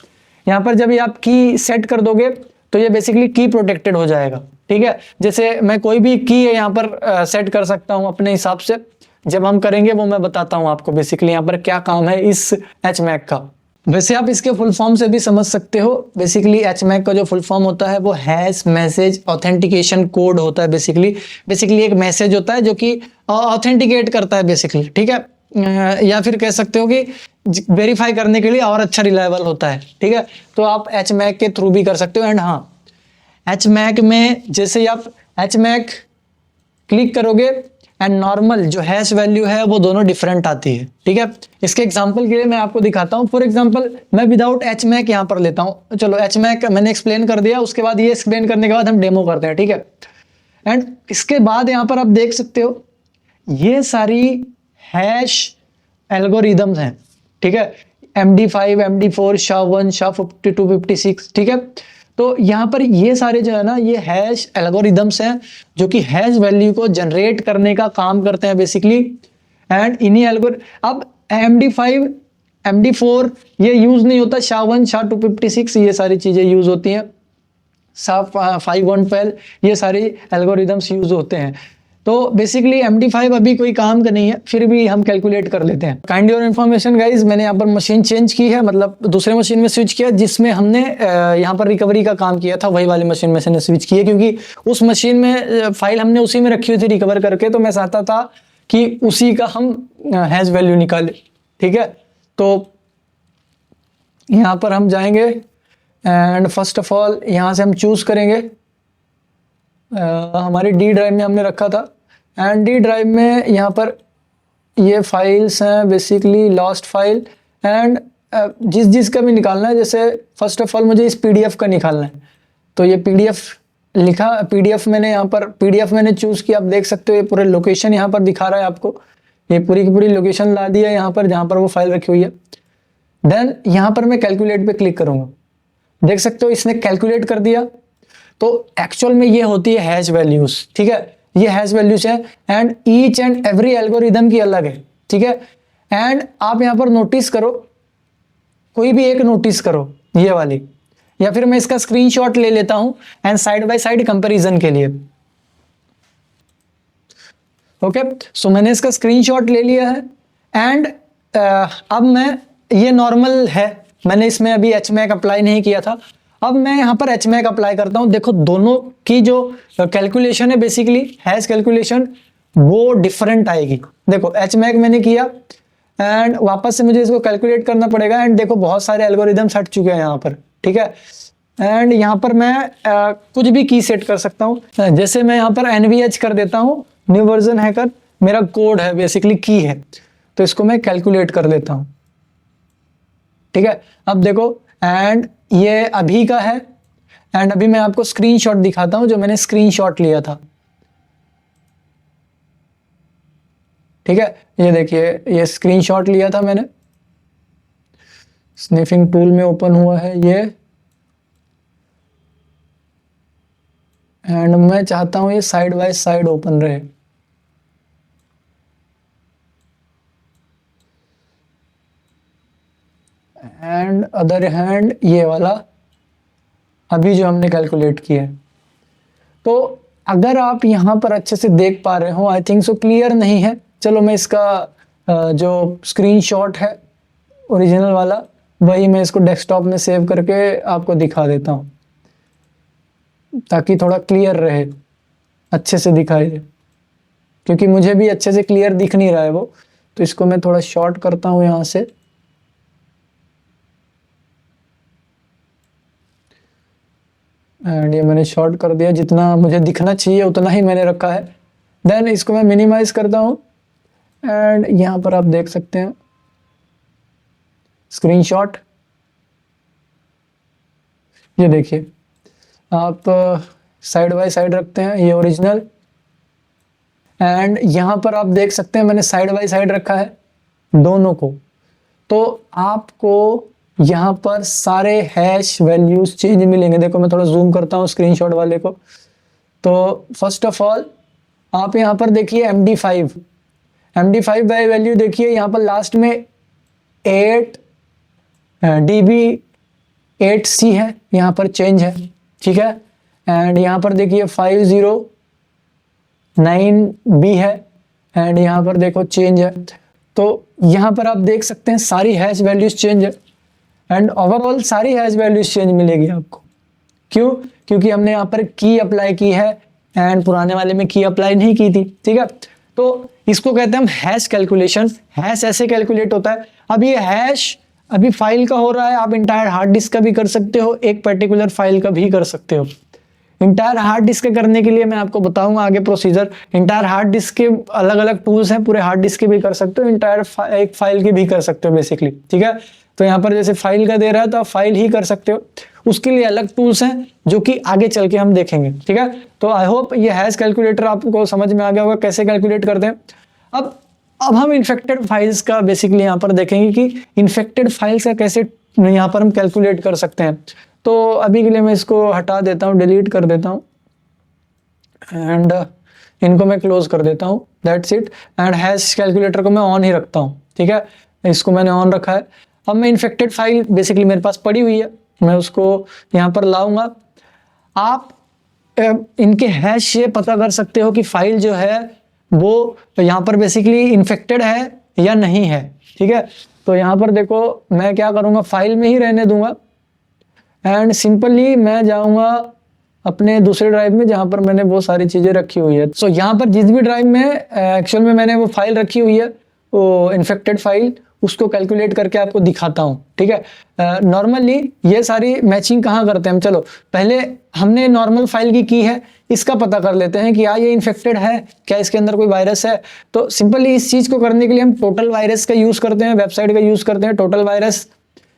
यहाँ पर जब ये आप की सेट कर दोगे तो ये बेसिकली की प्रोटेक्टेड हो जाएगा, ठीक है। जैसे मैं कोई भी की है यहाँ पर सेट कर सकता हूँ अपने हिसाब से, जब हम करेंगे वो मैं बताता हूँ आपको बेसिकली यहाँ पर क्या काम है इस एचमैक का। वैसे आप इसके फुल फॉर्म से भी समझ सकते हो। बेसिकली एचमैक का जो फुल फॉर्म होता है वो हैश मैसेज ऑथेंटिकेशन कोड होता है। बेसिकली एक मैसेज होता है जो कि ऑथेंटिकेट करता है बेसिकली, ठीक है, या फिर कह सकते हो कि वेरीफाई करने के लिए और अच्छा रिलायबल होता है, ठीक है। तो आप एचमैक के थ्रू भी कर सकते हो। एंड हाँ, एचमैक में जैसे ही आप एचमैक क्लिक करोगे एंड नॉर्मल जो हैश वैल्यू है वो दोनों डिफरेंट आती है, ठीक है। इसके एग्जांपल के लिए मैं आपको दिखाता हूँ। फॉर एग्जांपल मैं विदाउट एचमैक यहाँ पर लेता हूँ। चलो एचमैक मैंने एक्सप्लेन कर दिया, उसके बाद ये एक्सप्लेन करने के बाद हम डेमो करते हैं, ठीक है। एंड इसके बाद यहाँ पर आप देख सकते हो ये सारी हैश एल्गोरिदम्स हैं, ठीक है। MD5, MD4, SHA-1, SHA-52, 56, ठीक है। तो यहाँ पर ये सारे जो है ना ये हैश एल्गोरिदम्स हैं जो कि हैश वैल्यू को जनरेट करने का काम करते हैं बेसिकली। एंड इन्हीं अब MD5, MD4 ये यूज नहीं होता, SHA-1, SHA-2, 56 ये सारी चीजें यूज होती हैं। SHA-512 ये सारी एल्गोरिदम्स यूज होते हैं। तो बेसिकली MD5 अभी कोई काम का नहीं है, फिर भी हम कैलकुलेट कर लेते हैं। काइंड योर इन्फॉर्मेशन गाइज, मैंने यहाँ पर मशीन चेंज की है, मतलब दूसरे मशीन में स्विच किया जिसमें हमने यहाँ पर रिकवरी का काम किया था, वही वाली मशीन में से स्विच किया क्योंकि उस मशीन में फाइल हमने उसी में रखी हुई थी रिकवर करके। तो मैं चाहता था कि उसी का हम हैश वैल्यू निकाले, ठीक है। तो यहाँ पर हम जाएंगे एंड फर्स्ट ऑफ ऑल यहाँ से हम चूज करेंगे हमारी डी ड्राइव में हमने रखा था। एंड डी ड्राइव में यहाँ पर ये फाइल्स हैं बेसिकली लॉस्ट फाइल। एंड जिस का भी निकालना है, जैसे फर्स्ट ऑफ ऑल मुझे इस PDF का निकालना है, तो ये PDF लिखा, PDF मैंने यहाँ पर PDF मैंने चूज़ किया। आप देख सकते हो ये पूरे लोकेशन यहाँ पर दिखा रहा है आपको, ये पूरी की पूरी लोकेशन ला दिया यहाँ पर जहाँ पर वो फाइल रखी हुई है। देन यहाँ पर मैं कैलकुलेट पे क्लिक करूँगा, देख सकते हो इसने कैलकुलेट कर दिया। तो एक्चुअल में ये होती है हैश वैल्यूज, ठीक है, ये हैश वैल्यूज है। And each and every algorithm की अलग है, ठीक है। एंड आप यहाँ पर नोटिस करो, कोई भी एक नोटिस करो ये वाली, या फिर मैं इसका स्क्रीनशॉट ले लेता हूं and side by side comparison के लिए। ओके, सो मैंने इसका स्क्रीनशॉट ले लिया है। एंड अब मैं, ये नॉर्मल है, मैंने इसमें अभी एचमैक अप्लाई नहीं किया था। अब मैं यहाँ पर एचमैक अप्लाई करता हूँ। देखो दोनों की जो कैलकुलेशन है बेसिकली हैश कैलकुलेशन वो डिफरेंट आएगी। देखो एचमैक मैंने किया एंड वापस से मुझे इसको कैलकुलेट करना पड़ेगा। एंड देखो बहुत सारे एल्गोरिदम्स हट चुके हैं यहाँ पर, ठीक है। एंड यहाँ पर मैं कुछ भी की सेट कर सकता हूँ, जैसे मैं यहाँ पर NVH कर देता हूँ, न्यू वर्जन हैकर, मेरा कोड है बेसिकली की है, तो इसको मैं कैलकुलेट कर लेता हूँ, ठीक है। अब देखो एंड ये अभी का है। एंड अभी मैं आपको स्क्रीनशॉट दिखाता हूं जो मैंने स्क्रीनशॉट लिया था, ठीक है। ये देखिए ये स्क्रीनशॉट लिया था मैंने, स्निफिंग टूल में ओपन हुआ है ये। एंड मैं चाहता हूं ये साइड बाय साइड ओपन रहे। एंड अदर हैंड ये वाला अभी जो हमने कैलकुलेट किया है। तो अगर आप यहाँ पर अच्छे से देख पा रहे हो, आई थिंक सो क्लियर नहीं है, चलो मैं इसका जो स्क्रीनशॉट है ओरिजिनल वाला वही मैं इसको डेस्कटॉप में सेव करके आपको दिखा देता हूँ ताकि थोड़ा क्लियर रहे, अच्छे से दिखाई दे, क्योंकि मुझे भी अच्छे से क्लियर दिख नहीं रहा है वो। तो इसको मैं थोड़ा शॉर्ट करता हूँ यहाँ से। एंड ये मैंने शॉर्ट कर दिया, जितना मुझे दिखना चाहिए उतना ही मैंने रखा है। देन इसको मैं मिनिमाइज करता हूँ एंड यहाँ पर आप देख सकते हैं स्क्रीनशॉट, ये देखिए आप साइड बाय साइड रखते हैं, ये ओरिजिनल। एंड यहाँ पर आप देख सकते हैं मैंने साइड बाय साइड रखा है दोनों को। तो आपको यहाँ पर सारे हैश वैल्यूज चेंज मिलेंगे। देखो मैं थोड़ा जूम करता हूँ स्क्रीनशॉट वाले को। तो फर्स्ट ऑफ ऑल आप यहाँ पर देखिए MD5 वैल्यू देखिए यहाँ पर लास्ट में 8 DB8C है, यहाँ पर चेंज है, ठीक है। एंड यहाँ पर देखिए 509B है एंड यहाँ पर देखो चेंज है। तो यहाँ पर आप देख सकते हैं सारी हैश वैल्यूज चेंज है एंड ओवरऑल सारी हैश वैल्यूज चेंज मिलेगी आपको। क्यों? क्योंकि हमने यहाँ पर की अप्लाई की है एंड पुराने वाले में की अप्लाई नहीं की थी, ठीक है। तो इसको कहते हैं हम हैश कैलकुलेशन। हैश ऐसे कैलकुलेट होता है। अब ये हैश अभी फाइल का हो रहा है, आप इंटायर हार्ड डिस्क का भी कर सकते हो, एक पर्टिकुलर फाइल का भी कर सकते हो। इंटायर हार्ड डिस्क करने के लिए मैं आपको बताऊंगा आगे प्रोसीजर। इंटायर हार्ड डिस्क के अलग अलग टूल्स हैं, पूरे हार्ड डिस्क के भी कर सकते हो, इंटायर एक फाइल के भी कर सकते हो बेसिकली, ठीक है। तो यहाँ पर जैसे फाइल का दे रहा है तो आप फाइल ही कर सकते हो, उसके लिए अलग टूल्स हैं जो कि आगे चल के हम देखेंगे, ठीक है। तो आई होप ये हैश कैलकुलेटर आपको समझ में आ गया होगा कैसे कैलकुलेट करते हैं। अब हम इन्फेक्टेड फाइल्स का बेसिकली यहाँ पर देखेंगे कि इन्फेक्टेड फाइल्स का कैसे यहाँ पर हम कैलकुलेट कर सकते हैं। तो अभी के लिए मैं इसको हटा देता हूँ, डिलीट कर देता हूँ एंड इनको मैं क्लोज कर देता हूँ, that's it. And hash calculator को मैं ऑन ही रखता हूँ, ठीक है, इसको मैंने ऑन रखा है। अब मैं इन्फेक्टेड फाइल बेसिकली मेरे पास पड़ी हुई है, मैं उसको यहाँ पर लाऊंगा। आप इनके हैश ये पता कर सकते हो कि फाइल जो है वो यहाँ पर बेसिकली इन्फेक्टेड है या नहीं है, ठीक है। तो यहाँ पर देखो मैं क्या करूँगा, फाइल में ही रहने दूंगा एंड सिंपली मैं जाऊँगा अपने दूसरे ड्राइव में जहाँ पर मैंने वो सारी चीज़ें रखी हुई है। सो यहाँ पर जिस भी ड्राइव में एक्चुअल में मैंने वो फाइल रखी हुई है, वो इन्फेक्टेड फाइल, उसको कैलकुलेट करके आपको दिखाता हूँ, ठीक है। नॉर्मली ये सारी मैचिंग कहाँ करते हैं हम, चलो पहले हमने नॉर्मल फाइल की है, इसका पता कर लेते हैं कि क्या ये इन्फेक्टेड है, क्या इसके अंदर कोई वायरस है। तो सिंपली इस चीज़ को करने के लिए हम टोटल वायरस का यूज़ करते हैं, वेबसाइट का यूज़ करते हैं। टोटल वायरस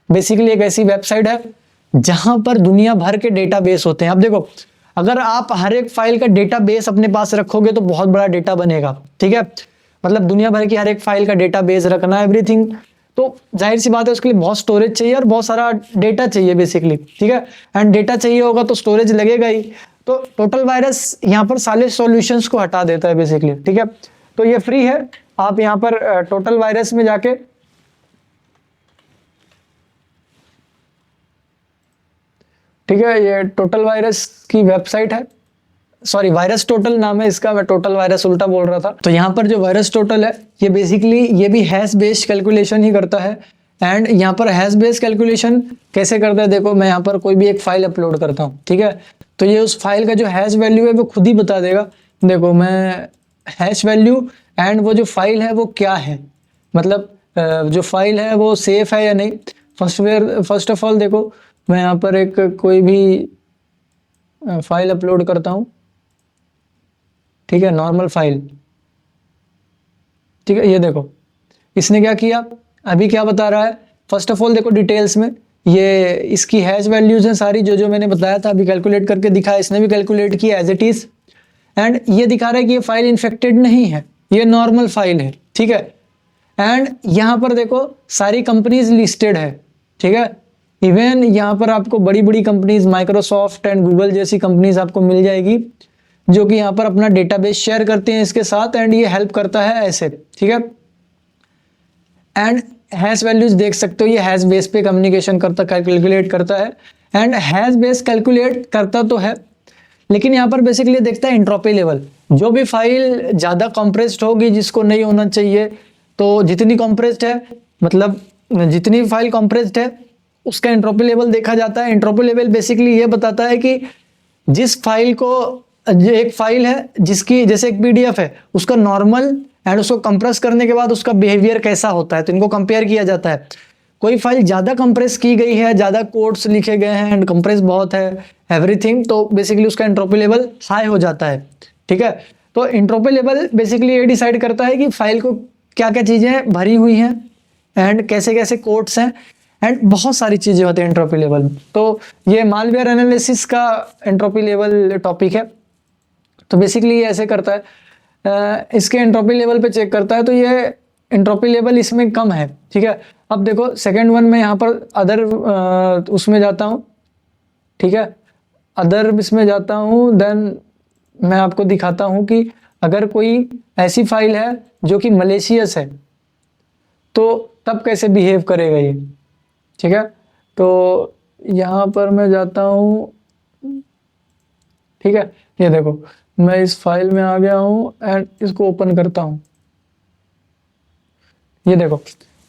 बेसिकली एक ऐसी वेबसाइट है जहां पर दुनिया भर के डेटाबेस होते हैं। अब देखो अगर आप हर एक फाइल का डेटाबेस अपने पास रखोगे तो बहुत बड़ा डेटा बनेगा, ठीक है। मतलब दुनिया भर की हर एक फाइल का डेटाबेस रखना, एवरीथिंग, तो जाहिर सी बात है उसके लिए बहुत स्टोरेज चाहिए और बहुत सारा डेटा चाहिए बेसिकली, ठीक है। एंड डेटा चाहिए होगा तो स्टोरेज लगेगा ही। तो टोटल वायरस यहाँ पर सारे सॉल्यूशंस को हटा देता है बेसिकली, ठीक है। तो ये फ्री है, आप यहाँ पर टोटल वायरस में जाके ठीक है, ये टोटल वायरस की वेबसाइट है, सॉरी वायरस टोटल नाम है इसका, मैं टोटल वायरस उल्टा बोल रहा था। तो यहाँ पर जो वायरस टोटल है ये बेसिकली ये भी हैश बेस्ड कैलकुलेशन ही करता है। एंड यहाँ पर हैश बेस्ड कैलकुलेशन कैसे करता है, देखो मैं यहाँ पर कोई भी एक फाइल अपलोड करता हूँ, ठीक है। तो ये उस फाइल का जो हैश वैल्यू है वो खुद ही बता देगा। देखो मैं हैश वैल्यू एंड वो जो फाइल है वो क्या है, मतलब जो फाइल है वो सेफ है या नहीं। फर्स्ट ऑफ ऑल देखो मैं यहाँ पर एक कोई भी फाइल अपलोड करता हूँ, ठीक है, नॉर्मल फाइल, ठीक है। ये देखो इसने क्या किया, अभी क्या बता रहा है, फर्स्ट ऑफ ऑल देखो डिटेल्स में ये इसकी हैश वैल्यूज हैं सारी, जो मैंने बताया था अभी कैलकुलेट करके दिखाया, इसने भी कैलकुलेट किया एज इट इज। एंड ये दिखा रहा है कि ये फाइल इन्फेक्टेड नहीं है, ये नॉर्मल फाइल है, ठीक है। एंड यहाँ पर देखो सारी कंपनीज लिस्टेड है, ठीक है। इवन यहाँ पर आपको बड़ी बड़ी कंपनीज माइक्रोसॉफ्ट एंड गूगल जैसी कंपनीज आपको मिल जाएगी जो कि यहाँ पर अपना डेटाबेस शेयर करते हैं इसके साथ एंड ये हेल्प करता है ऐसे, ठीक है। एंड हैश वैल्यूज देख सकते हो, ये हैश बेस पे कम्युनिकेशन करता, कैलकुलेट करता है। एंड हैश बेस कैलकुलेट करता तो है, लेकिन यहाँ पर बेसिकली देखता है एंट्रोपी लेवल। जो भी फाइल ज़्यादा कॉम्प्रेस्ड होगी जिसको नहीं होना चाहिए, तो जितनी कॉम्प्रेस्ड है मतलब जितनी फाइल कॉम्प्रेस्ड है उसका एंट्रोपी लेवल देखा जाता है। एंट्रोपी लेवल बेसिकली ये बताता है कि जिस फाइल को, एक फाइल है जिसकी जैसे एक पीडीएफ है, उसका नॉर्मल एंड उसको कंप्रेस करने के बाद उसका बिहेवियर कैसा होता है, तो इनको कंपेयर किया जाता है। कोई फाइल ज़्यादा कंप्रेस की गई है, ज़्यादा कोड्स लिखे गए हैं एंड कंप्रेस बहुत है एवरीथिंग, तो बेसिकली उसका एंट्रोपी लेवल हाई हो जाता है, ठीक है। तो एंट्रोपी लेवल बेसिकली ये डिसाइड करता है कि फाइल को क्या क्या चीज़ें भरी हुई हैं एंड कैसे कैसे कोड्स हैं एंड बहुत सारी चीज़ें होती हैं एंट्रोपी लेवल में। तो ये मालवेयर एनालिसिस का एंट्रोपी लेवल टॉपिक है। तो बेसिकली ये ऐसे करता है, इसके एंट्रोपी लेवल पे चेक करता है, तो ये एंट्रोपी लेवल इसमें कम है, ठीक है। अब देखो सेकेंड वन में यहाँ पर अदर उसमें जाता हूँ, ठीक है, अदर इसमें जाता हूँ, देन मैं आपको दिखाता हूँ कि अगर कोई ऐसी फाइल है जो कि मलेशियस है तो तब कैसे बिहेव करेगा ये, ठीक है। तो यहाँ पर मैं जाता हूँ, ठीक है। ये देखो मैं इस फाइल में आ गया हूँ एंड इसको ओपन करता हूँ। ये देखो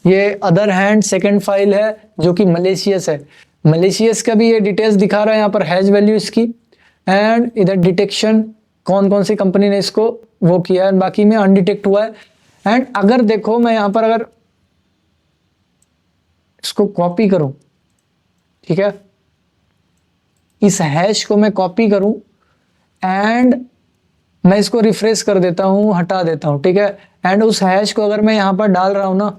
ये अदर हैंड सेकंड फाइल है जो कि मलेशियस है। मलेशियस का भी ये डिटेल्स दिखा रहा है यहाँ पर, हैश वैल्यू इसकी, एंड इधर डिटेक्शन कौन कौन सी कंपनी ने इसको वो किया है, बाकी में अनडिटेक्ट हुआ है। एंड अगर देखो मैं यहाँ पर अगर इसको कॉपी करूं, ठीक है, इस हैश को मैं कॉपी करूं एंड मैं इसको रिफ्रेश कर देता हूं, हटा देता हूं, ठीक है। एंड उस हैश को अगर मैं यहां पर डाल रहा हूं ना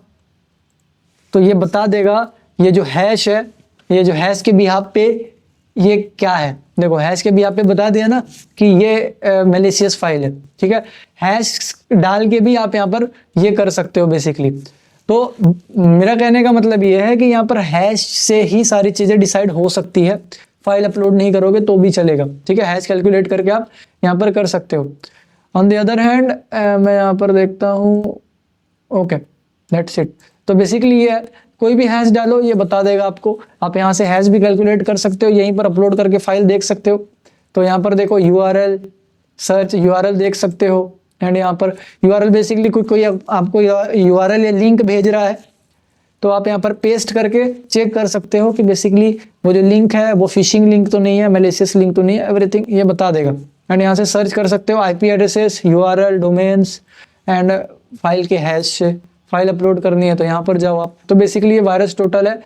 तो ये बता देगा ये जो हैश है, ये जो हैश के बिहाफ पे ये क्या है। देखो हैश के बिहाफ पे बता दिया ना कि ये मैलिशियस फाइल है, ठीक है। हैश डाल के भी आप यहाँ पर ये कर सकते हो बेसिकली। तो मेरा कहने का मतलब ये है कि यहाँ पर हैश से ही सारी चीजें डिसाइड हो सकती है, फाइल अपलोड नहीं करोगे तो भी चलेगा, ठीक है। हैश कैलकुलेट करके आप यहाँ पर कर सकते हो। ऑन द अदर हैंड मैं यहाँ पर देखता हूँ, ओके दैट्स इट। तो बेसिकली ये कोई भी हैश डालो ये बता देगा आपको। आप यहाँ से हैश भी कैलकुलेट कर सकते हो, यहीं पर अपलोड करके फाइल देख सकते हो। तो यहाँ पर देखो यूआरएल सर्च, यूआरएल देख सकते हो। एंड यहाँ पर यूआरएल बेसिकली कोई आपको यूआरएल या लिंक भेज रहा है तो आप यहाँ पर पेस्ट करके चेक कर सकते हो कि बेसिकली वो जो लिंक है वो फिशिंग लिंक तो नहीं है, मैलिशियस लिंक तो नहीं है, एवरीथिंग ये बता देगा। एंड यहाँ से सर्च कर सकते हो IP addresses, URL, domains and file के हैश से फाइल अपलोड करनी है तो यहाँ पर जाओ आप। तो बेसिकली ये वायरस टोटल है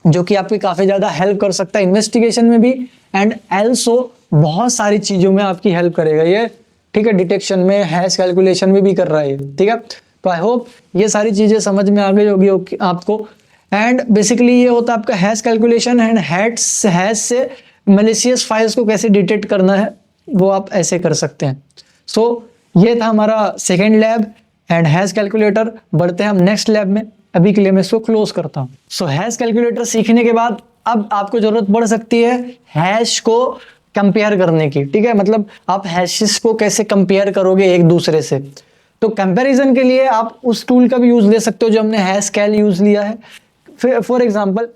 जो कि आपकी काफ़ी ज़्यादा हेल्प कर सकता है इन्वेस्टिगेशन में भी, एंड एल्सो बहुत सारी चीज़ों में आपकी हेल्प करेगा ये, ठीक है। डिटेक्शन में, हैश कैलकुलेशन में भी कर रहा है ये, ठीक है। तो आई होप ये सारी चीज़ें समझ में आ गई होगी आपको। एंड बेसिकली ये होता है आपका हैश कैलकुलेशन एंड हैश से मैलिशियस फाइल्स को कैसे डिटेक्ट करना है वो आप ऐसे कर सकते हैं। सो ये था हमारा second lab and hash calculator. बढ़ते हैं हम नेक्स्ट लैब में, अभी के लिए मैं इसको क्लोज करता हूँ। सो हैश कैलकुलेटर सीखने के बाद अब आपको जरूरत पड़ सकती है हैश को कंपेयर करने की, ठीक है। मतलब आप हैशेस को कैसे कंपेयर करोगे एक दूसरे से। तो कंपैरिजन के लिए आप उस टूल का भी यूज ले सकते हो जो हमने हैश कैल यूज लिया है। फिर फॉर एग्जांपल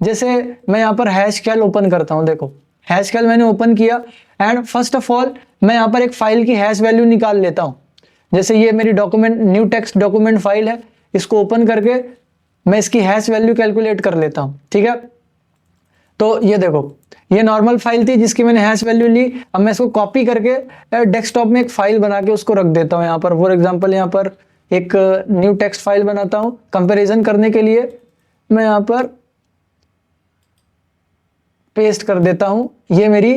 जैसे मैं यहाँ पर हैश कैल ओपन करता हूँ, देखो हैश कैल मैंने ओपन किया एंड फर्स्ट ऑफ ऑल मैं यहाँ पर एक फाइल की हैश वैल्यू निकाल लेता हूँ। जैसे ये मेरी document new text document file है, इसको ओपन करके मैं इसकी हैश वैल्यू कैलकुलेट कर लेता हूँ, ठीक है। तो ये देखो ये नॉर्मल फाइल थी जिसकी मैंने हैश वैल्यू ली। अब मैं इसको कॉपी करके डेस्कटॉप में एक फाइल बना के उसको रख देता हूँ यहाँ पर। फॉर एग्जांपल यहाँ पर एक न्यू टेक्स्ट फाइल बनाता हूँ कंपैरिजन करने के लिए। मैं यहाँ पर पेस्ट कर देता हूँ, ये मेरी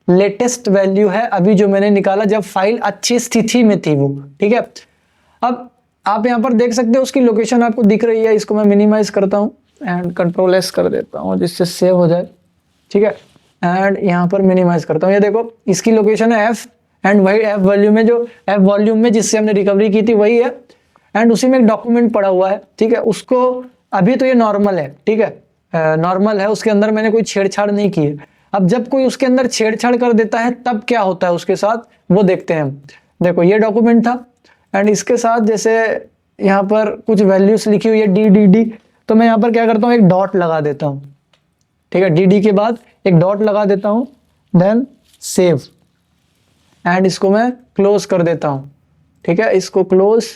लेटेस्ट वैल्यू है अभी जो मैंने निकाला जब फाइल अच्छी स्थिति में थी वो, ठीक है। अब आप यहाँ पर देख सकते हो उसकी लोकेशन आपको दिख रही है। इसको मैं मिनिमाइज करता हूँ एंड कंट्रोल एस कर देता हूँ जिससे सेव हो जाए, ठीक है। एंड यहाँ पर मिनिमाइज करता हूँ, ये देखो इसकी लोकेशन है एफ एंड वही एफ वॉल्यूम में, जो एफ वॉल्यूम में जिससे हमने रिकवरी की थी वही है। एंड उसी में एक डॉक्यूमेंट पड़ा हुआ है, ठीक है। उसको अभी तो ये नॉर्मल है, ठीक है, नॉर्मल है, उसके अंदर मैंने कोई छेड़छाड़ नहीं की है। अब जब कोई उसके अंदर छेड़छाड़ कर देता है तब क्या होता है उसके साथ वो देखते हैं हम। देखो ये डॉक्यूमेंट था एंड इसके साथ जैसे यहाँ पर कुछ वैल्यूज लिखी हुई है डी डी डी, तो मैं यहाँ पर क्या करता हूँ एक डॉट लगा देता हूँ, ठीक है। डी डी के बाद एक डॉट लगा देता हूँ, देन सेव एंड इसको मैं क्लोज कर देता हूँ, ठीक है। इसको क्लोज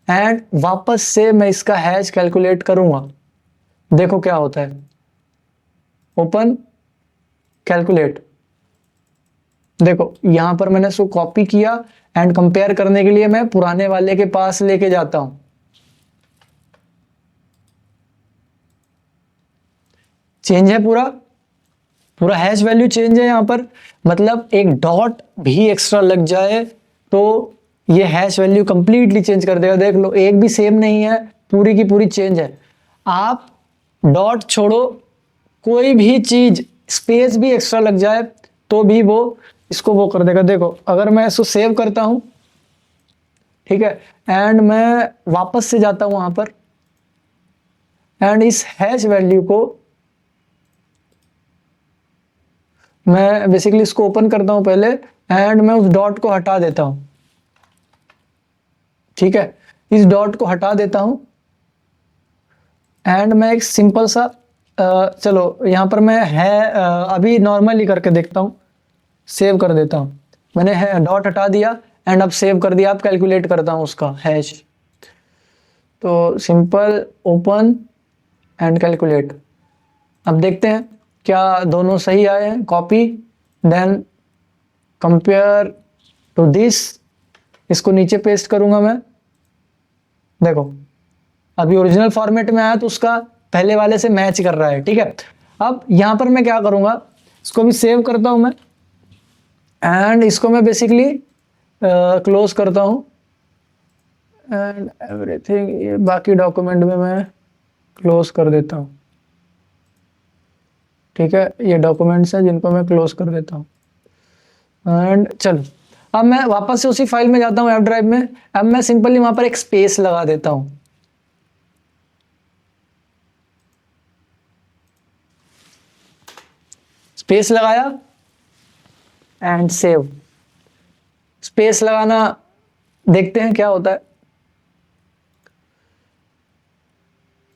एंड वापस से मैं इसका हैश कैलकुलेट करूंगा। देखो क्या होता है, ओपन कैलकुलेट। देखो यहां पर मैंने इसको कॉपी किया एंड कंपेयर करने के लिए मैं पुराने वाले के पास लेके जाता हूं। चेंज है पूरा पूरा हैश वैल्यू चेंज है यहाँ पर। मतलब एक डॉट भी एक्स्ट्रा लग जाए तो ये हैश वैल्यू कंप्लीटली चेंज कर देगा। देख लो एक भी सेम नहीं है, पूरी की पूरी चेंज है। आप डॉट छोड़ो, कोई भी चीज स्पेस भी एक्स्ट्रा लग जाए तो भी वो इसको वो कर देगा। देखो अगर मैं इसको सेव करता हूं, ठीक है, एंड मैं वापस से जाता हूं वहां पर एंड इस हैश वैल्यू को मैं बेसिकली इसको ओपन करता हूं पहले एंड मैं उस डॉट को हटा देता हूं, ठीक है, इस डॉट को हटा देता हूं एंड मैं एक सिंपल सा चलो यहाँ पर मैं अभी नॉर्मली करके देखता हूँ, सेव कर देता हूँ। मैंने डॉट हटा दिया एंड अब सेव कर दिया। अब कैलकुलेट करता हूँ उसका हैश। तो सिंपल ओपन एंड कैलकुलेट। अब देखते हैं क्या दोनों सही आए हैं। Copy then compare to this, इसको नीचे पेस्ट करूंगा मैं। देखो अभी ओरिजिनल फॉर्मेट में आया तो उसका पहले वाले से मैच कर रहा है। ठीक है, अब यहाँ पर मैं क्या करूंगा, इसको भी सेव करता हूं मैं एंड इसको मैं बेसिकली क्लोज करता हूं एंड एवरीथिंग, ये बाकी डॉक्यूमेंट में मैं क्लोज कर देता हूं। ठीक है, ये डॉक्यूमेंट्स हैं जिनको मैं क्लोज कर देता हूं एंड चलो अब मैं वापस से उसी फाइल में जाता हूं, एफ ड्राइव में। अब मैं सिंपली वहां पर एक स्पेस लगा देता हूं। स्पेस लगाया एंड सेव। स्पेस लगाना देखते हैं क्या होता है।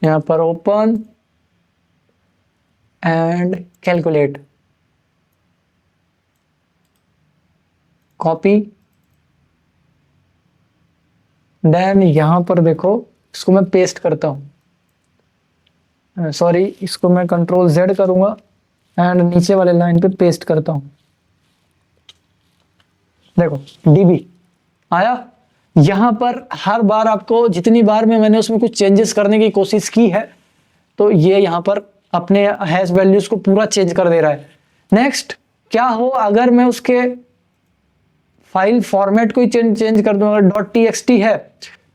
यहां पर open and calculate, copy then यहां पर देखो इसको मैं पेस्ट करता हूं। सॉरी, इसको मैं कंट्रोल जेड करूंगा एंड नीचे वाले लाइन पे पेस्ट करता हूं। देखो डीबी आया। यहां पर हर बार आपको जितनी बार में मैंने उसमें कुछ चेंजेस करने की कोशिश की है तो ये यहां पर अपने हैश वैल्यूज को पूरा चेंज कर दे रहा है। नेक्स्ट क्या हो अगर मैं उसके फाइल फॉर्मेट को ही चेंज कर दूं। अगर .txt है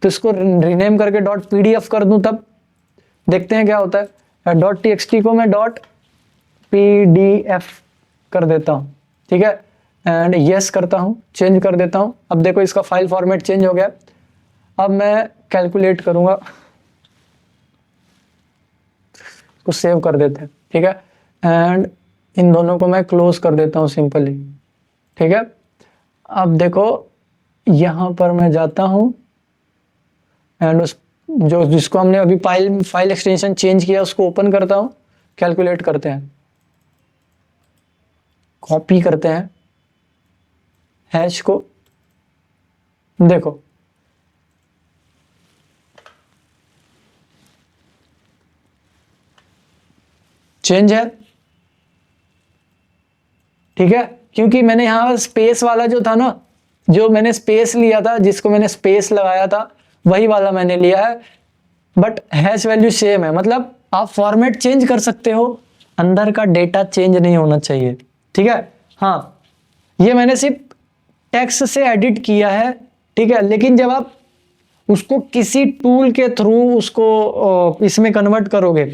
तो इसको रीनेम करके .pdf कर दूं, तब देखते हैं क्या होता है। .txt को मैं .pdf कर देता हूं। ठीक है, एंड यस करता हूं, चेंज कर देता हूं। अब देखो इसका फाइल फॉर्मेट चेंज हो गया। अब मैं कैलकुलेट करूंगा, इसको सेव कर देते हैं। ठीक है, एंड इन दोनों को मैं क्लोज कर देता हूं सिंपली। ठीक है, अब देखो यहां पर मैं जाता हूं एंड उस जिसको हमने अभी फाइल एक्सटेंशन चेंज किया उसको ओपन करता हूं, कैलकुलेट करते हैं, कॉपी करते हैं हैश को। देखो चेंज है। ठीक है, क्योंकि मैंने यहां स्पेस वाला जो था ना, जो मैंने स्पेस लिया था, जिसको मैंने स्पेस लगाया था वही वाला मैंने लिया है, बट हैश वैल्यू सेम है। मतलब आप फॉर्मेट चेंज कर सकते हो, अंदर का डेटा चेंज नहीं होना चाहिए। ठीक है, हाँ ये मैंने सिर्फ टेक्स्ट से एडिट किया है। ठीक है, लेकिन जब आप उसको किसी टूल के थ्रू उसको इसमें कन्वर्ट करोगे,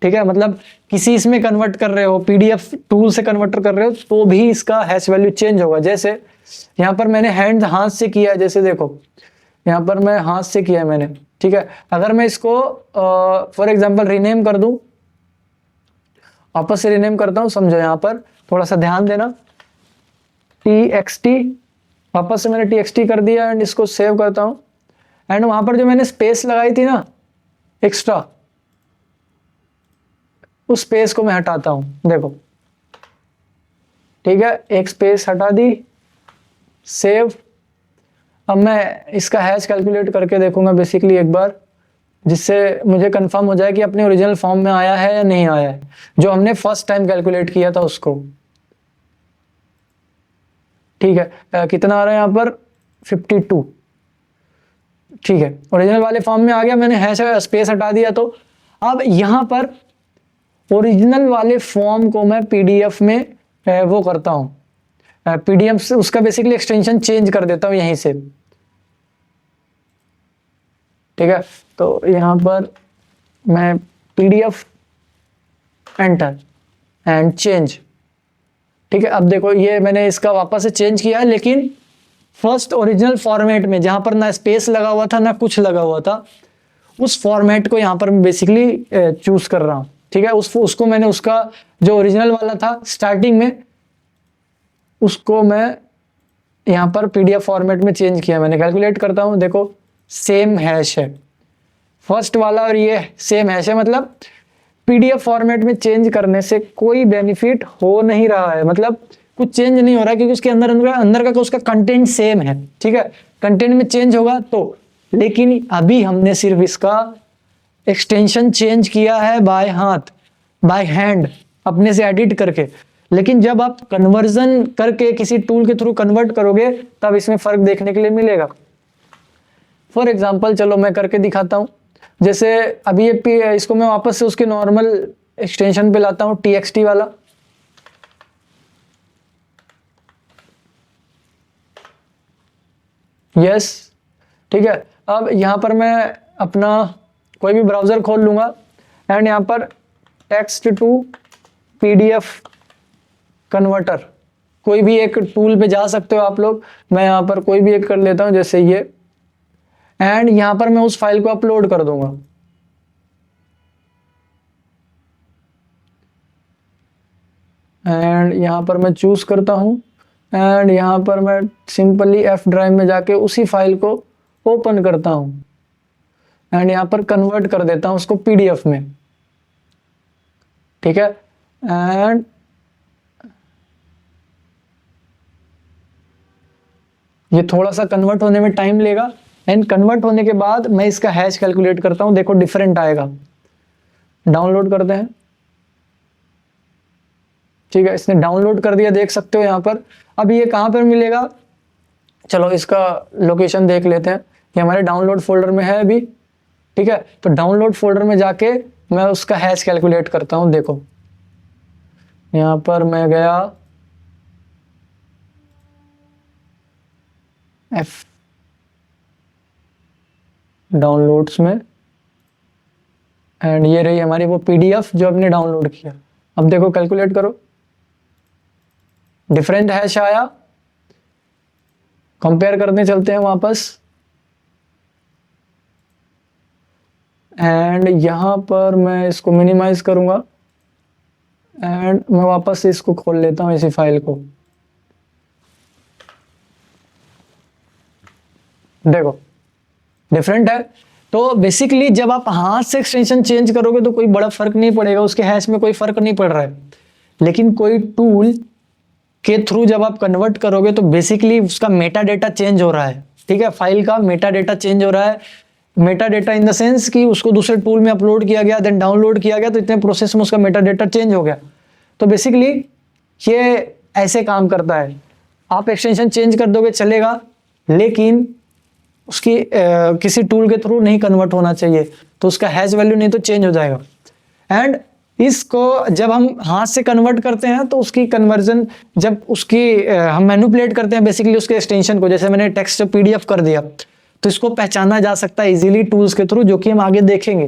ठीक है, मतलब किसी इसमें कन्वर्ट कर रहे हो, पीडीएफ टूल से कन्वर्ट कर रहे हो, तो भी इसका हैश वैल्यू चेंज होगा। जैसे यहाँ पर मैंने हाथ से किया है, जैसे देखो यहाँ पर मैं हाथ से किया है मैंने। ठीक है, अगर मैं इसको फॉर एग्जांपल रीनेम कर दूं, वापस से रीनेम करता हूं, समझो यहाँ पर थोड़ा सा ध्यान देना। txt, वापस से मैंने txt कर दिया एंड इसको सेव करता हूं एंड वहां पर जो मैंने स्पेस लगाई थी ना एक्स्ट्रा, उस स्पेस को मैं हटाता हूं। देखो ठीक है, एक स्पेस हटा दी, सेव। अब मैं इसका हैश कैलकुलेट करके देखूंगा बेसिकली एक बार, जिससे मुझे कंफर्म हो जाए कि अपने ओरिजिनल फॉर्म में आया है या नहीं आया है, जो हमने फर्स्ट टाइम कैलकुलेट किया था उसको। ठीक है, कितना आ रहा है यहाँ पर 52। ठीक है, ओरिजिनल वाले फॉर्म में आ गया, मैंने हैश स्पेस हटा दिया। तो अब यहाँ पर ओरिजिनल वाले फॉर्म को मैं पीडीएफ में वो करता हूँ, पीडीएफ से उसका बेसिकली एक्सटेंशन चेंज कर देता हूँ यहीं से। ठीक है, तो यहाँ पर मैं पीडीएफ एंटर एंड चेंज। ठीक है, अब देखो ये मैंने इसका वापस से चेंज किया है, लेकिन फर्स्ट ओरिजिनल फॉर्मेट में जहां पर ना स्पेस लगा हुआ था ना कुछ लगा हुआ था, उस फॉर्मेट को यहाँ पर मैं बेसिकली चूज कर रहा हूँ। ठीक है, उसको मैंने उसका जो ओरिजिनल वाला था स्टार्टिंग में, उसको मैं यहाँ पर पीडीएफ फॉर्मेट में चेंज किया। मैंने कैलकुलेट करता हूँ, देखो सेम हैश है। फर्स्ट वाला और ये सेम हैश है, मतलब पीडीएफ फॉर्मेट में चेंज करने से कोई बेनिफिट हो नहीं रहा है, मतलब कुछ चेंज नहीं हो रहा है क्योंकि उसके अंदर का उसका कंटेंट सेम है, ठीक है। कंटेंट में चेंज होगा तो, लेकिन अभी हमने सिर्फ इसका एक्सटेंशन चेंज किया है बाय हाथ, बाय हैंड, अपने से एडिट करके। लेकिन जब आप कन्वर्जन करके किसी टूल के थ्रू कन्वर्ट करोगे तब इसमें फर्क देखने के लिए मिलेगा। फॉर एग्जाम्पल चलो मैं करके दिखाता हूं। जैसे अभी ये इसको मैं वापस से उसके नॉर्मल एक्सटेंशन पे लाता हूं, txt वाला। यस, ठीक है। अब यहां पर मैं अपना कोई भी ब्राउजर खोल लूंगा एंड यहां पर टेक्स्ट टू पीडीएफ कन्वर्टर, कोई भी एक टूल पे जा सकते हो आप लोग। मैं यहां पर कोई भी एक कर लेता हूं, जैसे ये, एंड यहां पर मैं उस फाइल को अपलोड कर दूंगा। एंड यहां पर मैं चूज करता हूं एंड यहां पर मैं सिंपली एफ ड्राइव में जाके उसी फाइल को ओपन करता हूं एंड यहां पर कन्वर्ट कर देता हूं उसको पीडीएफ में, ठीक है। एंड ये थोड़ा सा कन्वर्ट होने में टाइम लेगा एंड कन्वर्ट होने के बाद मैं इसका हैश कैलकुलेट करता हूं। देखो डिफरेंट आएगा। डाउनलोड करते हैं, ठीक है। इसने डाउनलोड कर दिया, देख सकते हो यहाँ पर। अब ये कहाँ पर मिलेगा, चलो इसका लोकेशन देख लेते हैं। ये हमारे डाउनलोड फोल्डर में है अभी, ठीक है। तो डाउनलोड फोल्डर में जाके मैं उसका हैश कैलकुलेट करता हूँ। देखो यहाँ पर मैं गया एफ डाउनलोड्स में एंड ये रही हमारी वो पीडीएफ जो हमने डाउनलोड किया। अब देखो कैलकुलेट करो, डिफरेंट हैश आया। कंपेयर करने चलते हैं वापस एंड यहां पर मैं इसको मिनिमाइज करूंगा एंड मैं वापस से इसको खोल लेता हूं, इसी फाइल को। देखो डिफरेंट है। तो बेसिकली जब आप हाथ से एक्सटेंशन चेंज करोगे तो कोई बड़ा फर्क नहीं पड़ेगा, उसके हैश में कोई फर्क नहीं पड़ रहा है। लेकिन कोई टूल के थ्रू जब आप कन्वर्ट करोगे तो बेसिकली उसका मेटा डेटा चेंज हो रहा है, ठीक है। फाइल का मेटा डेटा चेंज हो रहा है। Meta data in the sense कि उसको दूसरे टूल में अपलोड किया गया, देन डाउनलोड किया गया, तो इतने प्रोसेस में उसका मेटा डेटा चेंज हो गया। तो बेसिकली ये ऐसे काम करता है। आप एक्सटेंशन चेंज कर दोगे चलेगा, लेकिन उसकी किसी टूल के थ्रू नहीं कन्वर्ट होना चाहिए, तो उसका हैश वैल्यू नहीं तो चेंज हो जाएगा। एंड इसको जब हम हाथ से कन्वर्ट करते हैं तो उसकी कन्वर्जन, जब उसकी हम मैनिपुलेट करते हैं बेसिकली उसके एक्सटेंशन को, जैसे मैंने टेक्स्ट पीडीएफ कर दिया, तो इसको पहचाना जा सकता है इजीली टूल्स के थ्रू, जो कि हम आगे देखेंगे।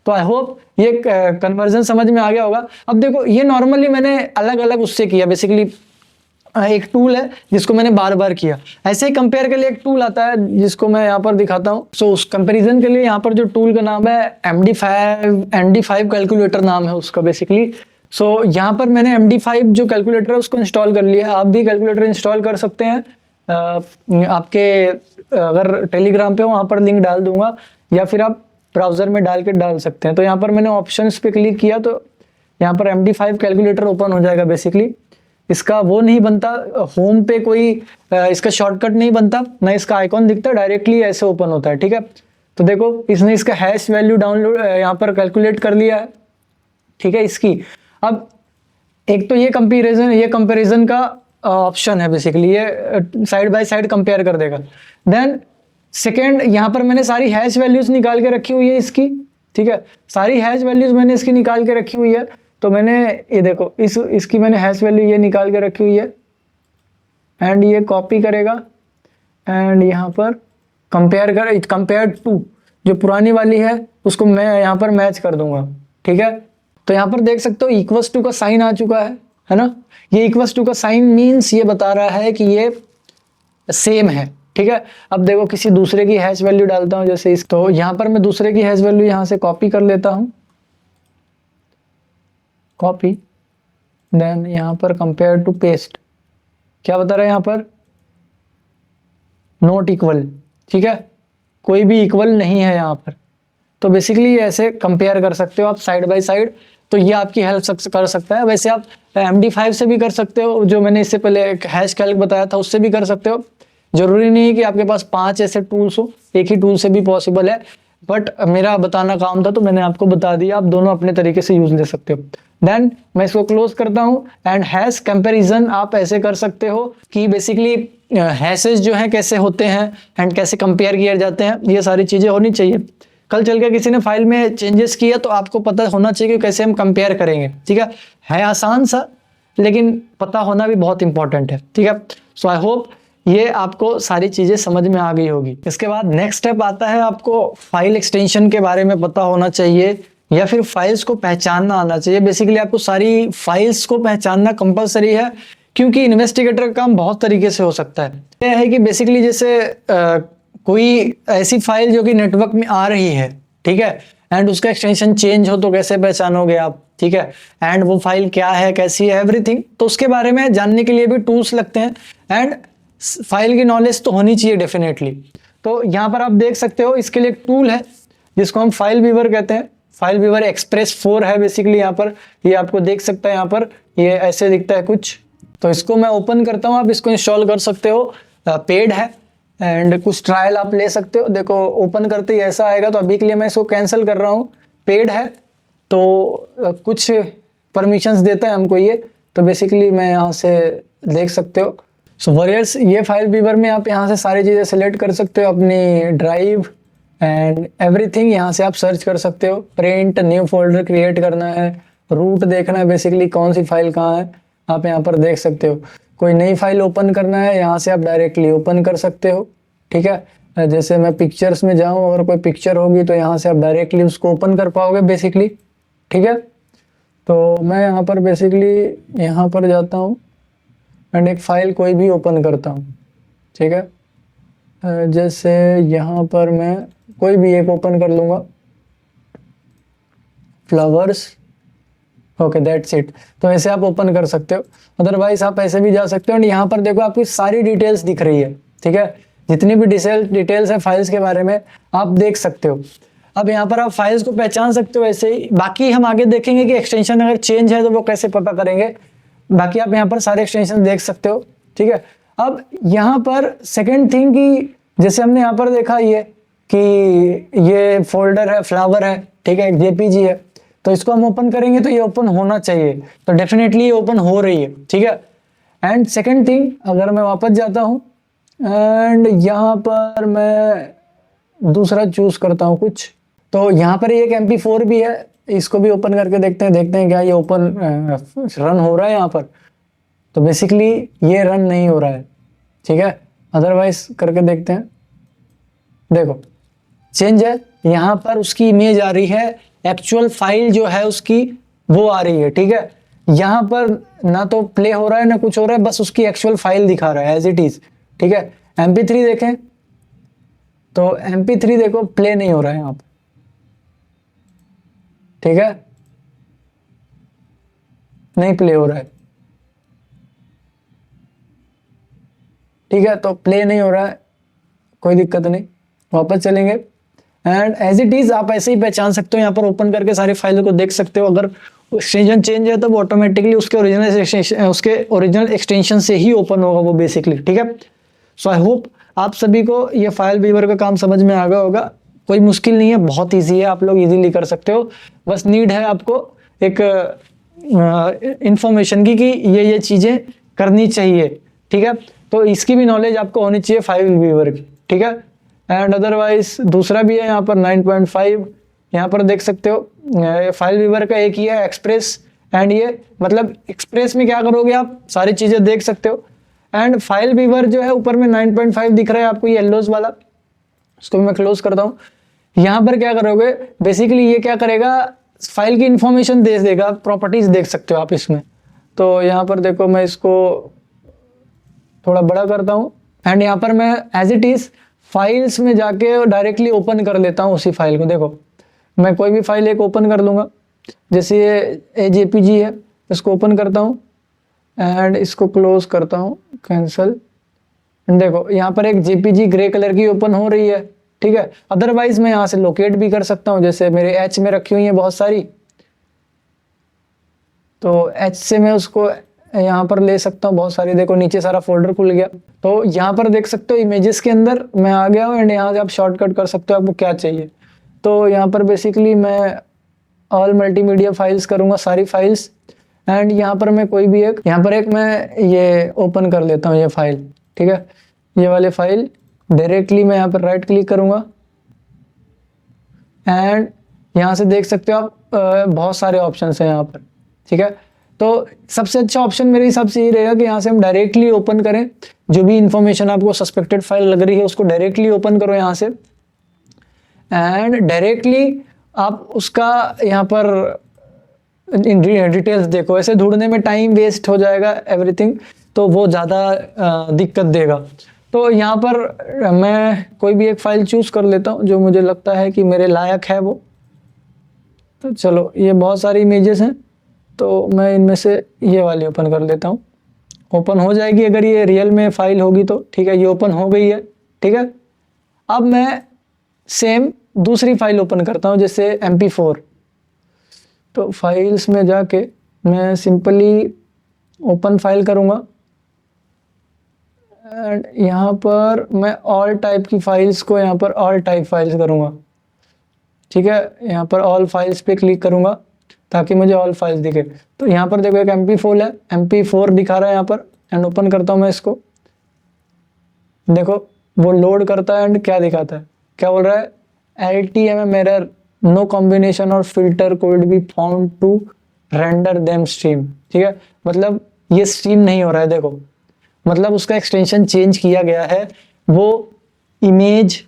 तो आई होप ये कन्वर्जन समझ में आ गया होगा। अब देखो ये नॉर्मली मैंने अलग अलग उससे किया, बेसिकली एक टूल है जिसको मैंने बार बार किया। ऐसे ही कंपेयर के लिए एक टूल आता है जिसको मैं यहाँ पर दिखाता हूँ। सो उस कंपैरिजन के लिए यहाँ पर जो टूल का नाम है MD5 कैलकुलेटर नाम है उसका बेसिकली। सो यहाँ पर मैंने MD5 जो कैलकुलेटर है उसको इंस्टॉल कर लिया है। आप भी कैलकुलेटर इंस्टॉल कर सकते हैं। आपके अगर टेलीग्राम पे हो वहाँ पर लिंक डाल दूंगा, या फिर आप ब्राउजर में डाल के डाल सकते हैं। तो यहाँ पर मैंने ऑप्शंस पे क्लिक किया तो यहाँ पर MD5 कैलकुलेटर ओपन हो जाएगा। बेसिकली इसका वो नहीं बनता, होम पे कोई इसका शॉर्टकट नहीं बनता, ना इसका आइकॉन दिखता, डायरेक्टली ऐसे ओपन होता है, ठीक है। तो देखो इसने इसका हैश वैल्यू डाउनलोड यहाँ पर कैलकुलेट कर लिया है, ठीक है। इसकी अब एक तो ये कंपैरिजन का ऑप्शन है, बेसिकली ये साइड बाय साइड कंपेयर कर देगा। देन सेकेंड, यहाँ पर मैंने सारी हैश वैल्यूज निकाल के रखी हुई है इसकी, ठीक है। सारी हैश वैल्यूज मैंने इसकी निकाल के रखी हुई है। तो मैंने ये देखो इसकी मैंने हैश वैल्यू ये निकाल के रखी हुई है एंड ये कॉपी करेगा एंड यहाँ पर कंपेयर टू जो पुरानी वाली है उसको मैं यहाँ पर मैच कर दूंगा, ठीक है। तो यहाँ पर देख सकते हो इक्वल्स टू का साइन आ चुका है ना। ये इक्वल्स टू का साइन मीन्स ये बता रहा है कि ये सेम है, ठीक है। अब देखो किसी दूसरे की हैश वैल्यू डालता हूँ, जैसे तो यहाँ पर मैं दूसरे की हैश वैल्यू यहाँ से कॉपी कर लेता हूँ, कॉपी, देन यहाँ पर कंपेयर टू पेस्ट, क्या बता रहा है यहाँ पर, नॉट इक्वल, ठीक है। कोई भी इक्वल नहीं है यहाँ पर। तो बेसिकली ऐसे कंपेयर कर सकते हो आप साइड बाय साइड, तो ये आपकी हेल्प कर सकता है। वैसे आप MD5 से भी कर सकते हो, जो मैंने इससे पहले एक हैश कैल्क बताया था उससे भी कर सकते हो। जरूरी नहीं है कि आपके पास 5 ऐसे टूल्स हो, एक ही टूल से भी पॉसिबल है, बट मेरा बताना काम था तो मैंने आपको बता दिया। आप दोनों अपने तरीके से यूज ले सकते हो। देन मैं इसको क्लोज करता हूँ। एंड हैश कंपैरिजन आप ऐसे कर सकते हो कि बेसिकली हैशेस जो हैं कैसे होते हैं एंड कैसे कंपेयर किए जाते हैं, ये सारी चीजें होनी चाहिए। कल चल के किसी ने फाइल में चेंजेस किया तो आपको पता होना चाहिए कि कैसे हम कंपेयर करेंगे। ठीक है आसान सा, लेकिन पता होना भी बहुत इंपॉर्टेंट है। ठीक है, सो आई होप ये आपको सारी चीजें समझ में आ गई होगी। इसके बाद नेक्स्ट स्टेप आता है, आपको फाइल एक्सटेंशन के बारे में पता होना चाहिए या फिर फाइल्स को पहचानना आना चाहिए। बेसिकली आपको सारी फाइल्स को पहचानना कंपलसरी है, क्योंकि इन्वेस्टिगेटर का काम बहुत तरीके से हो सकता है। यह है कि बेसिकली जैसे कोई ऐसी फाइल जो कि नेटवर्क में आ रही है, ठीक है, एंड उसका एक्सटेंशन चेंज हो तो कैसे पहचानोगे आप। ठीक है, एंड वो फाइल क्या है, कैसी है, एवरीथिंग, तो उसके बारे में जानने के लिए भी टूल्स लगते हैं एंड फाइल की नॉलेज तो होनी चाहिए डेफिनेटली। तो यहाँ पर आप देख सकते हो, इसके लिए एक टूल है जिसको हम फाइल वीवर कहते हैं। फाइल वीवर एक्सप्रेस 4 है बेसिकली। यहाँ पर ये आपको देख सकता है, यहाँ पर ये ऐसे दिखता है कुछ। तो इसको मैं ओपन करता हूँ, आप इसको इंस्टॉल कर सकते हो, पेड है एंड कुछ ट्रायल आप ले सकते हो। देखो ओपन करते ही ऐसा आएगा, तो अभी के लिए मैं इसको कैंसिल कर रहा हूँ। पेड है तो कुछ परमिशंस देता है हमको ये, तो बेसिकली मैं यहाँ से देख सकते हो। सो वॉरियर्स, ये फाइल वीवर में आप यहाँ से सारी चीज़ें सेलेक्ट कर सकते हो, अपनी ड्राइव एंड एवरीथिंग यहाँ से आप सर्च कर सकते हो। प्रिंट, न्यू फोल्डर क्रिएट करना है, रूट देखना है, बेसिकली कौन सी फाइल कहाँ है आप यहाँ पर देख सकते हो। कोई नई फाइल ओपन करना है, यहाँ से आप डायरेक्टली ओपन कर सकते हो। ठीक है, जैसे मैं पिक्चर्स में जाऊँ, अगर कोई पिक्चर होगी तो यहाँ से आप डायरेक्टली उसको ओपन कर पाओगे बेसिकली। ठीक है, तो मैं यहाँ पर बेसिकली यहाँ पर जाता हूँ एंड एक फाइल कोई भी ओपन करता हूँ। ठीक है, जैसे यहाँ पर मैं कोई भी एक ओपन कर लूँगा, फ्लावर्स। Okay, that's it. तो ऐसे आप ओपन कर सकते हो, अदरवाइज आप ऐसे भी जा सकते हो। एंड यहाँ पर देखो आपकी सारी डिटेल्स दिख रही है। ठीक है, जितनी भी डिटेल्स है फाइल्स के बारे में आप देख सकते हो। अब यहाँ पर आप फाइल्स को पहचान सकते हो ऐसे ही। बाकी हम आगे देखेंगे कि एक्सटेंशन अगर चेंज है तो वो कैसे पता करेंगे। बाकी आप यहाँ पर सारे एक्सटेंशन देख सकते हो। ठीक है, अब यहाँ पर सेकेंड थिंग की, जैसे हमने यहाँ पर देखा ये कि ये फोल्डर है, फ्लावर है, ठीक है, एक JPG है, तो इसको हम ओपन करेंगे तो ये ओपन होना चाहिए, तो डेफिनेटली ये ओपन हो रही है। ठीक है, एंड सेकेंड थिंग, अगर मैं वापस जाता हूँ एंड यहाँ पर मैं दूसरा चूज करता हूँ कुछ, तो यहाँ पर एक MP4 भी है, इसको भी ओपन करके देखते हैं क्या ये ओपन रन हो रहा है यहाँ पर। तो बेसिकली ये रन नहीं हो रहा है। ठीक है, अदरवाइज करके देखते हैं। देखो चेंज है, यहाँ पर उसकी इमेज आ रही है, एक्चुअल फाइल जो है उसकी वो आ रही है। ठीक है, यहाँ पर ना तो प्ले हो रहा है ना कुछ हो रहा है, बस उसकी एक्चुअल फाइल दिखा रहा है एज इट इज। ठीक है, MP3 देखें तो MP3 देखो प्ले नहीं हो रहा है यहाँ पर। ठीक है, नहीं प्ले हो रहा है। ठीक है, तो प्ले नहीं हो रहा है, कोई दिक्कत नहीं, वापस चलेंगे एंड एज इट इज आप ऐसे ही पहचान सकते हो। यहाँ पर ओपन करके सारी फाइलों को देख सकते हो। अगर एक्सटेंशन चेंज है तो वो ऑटोमेटिकली उसके ओरिजिनल एक्सटेंशन से ही ओपन होगा वो बेसिकली। ठीक है, सो आई होप आप सभी को ये फाइल वीवर का काम समझ में आ गया होगा। कोई मुश्किल नहीं है, बहुत ईजी है, आप लोग इजीली कर सकते हो। बस नीड है आपको एक इंफॉर्मेशन की कि ये चीज़ें करनी चाहिए। ठीक है, तो इसकी भी नॉलेज आपको होनी चाहिए फाइल वीवर की। ठीक है, एंड अदरवाइज दूसरा भी है यहाँ पर 9.5, यहाँ पर देख सकते हो। फाइल वीवर का एक ही है एक्सप्रेस, एंड ये मतलब एक्सप्रेस में क्या करोगे आप सारी चीज़ें देख सकते हो। एंड फाइल वीवर जो है ऊपर में 9.5 दिख रहा है आपको, ये येलोज वाला, इसको मैं क्लोज करता हूँ। यहाँ पर क्या करोगे, बेसिकली ये क्या करेगा, फाइल की इंफॉर्मेशन दे देगा, प्रॉपर्टीज देख सकते हो आप इसमें। तो यहाँ पर देखो मैं इसको थोड़ा बड़ा करता हूँ एंड यहाँ पर मैं एज इट इज फाइल्स में जाके डायरेक्टली ओपन कर लेता हूँ उसी फाइल को। देखो मैं कोई भी फाइल एक ओपन कर लूँगा, जैसे ये JPG है, इसको ओपन करता हूँ एंड इसको क्लोज करता हूँ, कैंसल। देखो यहाँ पर एक JPG ग्रे कलर की ओपन हो रही है। ठीक है। अदरवाइज मैं यहाँ से लोकेट भी कर सकता हूँ, जैसे मेरे एच में रखी हुई है बहुत सारी, तो एच से मैं उसको यहाँ पर ले सकता हूँ बहुत सारी। देखो नीचे सारा फोल्डर खुल गया। तो यहाँ पर देख सकते हो इमेजेस के अंदर मैं आ गया हूँ एंड यहाँ से आप शॉर्टकट कर सकते हो आपको क्या चाहिए। तो यहाँ पर बेसिकली मैं ऑल मल्टीमीडिया फाइल्स करूँगा, सारी फाइल्स, एंड यहाँ पर मैं कोई भी एक, यहाँ पर एक मैं ये ओपन कर लेता हूँ ये फाइल, ठीक है। ये वाले फाइल डायरेक्टली मैं यहाँ पर राइट क्लिक करूँगा एंड यहाँ से देख सकते हो आप बहुत सारे ऑप्शंस हैं यहाँ पर, ठीक है। तो सबसे अच्छा ऑप्शन मेरे हिसाब से ये रहेगा कि यहाँ से हम डायरेक्टली ओपन करें, जो भी इंफॉर्मेशन आपको सस्पेक्टेड फाइल लग रही है उसको डायरेक्टली ओपन करो यहाँ से, एंड डायरेक्टली आप उसका यहाँ पर डिटेल्स देखो। ऐसे ढूंढने में टाइम वेस्ट हो जाएगा एवरीथिंग, तो वो ज़्यादा दिक्कत देगा। तो यहाँ पर मैं कोई भी एक फ़ाइल चूज़ कर लेता हूँ जो मुझे लगता है कि मेरे लायक है वो। तो चलो ये बहुत सारी इमेजेस हैं, तो मैं इनमें से ये वाली ओपन कर लेता हूँ। ओपन हो जाएगी अगर ये रियल में फ़ाइल होगी तो, ठीक है। ये ओपन हो गई है, ठीक है। अब मैं सेम दूसरी फाइल ओपन करता हूँ, जैसे MP4। तो फाइल्स में जाके मैं सिंपली ओपन फाइल करूँगा एंड यहाँ पर मैं ऑल टाइप की फाइल्स को यहाँ पर ऑल टाइप फाइल्स करूँगा, ठीक है। यहाँ पर ऑल फाइल्स पे क्लिक करूँगा ताकि मुझे ऑल फाइल्स दिखे। तो यहाँ पर देखो एक MP4 है, MP4 दिखा रहा है यहाँ पर, एंड ओपन करता हूँ मैं इसको। देखो वो लोड करता है एंड क्या दिखाता है, क्या बोल रहा है, LTMM error, no combination or filter could be found to render them stream, ठीक है। मतलब ये स्ट्रीम नहीं हो रहा है, देखो मतलब उसका एक्सटेंशन चेंज किया गया है, वो इमेज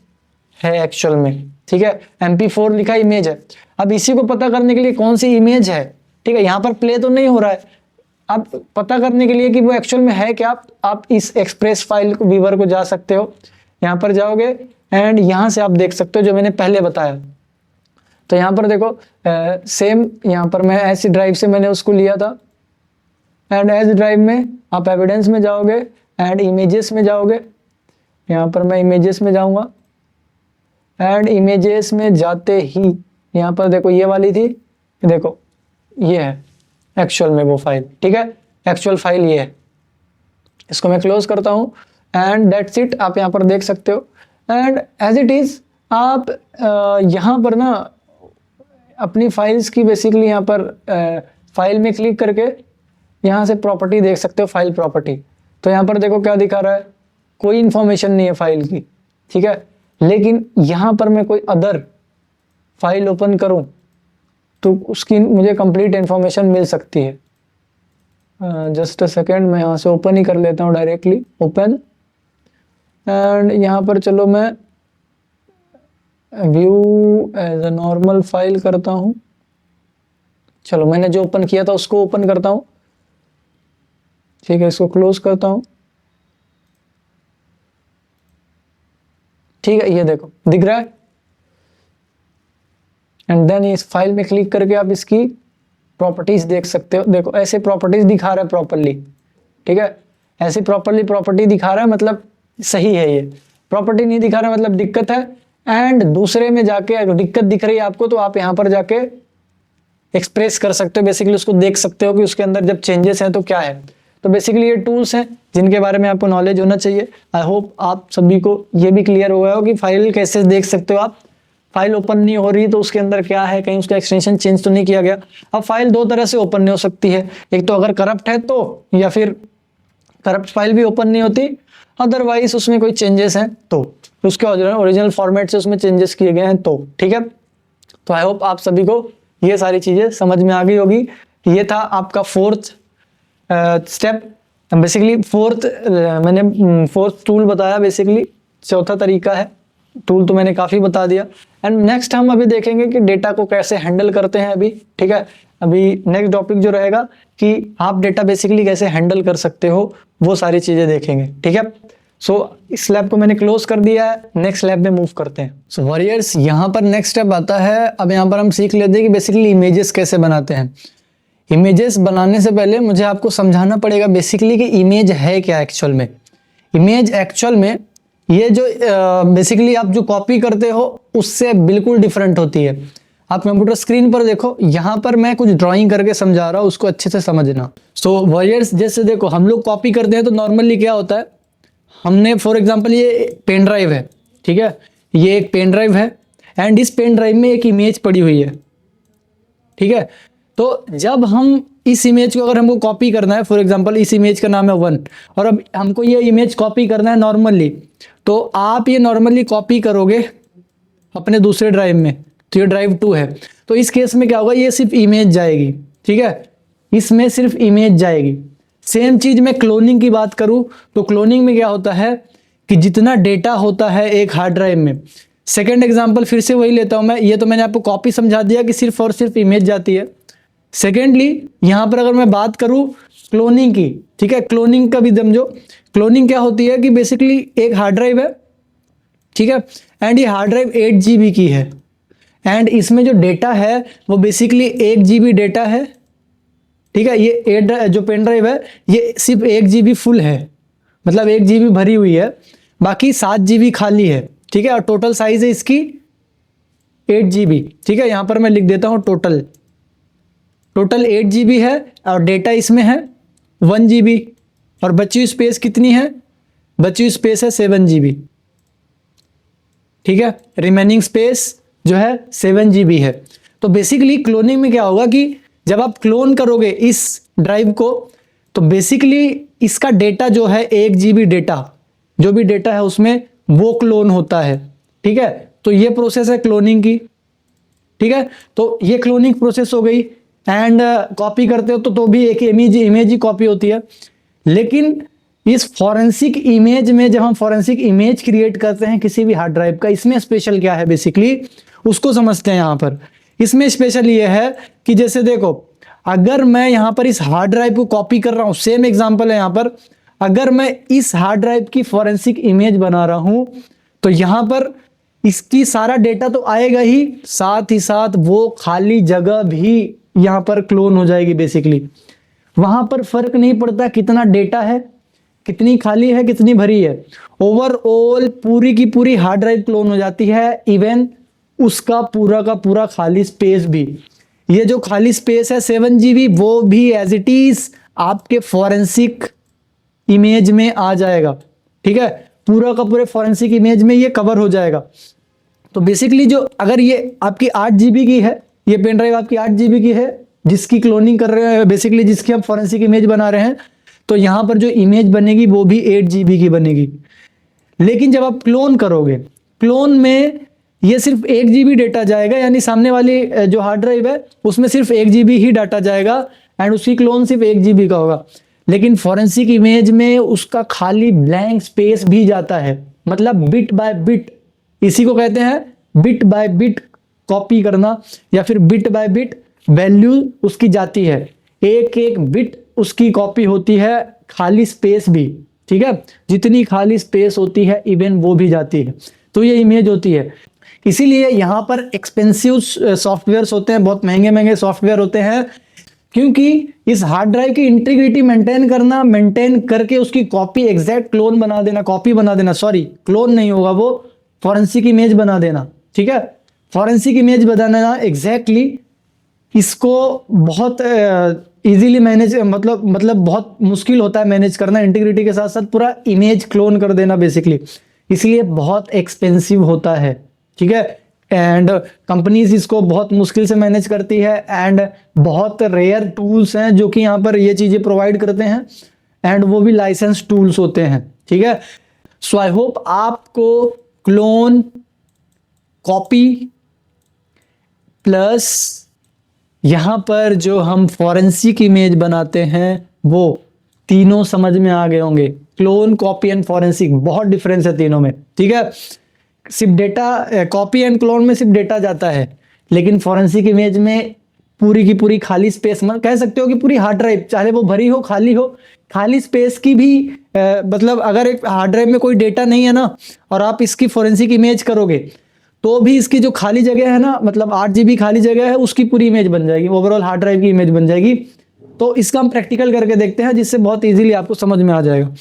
है एक्चुअल में, ठीक है। MP4 लिखा इमेज है। अब इसी को पता करने के लिए कौन सी इमेज है, ठीक है, यहाँ पर प्ले तो नहीं हो रहा है। अब पता करने के लिए कि वो एक्चुअल में है क्या, आप इस एक्सप्रेस फाइल व्यूअर को जा सकते हो, यहाँ पर जाओगे एंड यहाँ से आप देख सकते हो जो मैंने पहले बताया। तो यहाँ पर देखो सेम यहाँ पर मैं ऐसी ड्राइव से मैंने उसको लिया था, एंड एज ड्राइव में आप एविडेंस में जाओगे एंड इमेजेस में जाओगे। यहाँ पर मैं इमेजेस में जाऊँगा एंड इमेजेस में जाते ही यहाँ पर देखो ये वाली थी, देखो ये है एक्चुअल में वो फाइल, ठीक है। एक्चुअल फाइल ये है। इसको मैं क्लोज करता हूँ एंड दैट्स इट। आप यहाँ पर देख सकते हो एंड एज इट इज़ आप यहाँ पर ना अपनी फाइल्स की बेसिकली यहाँ पर फाइल में क्लिक करके यहाँ से प्रॉपर्टी देख सकते हो, फाइल प्रॉपर्टी। तो यहाँ पर देखो क्या दिखा रहा है, कोई इन्फॉर्मेशन नहीं है फाइल की, ठीक है। लेकिन यहाँ पर मैं कोई अदर फाइल ओपन करूँ तो उसकी मुझे कंप्लीट इन्फॉर्मेशन मिल सकती है। जस्ट अ सेकेंड, मैं यहाँ से ओपन ही कर लेता हूँ डायरेक्टली, ओपन, एंड यहाँ पर चलो मैं view as a normal file करता हूँ। चलो मैंने जो ओपन किया था उसको ओपन करता हूँ, ठीक है। इसको क्लोज करता हूँ, ठीक है। ये देखो दिख रहा है, एंड देन इस फाइल में क्लिक करके आप इसकी प्रॉपर्टीज देख सकते हो। देखो ऐसे प्रॉपर्टीज दिखा रहा है प्रॉपर्ली, ठीक है। ऐसे प्रॉपर्टी दिखा रहा है मतलब सही है। ये प्रॉपर्टी नहीं दिखा रहा है मतलब दिक्कत है। एंड दूसरे में जाके अगर दिक्कत दिख रही है आपको तो आप यहाँ पर जाके एक्सप्रेस कर सकते हो, बेसिकली उसको देख सकते हो कि उसके अंदर जब चेंजेस हैं तो क्या है। तो बेसिकली ये टूल्स हैं जिनके बारे में आपको नॉलेज होना चाहिए। आई होप आप सभी को ये भी क्लियर हो गया हो कि फाइल कैसे देख सकते हो आप। फाइल ओपन नहीं हो रही तो उसके अंदर क्या है, कहीं उसका एक्सटेंशन चेंज तो नहीं किया गया। अब फाइल दो तरह से ओपन नहीं हो सकती है, एक तो अगर करप्ट है तो, या फिर करप्ट फाइल भी ओपन नहीं होती, अदरवाइज उसमें कोई चेंजेस हैं तो, उसके ओरिजिनल फॉर्मेट से उसमें चेंजेस किए गए हैं तो, ठीक है। तो आई होप आप सभी को ये सारी चीज़ें समझ में आ गई होगी। ये था आपका फोर्थ स्टेप, बेसिकली मैंने फोर्थ टूल बताया, बेसिकली चौथा तरीका है। टूल तो मैंने काफ़ी बता दिया। एंड नेक्स्ट हम अभी देखेंगे कि डेटा को कैसे हैंडल करते हैं अभी, ठीक है। अभी नेक्स्ट टॉपिक जो रहेगा कि आप डेटा बेसिकली कैसे हैंडल कर सकते हो, वो सारी चीज़ें देखेंगे, ठीक है। सो इस लैब को मैंने क्लोज कर दिया है, नेक्स्ट लैब में मूव करते हैं। सो वॉरियर्स यहाँ पर नेक्स्ट स्टेप आता है। अब यहाँ पर हम सीख लेते हैं कि बेसिकली इमेजेस कैसे बनाते हैं। इमेजेस बनाने से पहले मुझे आपको समझाना पड़ेगा बेसिकली कि इमेज है क्या एक्चुअल में। इमेज एक्चुअल में ये जो बेसिकली आप जो कॉपी करते हो उससे बिल्कुल डिफरेंट होती है। आप कंप्यूटर स्क्रीन पर देखो, यहाँ पर मैं कुछ ड्राइंग करके समझा रहा हूँ, उसको अच्छे से समझना। सो वर्ड्स जैसे देखो, हम लोग कॉपी करते हैं तो नॉर्मली क्या होता है, हमने फॉर एग्जांपल ये पेन ड्राइव है, ठीक है, ये एक पेन ड्राइव है एंड इस पेन ड्राइव में एक इमेज पड़ी हुई है, ठीक है। तो जब हम इस इमेज को अगर हमको कॉपी करना है, फॉर एग्जांपल इस इमेज का नाम है 1 और अब हमको ये इमेज कॉपी करना है नॉर्मली, तो आप ये नॉर्मली कॉपी करोगे अपने दूसरे ड्राइव में, तो ये ड्राइव 2 है, तो इस केस में क्या होगा, ये सिर्फ इमेज जाएगी, ठीक है, इसमें सिर्फ इमेज जाएगी। सेम चीज मैं क्लोनिंग की बात करूं तो क्लोनिंग में क्या होता है कि जितना डेटा होता है एक हार्ड ड्राइव में, सेकेंड एग्जाम्पल फिर से वही लेता हूं मैं, ये तो मैंने आपको कॉपी समझा दिया कि सिर्फ और सिर्फ इमेज जाती है। सेकेंडली यहां पर अगर मैं बात करूं क्लोनिंग की, ठीक है, क्लोनिंग का भी समझो। क्लोनिंग क्या होती है कि बेसिकली एक हार्ड ड्राइव है, ठीक है, एंड ये हार्ड ड्राइव 8 GB की है एंड इसमें जो डेटा है वो बेसिकली 1 GB डेटा है, ठीक है। ये जो पेन ड्राइव है ये सिर्फ 1 GB फुल है, मतलब 1 GB भरी हुई है, बाकी 7 GB खाली है, ठीक है, और टोटल साइज है इसकी 8 GB, ठीक है। यहां पर मैं लिख देता हूं टोटल 8 GB है और डेटा इसमें है 1 GB और बची हुई स्पेस कितनी है, बची हुई स्पेस है 7 GB, ठीक है, रिमेनिंग स्पेस जो है 7 GB है। तो बेसिकली क्लोनिंग में क्या होगा कि जब आप क्लोन करोगे इस ड्राइव को तो बेसिकली इसका डेटा जो है 1 GB डेटा, जो भी डेटा है उसमें वो क्लोन होता है, ठीक है। तो ये प्रोसेस है क्लोनिंग की, ठीक है। तो ये क्लोनिंग प्रोसेस हो गई एंड कॉपी करते हो तो भी एक इमेज ही कॉपी होती है। लेकिन इस फॉरेंसिक इमेज में जब हम फॉरेंसिक इमेज क्रिएट करते हैं किसी भी हार्ड ड्राइव का, इसमें स्पेशल क्या है बेसिकली उसको समझते हैं। यहाँ पर इसमें स्पेशल ये है कि जैसे देखो, अगर मैं यहाँ पर इस हार्ड ड्राइव को कॉपी कर रहा हूँ, सेम एग्जांपल है यहाँ पर, अगर मैं इस हार्ड ड्राइव की फॉरेंसिक इमेज बना रहा हूँ तो यहाँ पर इसकी सारा डेटा तो आएगा ही, साथ ही साथ वो खाली जगह भी यहाँ पर क्लोन हो जाएगी। बेसिकली वहां पर फर्क नहीं पड़ता कितना डेटा है, कितनी खाली है, कितनी भरी है, ओवरऑल पूरी की पूरी हार्ड ड्राइव क्लोन हो जाती है, इवन उसका पूरा का पूरा खाली स्पेस भी। ये जो खाली स्पेस है 7 GB वो भी एज इट इज आपके फॉरेंसिक इमेज में आ जाएगा, ठीक है, पूरा का पूरे फॉरेंसिक इमेज में ये कवर हो जाएगा। तो बेसिकली जो अगर ये आपकी 8 GB की है, ये पेन ड्राइव आपकी 8 GB की है जिसकी क्लोनिंग कर रहे हैं, बेसिकली जिसकी हम फॉरेंसिक इमेज बना रहे हैं, तो यहां पर जो इमेज बनेगी वो भी 8 GB की बनेगी। लेकिन जब आप क्लोन करोगे, क्लोन में ये सिर्फ 1 GB डेटा जाएगा, यानी सामने वाली जो हार्ड ड्राइव है उसमें सिर्फ 1 GB ही डाटा जाएगा एंड उसकी क्लोन सिर्फ 1 GB का होगा। लेकिन फॉरेंसिक इमेज में उसका खाली ब्लैंक स्पेस भी जाता है, मतलब बिट बाय बिट, इसी को कहते हैं बिट बाय बिट कॉपी करना, या फिर बिट बाय बिट वैल्यू उसकी जाती है, एक एक बिट उसकी कॉपी होती है, खाली स्पेस भी, ठीक है, जितनी खाली स्पेस होती है इवन वो भी जाती है। तो ये इमेज होती है। इसीलिए यहाँ पर एक्सपेंसिव सॉफ्टवेयर्स होते हैं, बहुत महंगे महंगे सॉफ्टवेयर होते हैं, क्योंकि इस हार्ड ड्राइव की इंटीग्रिटी मेंटेन करना, मेंटेन करके उसकी कॉपी एग्जैक्ट क्लोन बना देना, कॉपी बना देना, सॉरी क्लोन नहीं होगा वो, फॉरेंसिक इमेज बना देना, ठीक है, फॉरेंसिक इमेज बनाना एग्जैक्टली, इसको बहुत इजीली मैनेज मतलब बहुत मुश्किल होता है मैनेज करना, इंटीग्रिटी के साथ साथ पूरा इमेज क्लोन कर देना बेसिकली, इसलिए बहुत एक्सपेंसिव होता है, ठीक है। एंड कंपनीज इसको बहुत मुश्किल से मैनेज करती है एंड बहुत रेयर टूल्स हैं जो कि यहाँ पर ये चीज़ें प्रोवाइड करते हैं एंड वो भी लाइसेंस टूल्स होते हैं, ठीक है। सो आई होप आपको क्लोन, कॉपी प्लस यहाँ पर जो हम फॉरेंसिक इमेज बनाते हैं वो तीनों समझ में आ गए होंगे। क्लोन, कॉपी एंड फॉरेंसिक, बहुत डिफरेंस है तीनों में, ठीक है। सिर्फ डेटा, कॉपी एंड क्लोन में सिर्फ डेटा जाता है, लेकिन फॉरेंसिक इमेज में पूरी की पूरी खाली स्पेस, कह सकते हो कि पूरी हार्ड ड्राइव, चाहे वो भरी हो खाली हो, खाली स्पेस की भी मतलब अगर एक हार्ड ड्राइव में कोई डेटा नहीं है ना और आप इसकी फॉरेंसिक इमेज करोगे तो भी इसकी जो खाली जगह है ना, मतलब 8 GB खाली जगह है, उसकी पूरी इमेज बन जाएगी, ओवरऑल हार्ड ड्राइव की इमेज बन जाएगी। तो इसका हम प्रैक्टिकल करके देखते हैं जिससे बहुत ईजिली आपको समझ में आ जाएगा।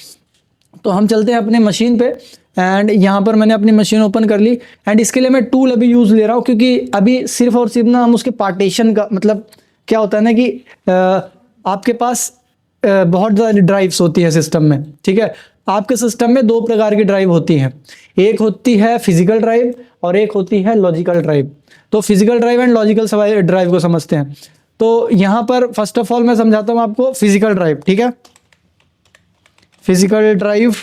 तो हम चलते हैं अपने मशीन पे एंड यहाँ पर मैंने अपनी मशीन ओपन कर ली एंड इसके लिए मैं टूल अभी यूज़ ले रहा हूँ, क्योंकि अभी सिर्फ और सिर्फ ना हम उसके पार्टीशन का मतलब क्या होता है ना कि आपके पास बहुत ज़्यादा ड्राइव्स होती है सिस्टम में, ठीक है। आपके सिस्टम में दो प्रकार की ड्राइव होती हैं, एक होती है फिजिकल ड्राइव और एक होती है लॉजिकल ड्राइव। तो physical drive and logical drive को समझते हैं। तो यहाँ पर फर्स्ट ऑफ ऑल मैं समझाता हूँ आपको फिजिकल ड्राइव, ठीक है। फिजिकल ड्राइव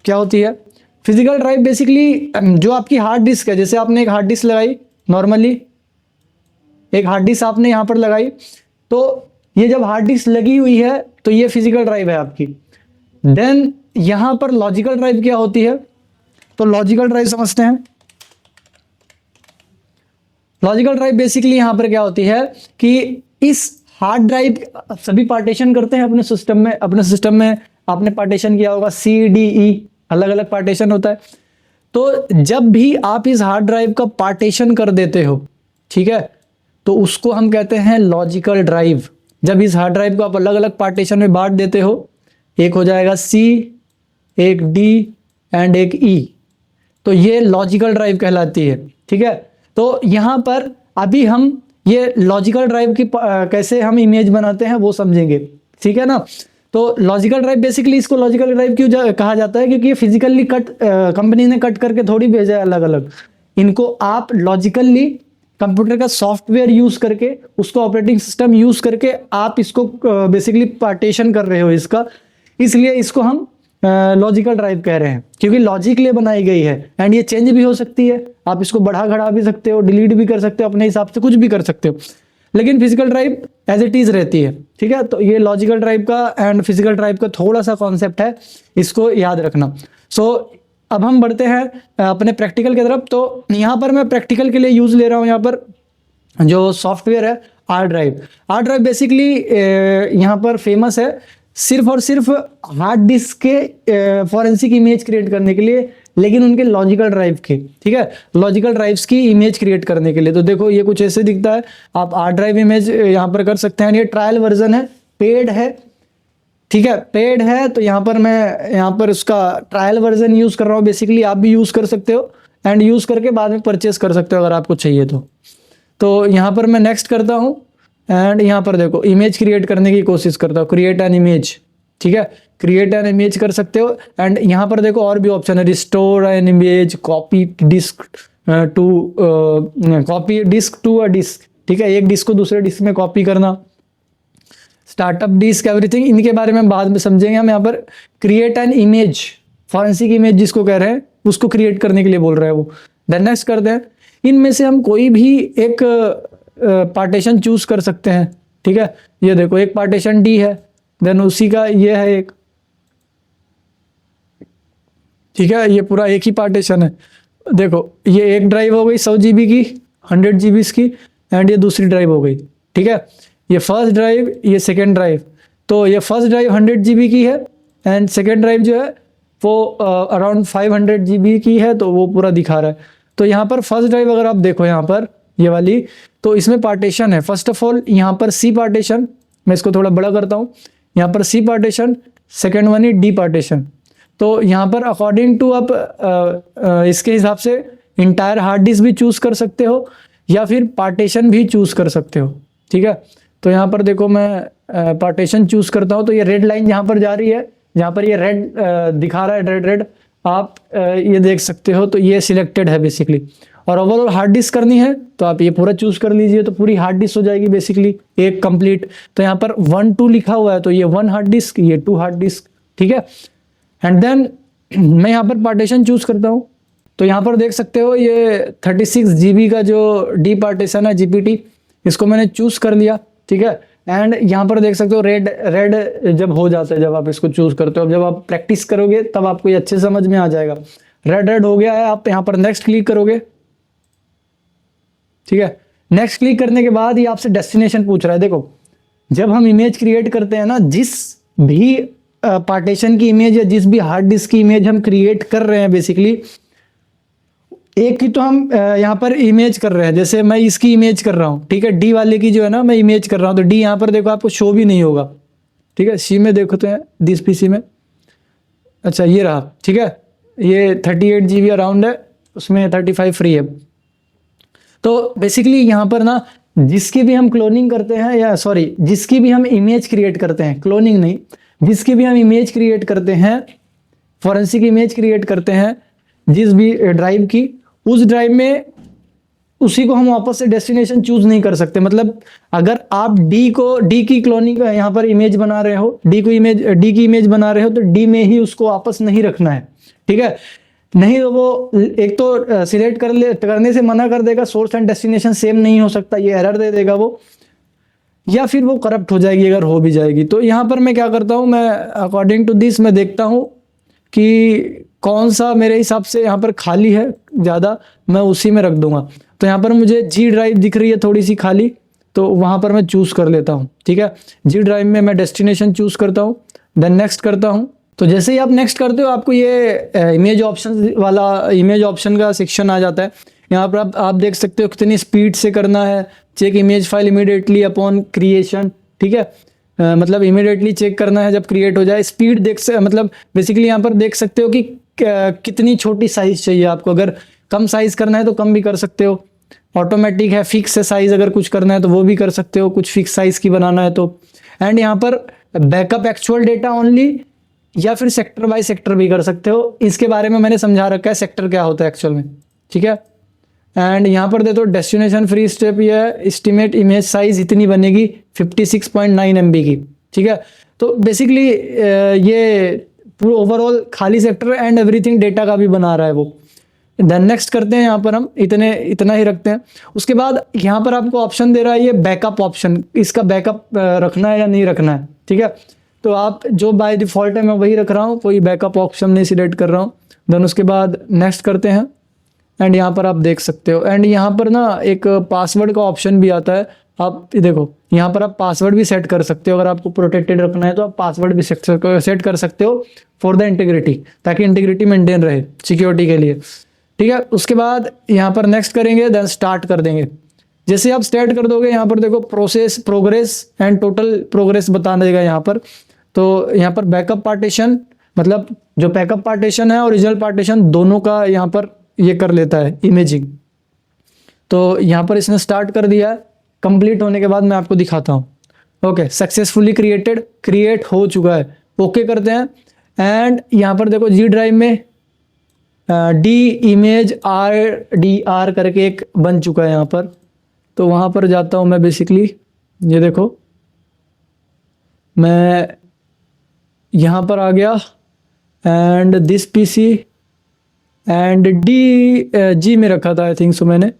क्या होती है? फिजिकल ड्राइव बेसिकली जो आपकी हार्ड डिस्क है, जैसे आपने एक हार्ड डिस्क लगाई, नॉर्मली एक हार्ड डिस्क आपने यहाँ पर लगाई, तो ये जब हार्ड डिस्क लगी हुई है तो ये फिजिकल ड्राइव है आपकी। देन यहाँ पर लॉजिकल ड्राइव क्या होती है? तो लॉजिकल ड्राइव समझते हैं। लॉजिकल ड्राइव बेसिकली यहाँ पर क्या होती है कि इस हार्ड ड्राइव सभी पार्टीशन करते हैं अपने सिस्टम में आपने पार्टीशन किया होगा, सी डी ई अलग अलग पार्टीशन होता है। तो जब भी आप इस हार्ड ड्राइव का पार्टीशन कर देते हो, ठीक है, तो उसको हम कहते हैं लॉजिकल ड्राइव। जब इस हार्ड ड्राइव को आप अलग अलग पार्टीशन में बांट देते हो, एक हो जाएगा सी, एक डी एंड एक ई, तो ये लॉजिकल ड्राइव कहलाती है, ठीक है। तो यहाँ पर अभी हम ये लॉजिकल ड्राइव की कैसे हम इमेज बनाते हैं वो समझेंगे, ठीक है ना। तो लॉजिकल ड्राइव बेसिकली इसको लॉजिकल ड्राइव क्यों कहा जाता है? क्योंकि ये फिजिकली कंपनी ने कट करके थोड़ी भेजा है अलग अलग, इनको आप लॉजिकली कंप्यूटर का सॉफ्टवेयर यूज करके, उसको ऑपरेटिंग सिस्टम यूज करके आप इसको बेसिकली पार्टीशन कर रहे हो इसका, इसलिए इसको हम लॉजिकल ड्राइव कह रहे हैं, क्योंकि लॉजिक लिए बनाई गई है एंड ये चेंज भी हो सकती है, आप इसको बढ़ा घटा भी सकते हो, डिलीट भी कर सकते हो, अपने हिसाब से कुछ भी कर सकते हो, लेकिन physical drive as it is रहती है, ठीक है। तो ये लॉजिकल ड्राइव का एंड फिजिकल ड्राइव का थोड़ा सा कॉन्सेप्ट है, इसको याद रखना। सो अब हम बढ़ते हैं अपने प्रैक्टिकल की तरफ। तो यहाँ पर मैं प्रैक्टिकल के लिए यूज ले रहा हूँ यहाँ पर जो सॉफ्टवेयर है R drive. R drive basically यहाँ पर फेमस है सिर्फ और सिर्फ हार्ड डिस्क के फॉरेंसिक इमेज क्रिएट करने के लिए, लेकिन उनके लॉजिकल ड्राइव के, ठीक है, लॉजिकल ड्राइव्स की इमेज क्रिएट करने के लिए। तो देखो ये कुछ ऐसे दिखता है, आप आर ड्राइव इमेज यहाँ पर कर सकते हैं। ये ट्रायल वर्जन है, पेड है, ठीक है, पेड है। तो यहाँ पर मैं यहाँ पर उसका ट्रायल वर्जन यूज कर रहा हूँ, बेसिकली आप भी यूज कर सकते हो एंड यूज करके बाद में परचेस कर सकते हो अगर आपको चाहिए तो यहाँ पर मैं नेक्स्ट करता हूँ एंड यहाँ पर देखो इमेज क्रिएट करने की कोशिश करता हूँ, क्रिएट एन इमेज, ठीक है, क्रिएट एन इमेज कर सकते हो। एंड यहाँ पर देखो और भी ऑप्शन है, restore an image, copy disk to a disk, ठीक है, एक डिस्क को दूसरे डिस्क में कॉपी करना, स्टार्टअप डिस्क, एवरीथिंग, इनके बारे में बाद में समझेंगे हम। यहाँ पर create an image, forensic image जिसको कह रहे हैं, उसको क्रिएट करने के लिए बोल रहा है वो। देन नेक्स्ट करते हैं, इनमें से हम कोई भी एक पार्टीशन चूज कर सकते हैं, ठीक है। ये देखो एक पार्टीशन डी है, देन उसी का ये है एक, ठीक है, ये पूरा एक ही पार्टीशन है। देखो ये एक ड्राइव हो गई 100 GB की, 100 GB की, एंड ये दूसरी ड्राइव हो गई, ठीक है। ये फर्स्ट ड्राइव, ये सेकेंड ड्राइव। तो ये फर्स्ट ड्राइव 100 GB की है एंड सेकेंड ड्राइव जो है वो अराउंड 500 GB की है, तो वो पूरा दिखा रहा है। तो यहाँ पर फर्स्ट ड्राइव अगर आप देखो यहाँ पर ये वाली, तो इसमें पार्टीशन है। फर्स्ट ऑफ ऑल यहाँ पर सी पार्टीशन, मैं इसको थोड़ा बड़ा करता हूँ, यहाँ पर सी पार्टीशन, सेकेंड वन ही डी पार्टीशन। तो यहाँ पर अकॉर्डिंग टू आप इसके हिसाब से इंटायर हार्ड डिस्क भी चूज कर सकते हो या फिर पार्टीशन भी चूज कर सकते हो, ठीक है। तो यहाँ पर देखो मैं पार्टीशन चूज करता हूँ, तो ये रेड लाइन जहाँ पर जा रही है, जहाँ पर ये रेड दिखा रहा है, रेड आप ये देख सकते हो, तो ये सिलेक्टेड है बेसिकली। और ओवरऑल हार्ड डिस्क करनी है तो आप ये पूरा चूज कर लीजिए, तो पूरी हार्ड डिस्क हो जाएगी बेसिकली एक कंप्लीट। तो यहाँ पर 1 2 लिखा हुआ है, तो ये 1 हार्ड डिस्क, ये 2 हार्ड डिस्क, ठीक है। एंड देन मैं यहाँ पर पार्टीशन चूज करता हूँ, तो यहाँ पर देख सकते हो ये 36 GB का जो डी पार्टीशन है, जीपीटी, इसको मैंने चूज कर लिया, ठीक है। एंड यहाँ पर देख सकते हो रेड जब हो जाता है, जब आप इसको चूज करते हो, जब आप प्रैक्टिस करोगे तब आपको ये अच्छे समझ में आ जाएगा। रेड हो गया है, आप यहाँ पर नेक्स्ट क्लिक करोगे, ठीक है। नेक्स्ट क्लिक करने के बाद ये आपसे डेस्टिनेशन पूछ रहा है। देखो जब हम इमेज क्रिएट करते हैं ना, जिस भी पार्टीशन की इमेज या जिस भी हार्ड डिस्क की इमेज हम क्रिएट कर रहे हैं, बेसिकली एक की तो हम यहाँ पर इमेज कर रहे हैं, जैसे मैं इसकी इमेज कर रहा हूँ, ठीक है, डी वाले की जो है ना मैं इमेज कर रहा हूँ, तो डी यहाँ पर देखो आपको शो भी नहीं होगा, ठीक है। सी में देखो तो दिस पीसी में, अच्छा ये रहा, ठीक है, ये 38 GB अराउंड है, उसमें 35 फ्री है। तो बेसिकली यहाँ पर ना जिसकी भी हम क्लोनिंग करते हैं, या सॉरी जिसकी भी हम इमेज क्रिएट करते हैं, क्लोनिंग नहीं, जिसकी भी हम इमेज क्रिएट करते हैं, फॉरेंसिक इमेज क्रिएट करते हैं जिस भी ड्राइव की, उस ड्राइव में उसी को हम वापस से डेस्टिनेशन चूज नहीं कर सकते। मतलब अगर आप डी की क्लोनिंग यहाँ पर इमेज बना रहे हो, डी की इमेज बना रहे हो, तो डी में ही उसको वापस नहीं रखना है, ठीक है। नहीं तो वो एक तो सिलेक्ट करने से मना कर देगा, सोर्स एंड डेस्टिनेशन सेम नहीं हो सकता, ये एरर दे देगा वो, या फिर वो करप्ट हो जाएगी अगर हो भी जाएगी। तो यहाँ पर मैं क्या करता हूँ, मैं अकॉर्डिंग टू दिस मैं देखता हूँ कि कौन सा मेरे हिसाब से यहाँ पर खाली है ज़्यादा, मैं उसी में रख दूंगा। तो यहाँ पर मुझे जी ड्राइव दिख रही है थोड़ी सी खाली, तो वहाँ पर मैं चूज़ कर लेता हूँ, ठीक है। जी ड्राइव में मैं डेस्टिनेशन चूज़ करता हूँ, देन नेक्स्ट करता हूँ। तो जैसे ही आप नेक्स्ट करते हो आपको ये इमेज ऑप्शन का सेक्शन आ जाता है। यहाँ पर आप देख सकते हो कितनी स्पीड से करना है, check image file immediately upon creation, ठीक है। मतलब इमीडिएटली चेक करना है जब क्रिएट हो जाए। स्पीड मतलब बेसिकली यहाँ पर देख सकते हो कि कितनी छोटी साइज चाहिए आपको। अगर कम साइज करना है तो कम भी कर सकते हो, ऑटोमेटिक है, फिक्स है साइज, अगर कुछ करना है तो वो भी कर सकते हो, कुछ फिक्स साइज की बनाना है तो। एंड यहाँ पर बैकअप एक्चुअल डेटा ओनली, या फिर सेक्टर बाय सेक्टर भी कर सकते हो। इसके बारे में मैंने समझा रखा है सेक्टर क्या होता है एक्चुअल में, ठीक है। एंड यहाँ पर देखो डेस्टिनेशन फ्री स्टेप ये है, एस्टिमेट इमेज साइज इतनी बनेगी 56.9 MB की, ठीक है। तो बेसिकली ये पूरा ओवरऑल खाली सेक्टर एंड एवरीथिंग डेटा का भी बना रहा है वो। देन नेक्स्ट करते हैं, यहाँ पर हम इतना ही रखते हैं। उसके बाद यहाँ पर आपको ऑप्शन दे रहा है ये बैकअप ऑप्शन, इसका बैकअप रखना है या नहीं रखना है, ठीक है। तो आप जो बाय डिफ़ॉल्ट है मैं वही रख रहा हूँ, कोई बैकअप ऑप्शन नहीं सिलेक्ट कर रहा हूँ। देन उसके बाद नेक्स्ट करते हैं एंड यहाँ पर आप देख सकते हो। एंड यहाँ पर ना एक पासवर्ड का ऑप्शन भी आता है, आप देखो यहाँ पर आप पासवर्ड भी सेट कर सकते हो। अगर आपको प्रोटेक्टेड रखना है तो आप पासवर्ड भी सेट कर सकते हो फॉर द इंटीग्रिटी, ताकि इंटीग्रिटी मेंटेन रहे सिक्योरिटी के लिए, ठीक है। उसके बाद यहाँ पर नेक्स्ट करेंगे, देन स्टार्ट कर देंगे। जैसे आप स्टार्ट कर दोगे यहाँ पर देखो प्रोग्रेस एंड टोटल प्रोग्रेस बता देगा यहाँ पर। तो यहाँ पर बैकअप पार्टीशन, मतलब जो बैकअप पार्टीशन है ओरिजिनल पार्टीशन दोनों का यहाँ पर ये कर लेता है इमेजिंग। तो यहाँ पर इसने स्टार्ट कर दिया है। कंप्लीट होने के बाद मैं आपको दिखाता हूँ। ओके, सक्सेसफुली क्रिएट हो चुका है, ओके करते हैं। एंड यहाँ पर देखो जी ड्राइव में डी इमेज RDR करके एक बन चुका है यहाँ पर। तो वहाँ पर जाता हूँ मैं, बेसिकली ये देखो मैं यहाँ पर आ गया एंड दिस PC एंड जी में रखा था आई थिंक सो मैंने,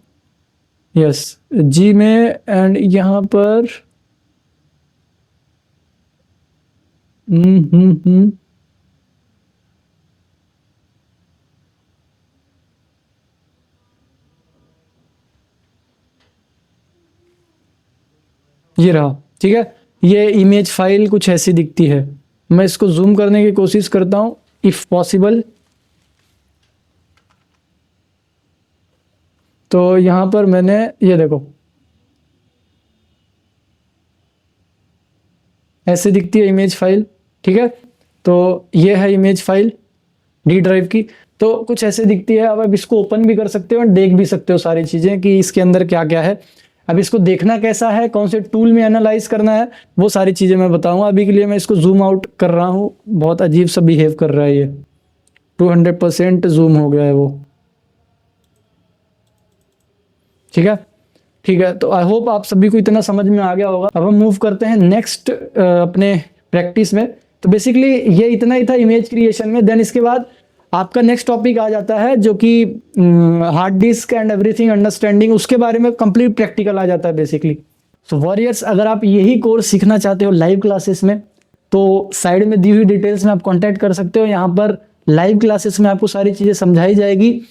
यस जी में। एंड यहाँ पर ये रहा, ठीक है। ये इमेज फाइल कुछ ऐसी दिखती है। मैं इसको जूम करने की कोशिश करता हूँ इफ पॉसिबल। तो यहाँ पर मैंने ये देखो ऐसे दिखती है इमेज फाइल, ठीक है। तो ये है इमेज फाइल डी ड्राइव की, तो कुछ ऐसे दिखती है। अब इसको ओपन भी कर सकते हो और देख भी सकते हो सारी चीज़ें कि इसके अंदर क्या क्या है। अब इसको देखना कैसा है, कौन से टूल में एनालाइज करना है, वो सारी चीज़ें मैं बताऊंगा। अभी के लिए मैं इसको जूम आउट कर रहा हूँ। बहुत अजीब सा बिहेव कर रहा है ये, 200% जूम हो गया है वो, ठीक है। ठीक है, तो आई होप आप सभी को इतना समझ में आ गया होगा। अब हम मूव करते हैं नेक्स्ट अपने प्रैक्टिस में। तो बेसिकली ये इतना ही था इमेज क्रिएशन में। देन इसके बाद आपका नेक्स्ट टॉपिक आ जाता है जो कि hard disk and everything understanding, उसके बारे में कंप्लीट प्रैक्टिकल आ जाता है बेसिकली। सो वॉरियर्स, अगर आप यही कोर्स सीखना चाहते हो लाइव क्लासेस में, तो साइड में दी हुई डिटेल्स में आप कांटेक्ट कर सकते हो। यहाँ पर लाइव क्लासेस में आपको सारी चीज़ें समझाई जाएगी।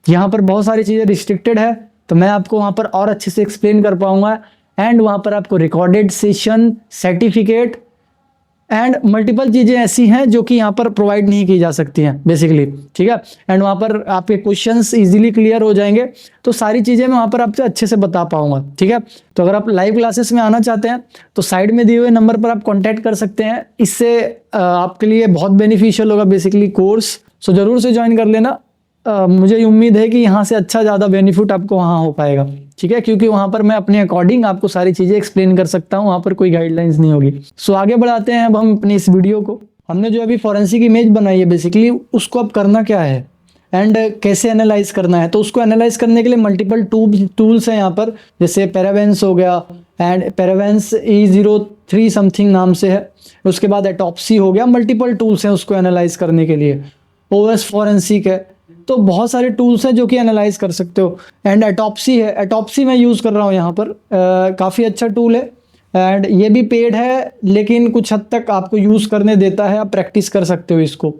यहाँ पर बहुत सारी चीज़ें रिस्ट्रिक्टेड है, तो मैं आपको वहाँ पर और अच्छे से एक्सप्लेन कर पाऊंगा। एंड वहाँ पर आपको recorded session, certificate and multiple चीज़ें ऐसी हैं जो कि यहाँ पर प्रोवाइड नहीं की जा सकती हैं बेसिकली, ठीक है। एंड वहाँ पर आपके क्वेश्चंस इजीली क्लियर हो जाएंगे, तो सारी चीज़ें मैं वहाँ पर आपसे अच्छे से बता पाऊंगा, ठीक है। तो अगर आप लाइव क्लासेस में आना चाहते हैं तो साइड में दिए हुए नंबर पर आप कॉन्टैक्ट कर सकते हैं। इससे आपके लिए बहुत बेनिफिशियल होगा बेसिकली कोर्स, सो ज़रूर से ज्वाइन कर लेना। मुझे उम्मीद है कि यहाँ से अच्छा ज़्यादा बेनिफिट आपको वहाँ हो पाएगा, ठीक है, क्योंकि वहाँ पर मैं अपने अकॉर्डिंग आपको सारी चीज़ें एक्सप्लेन कर सकता हूँ, वहाँ पर कोई गाइडलाइंस नहीं होगी। सो आगे बढ़ाते हैं अब हम अपनी इस वीडियो को। हमने जो अभी फॉरेंसिक इमेज बनाई है बेसिकली, उसको अब करना क्या है एंड कैसे एनालाइज करना है। तो उसको एनालाइज करने के लिए मल्टीपल टूल्स हैं यहाँ पर, जैसे पैरावेंस हो गया, एंड पैरावेंस E03 समथिंग नाम से है। उसके बाद एटॉप्सी हो गया, मल्टीपल टूल्स हैं उसको एनालाइज करने के लिए। OS फॉरेंसिक है, तो बहुत सारे टूल्स हैं जो कि एनालाइज कर सकते हो। एंड एटॉप्सी है, एटॉप्सी मैं यूज़ कर रहा हूँ यहाँ पर, काफ़ी अच्छा टूल है एंड ये भी पेड है, लेकिन कुछ हद तक आपको यूज़ करने देता है, आप प्रैक्टिस कर सकते हो इसको।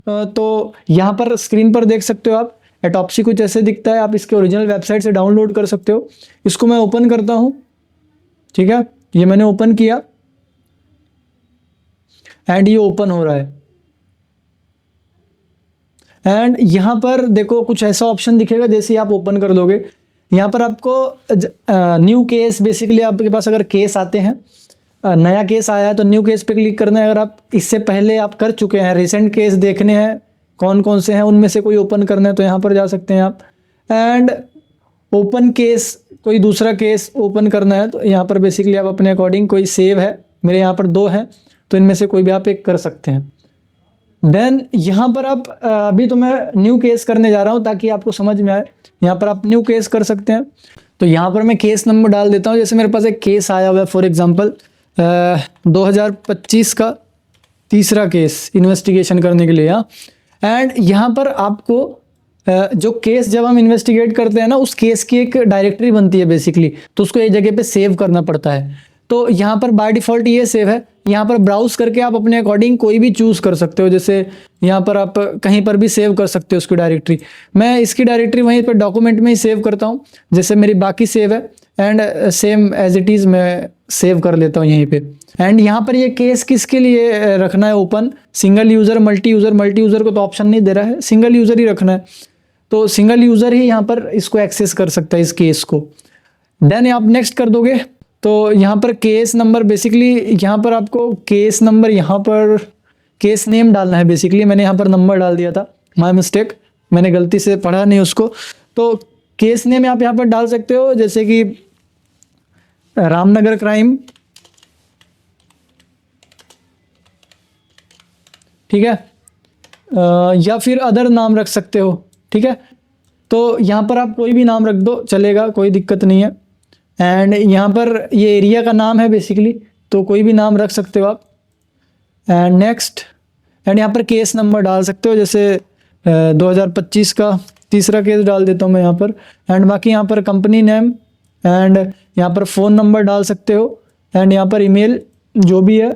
तो यहाँ पर स्क्रीन पर देख सकते हो आप, एटॉप्सी कुछ ऐसे दिखता है, आप इसके ओरिजिनल वेबसाइट से डाउनलोड कर सकते हो। इसको मैं ओपन करता हूँ, ठीक है, ये मैंने ओपन किया एंड ये ओपन हो रहा है। एंड यहाँ पर देखो कुछ ऐसा ऑप्शन दिखेगा, जैसे आप ओपन कर दोगे यहाँ पर आपको न्यू केस, बेसिकली आपके पास अगर केस आते हैं, नया केस आया है तो न्यू केस पे क्लिक करना है। अगर आप इससे पहले आप कर चुके हैं, रिसेंट केस देखने हैं कौन कौन से हैं, उनमें से कोई ओपन करना है तो यहाँ पर जा सकते हैं आप। एंड ओपन केस, कोई दूसरा केस ओपन करना है तो यहाँ पर बेसिकली आप अपने अकॉर्डिंग, कोई सेव है, मेरे यहाँ पर 2 हैं तो इनमें से कोई भी आप एक कर सकते हैं। देन यहाँ पर आप अभी तो मैं न्यू केस करने जा रहा हूँ ताकि आपको समझ में आए। यहाँ पर आप न्यू केस कर सकते हैं, तो यहाँ पर मैं केस नंबर डाल देता हूँ। जैसे मेरे पास एक केस आया हुआ है, फॉर एग्जांपल 2025 का तीसरा केस इन्वेस्टिगेशन करने के लिए यहाँ। एंड यहाँ पर आपको जो केस जब हम इन्वेस्टिगेट करते हैं ना, उस केस की एक डायरेक्टरी बनती है बेसिकली, तो उसको एक जगह पे सेव करना पड़ता है। तो यहाँ पर बाय डिफ़ॉल्ट ये सेव है। यहाँ पर ब्राउज करके आप अपने अकॉर्डिंग कोई भी चूज़ कर सकते हो, जैसे यहाँ पर आप कहीं पर भी सेव कर सकते हो उसकी डायरेक्टरी। मैं इसकी डायरेक्टरी वहीं पर डॉक्यूमेंट में ही सेव करता हूँ, जैसे मेरी बाकी सेव है and same as it is मैं सेव कर लेता हूँ यहीं पे। एंड यहाँ पर ये केस किसके लिए रखना है open, single user, multi user. Multi user को तो ऑप्शन नहीं दे रहा है, सिंगल यूज़र ही रखना है, तो सिंगल यूज़र ही यहाँ पर इसको एक्सेस कर सकता है इस केस को। देन आप नेक्स्ट कर दोगे तो यहाँ पर केस नंबर, बेसिकली यहाँ पर आपको केस नंबर, यहाँ पर केस नेम डालना है बेसिकली। मैंने यहाँ पर नंबर डाल दिया था, माय मिस्टेक, मैंने गलती से पढ़ा नहीं उसको। तो केस नेम आप यहाँ पर डाल सकते हो, जैसे कि रामनगर क्राइम, ठीक है, या फिर अदर नाम रख सकते हो, ठीक है। तो यहाँ पर आप कोई भी नाम रख दो, चलेगा, कोई दिक्कत नहीं है। एंड यहाँ पर ये एरिया का नाम है बेसिकली, तो कोई भी नाम रख सकते हो आप। एंड नेक्स्ट, एंड यहाँ पर केस नंबर डाल सकते हो, जैसे 2025 का तीसरा केस डाल देता हूँ मैं यहाँ पर। एंड बाकी यहाँ पर कंपनी नेम, एंड यहाँ पर फ़ोन नंबर डाल सकते हो, एंड यहाँ पर ईमेल जो भी है,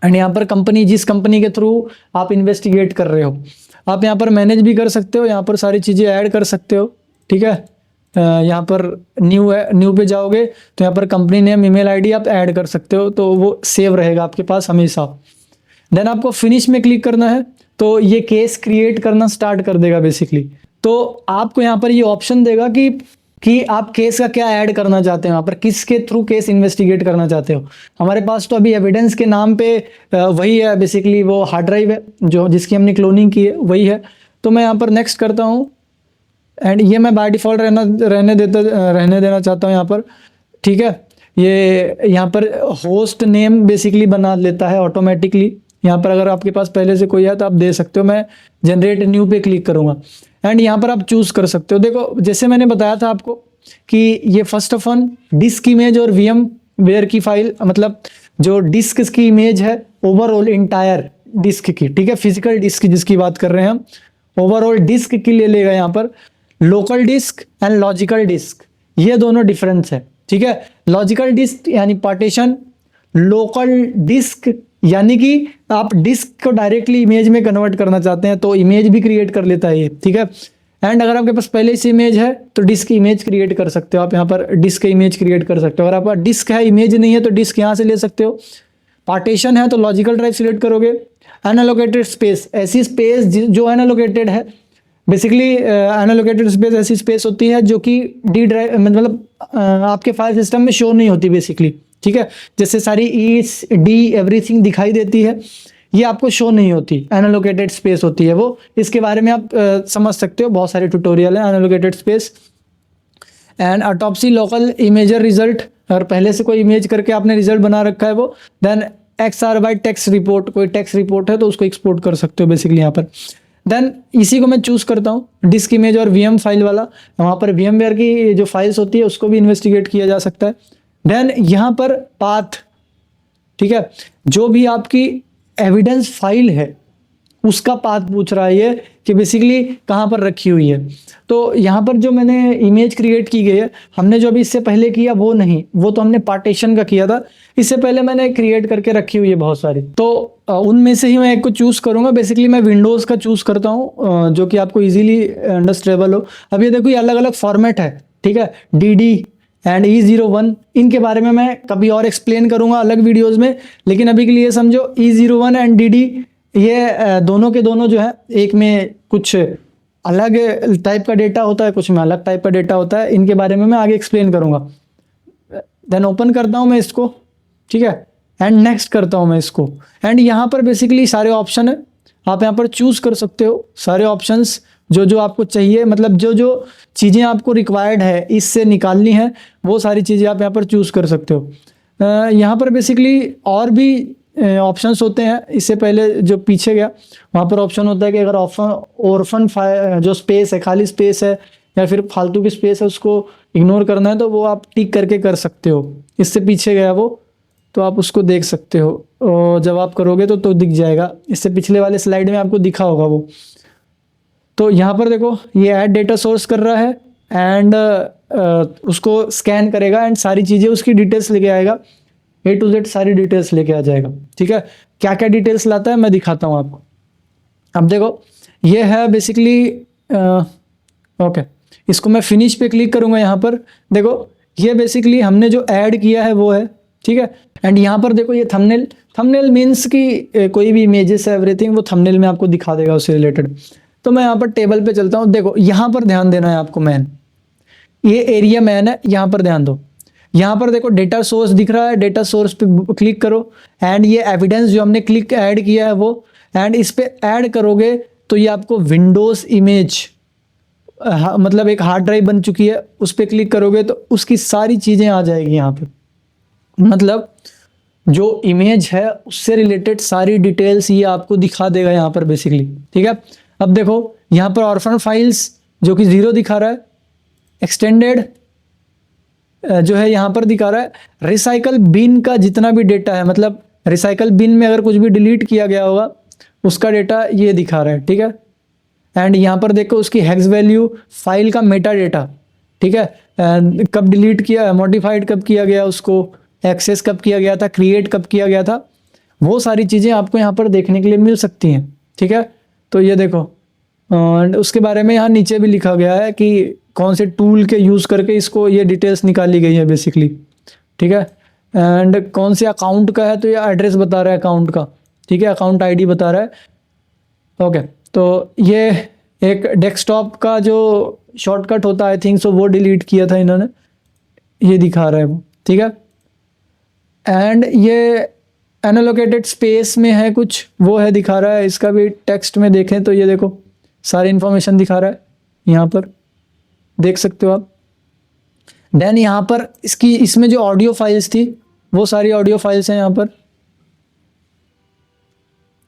एंड यहाँ पर कंपनी, जिस कंपनी के थ्रू आप इन्वेस्टिगेट कर रहे हो। आप यहाँ पर मैनेज भी कर सकते हो, यहाँ पर सारी चीज़ें ऐड कर सकते हो, ठीक है। यहाँ पर न्यू है, न्यू पे जाओगे तो यहाँ पर कंपनी नेम, ईमेल आईडी आप ऐड कर सकते हो, तो वो सेव रहेगा आपके पास हमेशा। देन आपको फिनिश में क्लिक करना है, तो ये केस क्रिएट करना स्टार्ट कर देगा बेसिकली। तो आपको यहाँ पर ये ऑप्शन देगा कि आप केस का क्या ऐड करना चाहते हो, यहाँ पर किसके थ्रू केस इन्वेस्टिगेट करना चाहते हो। हमारे पास तो अभी एविडेंस के नाम पे वही है बेसिकली, वो हार्ड ड्राइव है जो जिसकी हमने क्लोनिंग की है, वही है। तो मैं यहाँ पर नेक्स्ट करता हूँ, एंड ये मैं बाय डिफ़ॉल्ट रहने देना चाहता हूँ यहाँ पर, ठीक है। ये यहाँ पर होस्ट नेम बेसिकली बना लेता है ऑटोमेटिकली। यहाँ पर अगर आपके पास पहले से कोई है तो आप दे सकते हो। मैं जनरेट न्यू पे क्लिक करूँगा एंड यहाँ पर आप चूज़ कर सकते हो। देखो जैसे मैंने बताया था आपको कि ये first of all disc image और वीएम वेयर की फाइल, मतलब जो डिस्क की इमेज है ओवरऑल इंटायर डिस्क की, ठीक है, फिजिकल डिस्क जिसकी बात कर रहे हैं हम, ओवरऑल डिस्क की ले लेगा। यहाँ पर local disk and logical disk, ये दोनों डिफरेंस है, ठीक है। लॉजिकल डिस्क यानी पार्टीशन, लोकल डिस्क यानी कि आप डिस्क को डायरेक्टली इमेज में कन्वर्ट करना चाहते हैं तो इमेज भी क्रिएट कर लेता है ये, ठीक है। एंड अगर आपके पास पहले से इमेज है तो डिस्क इमेज क्रिएट कर सकते हो आप। यहाँ पर डिस्क इमेज क्रिएट कर सकते हो। अगर आपका डिस्क है, इमेज नहीं है, तो डिस्क यहाँ से ले सकते हो। पार्टीशन है तो लॉजिकल ड्राइव सिलेक्ट करोगे। अनएलोकेटेड स्पेस, ऐसी स्पेस जो अनएलोकेटेड है, बेसिकली अनएलोकेटेड स्पेस ऐसी स्पेस होती है जो कि डी ड्राइव मतलब आपके फाइल सिस्टम में शो नहीं होती बेसिकली, ठीक है। जैसे सारी ई डी एवरीथिंग दिखाई देती है, ये आपको शो नहीं होती, अनएलोकेटेड स्पेस होती है वो। इसके बारे में आप समझ सकते हो, बहुत सारे ट्यूटोरियल है unallocated space. And autopsy local imager result, अगर पहले से कोई इमेज करके आपने रिजल्ट बना रखा है वो। Then XR by text report, कोई टेक्स्ट रिपोर्ट है तो उसको एक्सपोर्ट कर सकते हो बेसिकली यहाँ पर। देन इसी को मैं चूज करता हूँ डिस्क इमेज और VM फाइल वाला, वहाँ पर VMware की जो फाइल्स होती है उसको भी इन्वेस्टिगेट किया जा सकता है। देन यहाँ पर पाथ, ठीक है, जो भी आपकी एविडेंस फाइल है उसका पाथ पूछ रहा है ये कि बेसिकली कहाँ पर रखी हुई है। तो यहाँ पर जो मैंने इमेज क्रिएट की गई है, हमने जो अभी इससे पहले किया वो नहीं, वो तो हमने पार्टीशन का किया था, इससे पहले मैंने क्रिएट करके रखी हुई है बहुत सारी। तो उनमें से ही मैं एक को चूज करूंगा। बेसिकली मैं विंडोज़ का चूज करता हूँ जो कि आपको इजीली अंडरस्टैंडेबल हो। अब ये देखो ये अलग अलग फॉर्मेट है, ठीक है, DD एंड E01, इनके बारे में मैं कभी और एक्सप्लेन करूंगा अलग वीडियोज़ में, लेकिन अभी के लिए समझो E01 एंड DD ये दोनों के दोनों जो है, एक में कुछ अलग टाइप का डेटा होता है, कुछ में अलग टाइप का डेटा होता है, इनके बारे में मैं आगे एक्सप्लेन करूंगा। देन ओपन करता हूं मैं इसको, ठीक है, एंड नेक्स्ट करता हूं मैं इसको। एंड यहाँ पर बेसिकली सारे ऑप्शन है, आप यहाँ पर चूज कर सकते हो सारे ऑप्शंस जो जो आपको चाहिए, मतलब जो जो चीज़ें आपको रिक्वायर्ड है इससे निकालनी है वो सारी चीज़ें आप यहाँ पर चूज कर सकते हो। यहाँ पर बेसिकली और भी ऑप्शंस होते हैं। इससे पहले जो पीछे गया वहाँ पर ऑप्शन होता है कि अगर ऑर्फन जो स्पेस है, खाली स्पेस है या फिर फालतू की स्पेस है, उसको इग्नोर करना है तो वो आप टिक करके कर सकते हो। इससे पीछे गया वो तो आप उसको देख सकते हो, और जब आप करोगे तो दिख जाएगा। इससे पिछले वाले स्लाइड में आपको दिखा होगा वो। तो यहाँ पर देखो ये ऐड डेटा सोर्स कर रहा है एंड उसको स्कैन करेगा एंड सारी चीज़ें उसकी डिटेल्स लेके आएगा, A to Z सारी डिटेल्स लेके आ जाएगा, ठीक है। क्या क्या डिटेल्स लाता है मैं दिखाता हूँ आपको। अब देखो ये है बेसिकली ओके, इसको मैं फिनिश पे क्लिक करूँगा। यहाँ पर देखो ये बेसिकली हमने जो ऐड किया है वो है, ठीक है। एंड यहाँ पर देखो ये थंबनेल मीन्स कि कोई भी इमेजेस है एवरीथिंग वो थंबनेल में आपको दिखा देगा उससे रिलेटेड। तो मैं यहाँ पर टेबल पे चलता हूँ। देखो यहाँ पर ध्यान देना है आपको, मैन ये एरिया मैन है, यहाँ पर ध्यान दो। यहाँ पर देखो डेटा सोर्स दिख रहा है, डेटा सोर्स पे क्लिक करो एंड ये एविडेंस जो हमने क्लिक ऐड किया है वो, एंड इस पे ऐड करोगे तो ये आपको विंडोज इमेज मतलब एक हार्ड ड्राइव बन चुकी है, उस पर क्लिक करोगे तो उसकी सारी चीज़ें आ जाएगी यहाँ पे। मतलब जो इमेज है उससे रिलेटेड सारी डिटेल्स ये आपको दिखा देगा यहाँ पर बेसिकली, ठीक है। अब देखो यहाँ पर ऑर्फन फाइल्स जो कि 0 दिखा रहा है, एक्सटेंडेड जो है यहाँ पर दिखा रहा है। रिसाइकल बिन का जितना भी डेटा है, मतलब रिसाइकल बिन में अगर कुछ भी डिलीट किया गया होगा उसका डेटा ये दिखा रहा है, ठीक है। एंड यहाँ पर देखो उसकी हेक्स वैल्यू, फाइल का मेटा डेटा, ठीक है, कब डिलीट किया, मॉडिफाइड कब किया गया, उसको एक्सेस कब किया गया था, क्रिएट कब किया गया था, वो सारी चीज़ें आपको यहाँ पर देखने के लिए मिल सकती हैं, ठीक है। तो ये देखो उसके बारे में यहाँ नीचे भी लिखा गया है कि कौन से टूल के यूज़ करके इसको ये डिटेल्स निकाली गई है बेसिकली, ठीक है। एंड कौन से अकाउंट का है तो ये एड्रेस बता रहा है अकाउंट का, ठीक है, अकाउंट आईडी बता रहा है। ओके, तो ये एक डेस्कटॉप का जो शॉर्टकट होता है आई थिंक सो वो डिलीट किया था इन्होंने, ये दिखा रहा है वो, ठीक है। एंड ये अनएलोकेटेड स्पेस में है कुछ, वो है दिखा रहा है। इसका भी टेक्स्ट में देखें तो ये देखो सारी इन्फॉर्मेशन दिखा रहा है, यहाँ पर देख सकते हो आप। देन यहाँ पर इसमें जो ऑडियो फाइल्स थी वो सारी ऑडियो फाइल्स हैं यहाँ पर।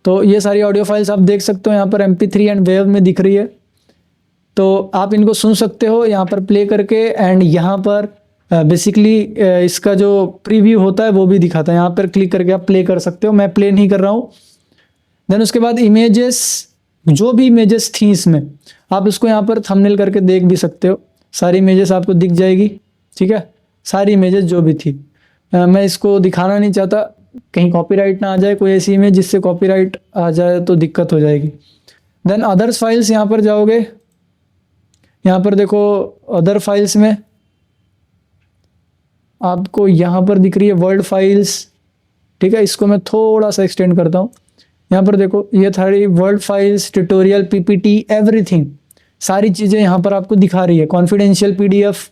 तो ये सारी ऑडियो फाइल्स आप देख सकते हो यहाँ पर MP3 एंड वेव में दिख रही है, तो आप इनको सुन सकते हो यहाँ पर प्ले करके। एंड यहाँ पर बेसिकली इसका जो प्रीव्यू होता है वो भी दिखाता है, यहाँ पर क्लिक करके आप प्ले कर सकते हो। मैं प्ले नहीं कर रहा हूँ। देन उसके बाद इमेजेस, जो भी इमेजेस थी इसमें आप इसको यहाँ पर थंबनेल करके देख भी सकते हो, सारी इमेजेस आपको दिख जाएगी, ठीक है, सारी इमेजेस जो भी थी। मैं इसको दिखाना नहीं चाहता कहीं कॉपीराइट ना आ जाए, कोई ऐसी इमेज जिससे कॉपीराइट आ जाए तो दिक्कत हो जाएगी। देन अदर्स फाइल्स यहाँ पर जाओगे, यहाँ पर देखो अदर फाइल्स में आपको यहाँ पर दिख रही है वर्ल्ड फाइल्स, ठीक है। इसको मैं थोड़ा सा एक्सटेंड करता हूँ। यहाँ पर देखो ये सारी word files, tutorial, PPT, everything, सारी चीज़ें यहाँ पर आपको दिखा रही है, कॉन्फिडेंशियल पीडीएफ,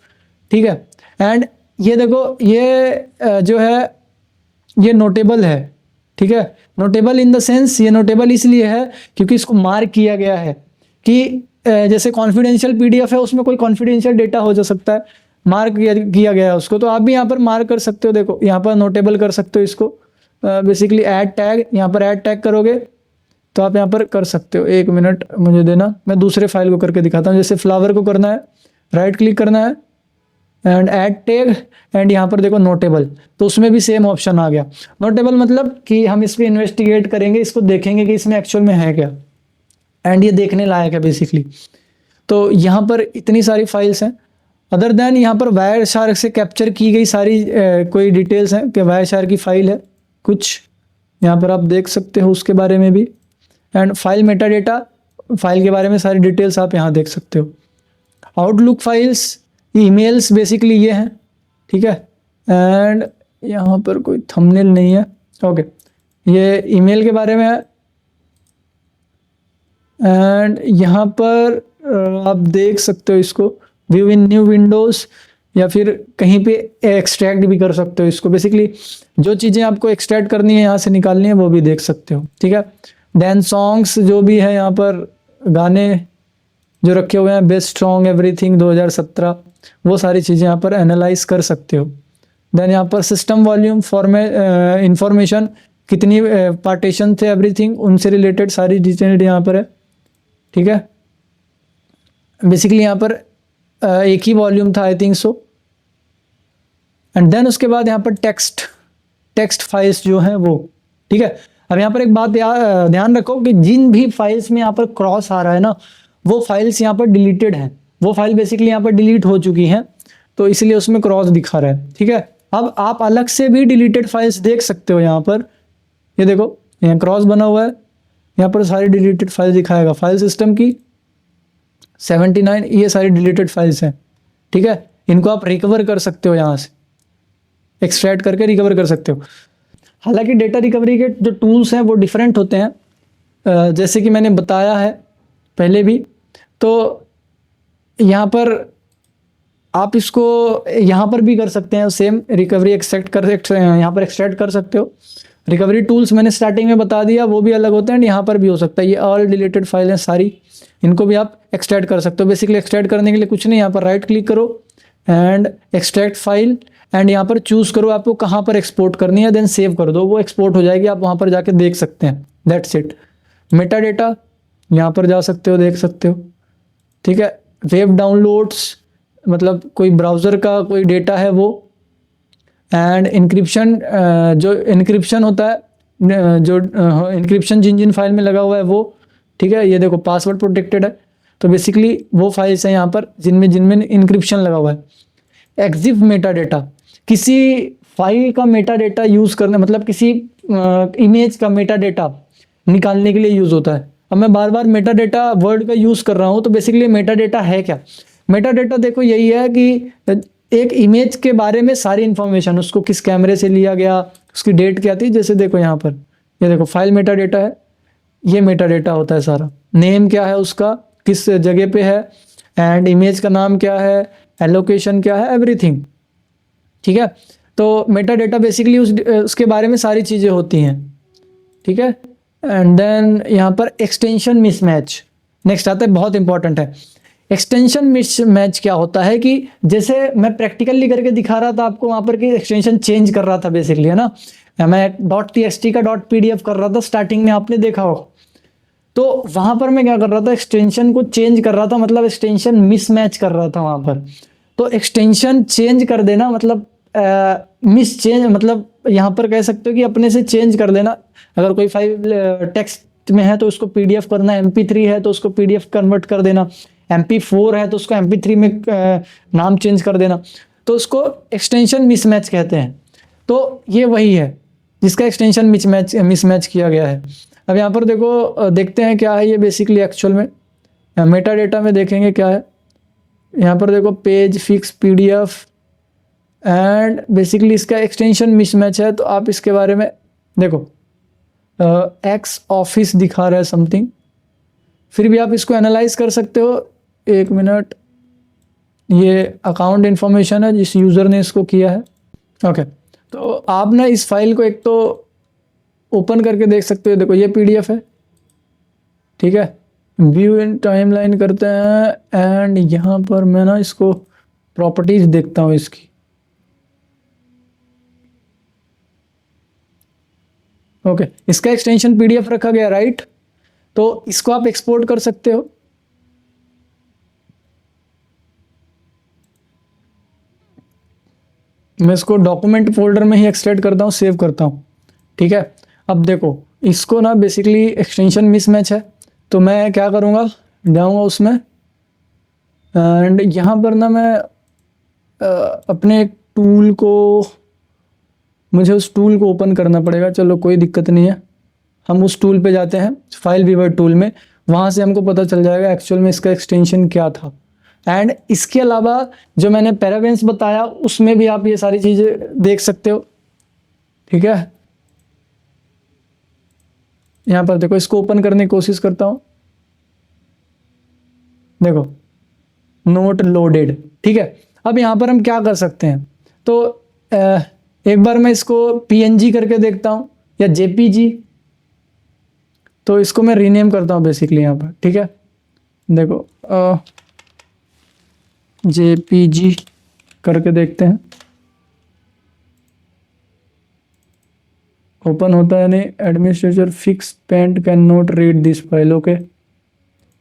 ठीक है। एंड ये देखो ये जो है ये नोटेबल है, ठीक है। नोटेबल इन द सेंस, ये नोटेबल इसलिए है क्योंकि इसको मार्क किया गया है कि जैसे कॉन्फिडेंशियल पीडीएफ है उसमें कोई कॉन्फिडेंशियल डेटा हो जा सकता है, मार्क किया गया है उसको, तो आप भी यहाँ पर मार्क कर सकते हो। देखो यहाँ पर नोटेबल कर सकते हो इसको, बेसिकली ऐड टैग, यहाँ पर ऐड टैग करोगे तो आप यहाँ पर कर सकते हो। 1 मिनट मुझे देना, मैं दूसरे फाइल को करके दिखाता हूँ। जैसे फ्लावर को करना है, राइट क्लिक करना है एंड ऐड टैग, एंड यहाँ पर देखो नोटेबल, तो उसमें भी सेम ऑप्शन आ गया। नोटेबल मतलब कि हम इस पर इन्वेस्टिगेट करेंगे, इसको देखेंगे कि इसमें एक्चुअल में है क्या, एंड ये देखने लायक है बेसिकली। तो यहाँ पर इतनी सारी फाइल्स हैं। अदर देन यहाँ पर वायर शार्क से कैप्चर की गई सारी कोई डिटेल्स हैं कि वायर शार्क की फाइल है कुछ, यहाँ पर आप देख सकते हो उसके बारे में भी। And file Meta data, file के बारे में सारी डिटेल्स आप यहाँ देख सकते हो। आउटलुक फाइल्स, ईमेल्स बेसिकली ये हैं, ठीक है। एंड यहाँ पर कोई थंबनेल नहीं है, ओके, ये ईमेल के बारे में है। एंड यहाँ पर आप देख सकते हो इसको, व्यू इन न्यू विंडोज़, या फिर कहीं पे एक्सट्रैक्ट भी कर सकते हो इसको। बेसिकली जो चीज़ें आपको एक्सट्रैक्ट करनी है, यहाँ से निकालनी है, वो भी देख सकते हो, ठीक है। देन सॉन्ग्स जो भी है यहाँ पर, गाने जो रखे हुए हैं, बेस्ट सॉन्ग एवरीथिंग 2017, वो सारी चीज़ें यहाँ पर एनालाइज कर सकते हो। देन यहाँ पर सिस्टम वॉल्यूम इंफॉर्मेशन, कितनी पार्टीशन थे एवरीथिंग, उनसे रिलेटेड सारी डिटेल यहाँ पर है, ठीक है। बेसिकली यहाँ पर एक ही वॉल्यूम था I think so. And then उसके बाद यहाँ पर टेक्स्ट फाइल्स जो हैं वो, ठीक है। अब यहाँ पर एक बात ध्यान रखो कि जिन भी फाइल्स में यहाँ पर क्रॉस आ रहा है ना, वो फाइल्स यहाँ पर डिलीटेड हैं, वो फाइल बेसिकली यहाँ पर डिलीट हो चुकी हैं, तो इसलिए उसमें क्रॉस दिखा रहा है, ठीक है। अब आप अलग से भी डिलीटेड फाइल्स देख सकते हो। यहाँ पर ये देखो, यहाँ क्रॉस बना हुआ है, यहाँ पर सारी डिलीटेड फाइल दिखाएगा। फाइल सिस्टम की 79, ये सारी डिलीटेड फाइल्स हैं, ठीक है। इनको आप रिकवर कर सकते हो, यहाँ से एक्सट्रैक्ट करके रिकवर कर सकते हो। हालांकि डेटा रिकवरी के जो टूल्स हैं वो डिफरेंट होते हैं, जैसे कि मैंने बताया है पहले भी। तो यहाँ पर आप इसको यहाँ पर भी कर सकते हैं, सेम रिकवरी यहाँ पर एक्सट्रैक्ट कर सकते हो। रिकवरी टूल्स मैंने स्टार्टिंग में बता दिया, वो भी अलग होते हैं, यहाँ पर भी हो सकता है। ये ऑल डिलीटेड फाइल हैं सारी, इनको भी आप एक्सट्रैक्ट कर सकते हो। बेसिकली एक्सट्रैक्ट करने के लिए कुछ नहीं, यहाँ पर राइट क्लिक करो एंड एक्सट्रैक्ट फाइल, एंड यहाँ पर चूज़ करो आपको कहाँ पर एक्सपोर्ट करनी है, देन सेव कर दो, वो एक्सपोर्ट हो जाएगी, आप वहाँ पर जाके देख सकते हैं। That's it. मेटा डेटा, यहाँ पर जा सकते हो, देख सकते हो, ठीक है। वेब डाउनलोड्स, मतलब कोई ब्राउज़र का कोई डेटा है वो। एंड इंक्रिप्शन, जो इंक्रिप्शन होता है, जो इंक्रिप्शन जिन फाइल में लगा हुआ है वो, ठीक है। ये देखो पासवर्ड प्रोटेक्टेड है, तो बेसिकली वो फाइल्स हैं यहाँ पर जिनमें इंक्रिप्शन लगा हुआ है। एक्सिव मेटा डेटा, किसी फाइल का मेटा डेटा यूज़ करने, मतलब किसी इमेज का मेटा डेटा निकालने के लिए यूज़ होता है। अब मैं बार बार मेटा डेटा वर्ड का यूज़ कर रहा हूँ, तो बेसिकली मेटा डेटा है क्या? मेटा डेटा देखो यही है कि एक इमेज के बारे में सारी इन्फॉर्मेशन, उसको किस कैमरे से लिया गया, उसकी डेट क्या थी। जैसे देखो यहाँ पर, ये देखो फाइल मेटा डेटा है, ये मेटा डेटा होता है सारा। नेम क्या है उसका, किस जगह पे है, एंड इमेज का नाम क्या है, एलोकेशन क्या है, एवरीथिंग, ठीक है। तो मेटा डेटा बेसिकली उसके बारे में सारी चीज़ें होती हैं, ठीक है। एंड देन यहाँ पर एक्सटेंशन मिसमैच नेक्स्ट आता है, बहुत इंपॉर्टेंट है। एक्सटेंशन मिसमैच क्या होता है कि जैसे मैं प्रैक्टिकली करके दिखा रहा था आपको वहाँ पर कि एक्सटेंशन चेंज कर रहा था बेसिकली, है ना। मैं .txt का .pdf कर रहा था, स्टार्टिंग में आपने देखा हो। तो वहाँ पर मैं क्या कर रहा था, एक्सटेंशन को चेंज कर रहा था, मतलब एक्सटेंशन मिसमैच कर रहा था वहाँ पर। तो एक्सटेंशन चेंज कर देना मतलब मिस चेंज, मतलब यहाँ पर कह सकते हो कि अपने से चेंज कर देना। अगर कोई फाइल टेक्स्ट में है तो उसको पीडीएफ करना, MP3 है तो उसको पीडीएफ कन्वर्ट कर देना, MP4 है तो उसको MP3 में नाम चेंज कर देना, तो उसको एक्सटेंशन मिसमैच कहते हैं। तो ये वही है जिसका एक्सटेंशन मिसमैच किया गया है। अब यहाँ पर देखो, देखते हैं क्या है ये बेसिकली एक्चुअल में। मेटा डेटा में देखेंगे क्या है। यहाँ पर देखो page fix PDF, and basically इसका एक्सटेंशन मिसमैच है, तो आप इसके बारे में देखो एक्स ऑफिस दिखा रहा है समथिंग, फिर भी आप इसको एनालाइज कर सकते हो। 1 मिनट, ये अकाउंट इन्फॉर्मेशन है जिस यूज़र ने इसको किया है। ओके, तो आप ना इस फाइल को एक तो ओपन करके देख सकते हो। देखो ये पीडीएफ है, ठीक है। व्यू इन टाइमलाइन करते हैं एंड यहाँ पर मैं ना इसको प्रॉपर्टीज देखता हूँ इसकी। ओके, इसका एक्सटेंशन पीडीएफ रखा गया, राइट। तो इसको आप एक्सपोर्ट कर सकते हो। मैं इसको डॉक्यूमेंट फोल्डर में ही एक्सट्रैक्ट करता हूँ, सेव करता हूँ, ठीक है। अब देखो इसको ना बेसिकली एक्सटेंशन मिसमैच है, तो मैं क्या करूँगा, जाऊँगा उसमें एंड यहाँ पर ना मैं अपने टूल को, मुझे उस टूल को ओपन करना पड़ेगा। चलो कोई दिक्कत नहीं है, हम उस टूल पे जाते हैं, फाइल व्यूअर टूल में, वहाँ से हमको पता चल जाएगा एक्चुअल में इसका एक्सटेंशन क्या था। एंड इसके अलावा जो मैंने पैरावेंस बताया उसमें भी आप ये सारी चीज़ें देख सकते हो, ठीक है। यहाँ पर देखो, इसको ओपन करने की कोशिश करता हूँ। देखो नोट लोडेड, ठीक है। अब यहाँ पर हम क्या कर सकते हैं, तो एक बार मैं इसको पीएनजी करके देखता हूँ या जेपीजी। तो इसको मैं रीनेम करता हूँ बेसिकली यहाँ पर, ठीक है। देखो जेपीजी करके देखते हैं, ओपन होता है नहीं। Administrator fix paint can not read this file, okay.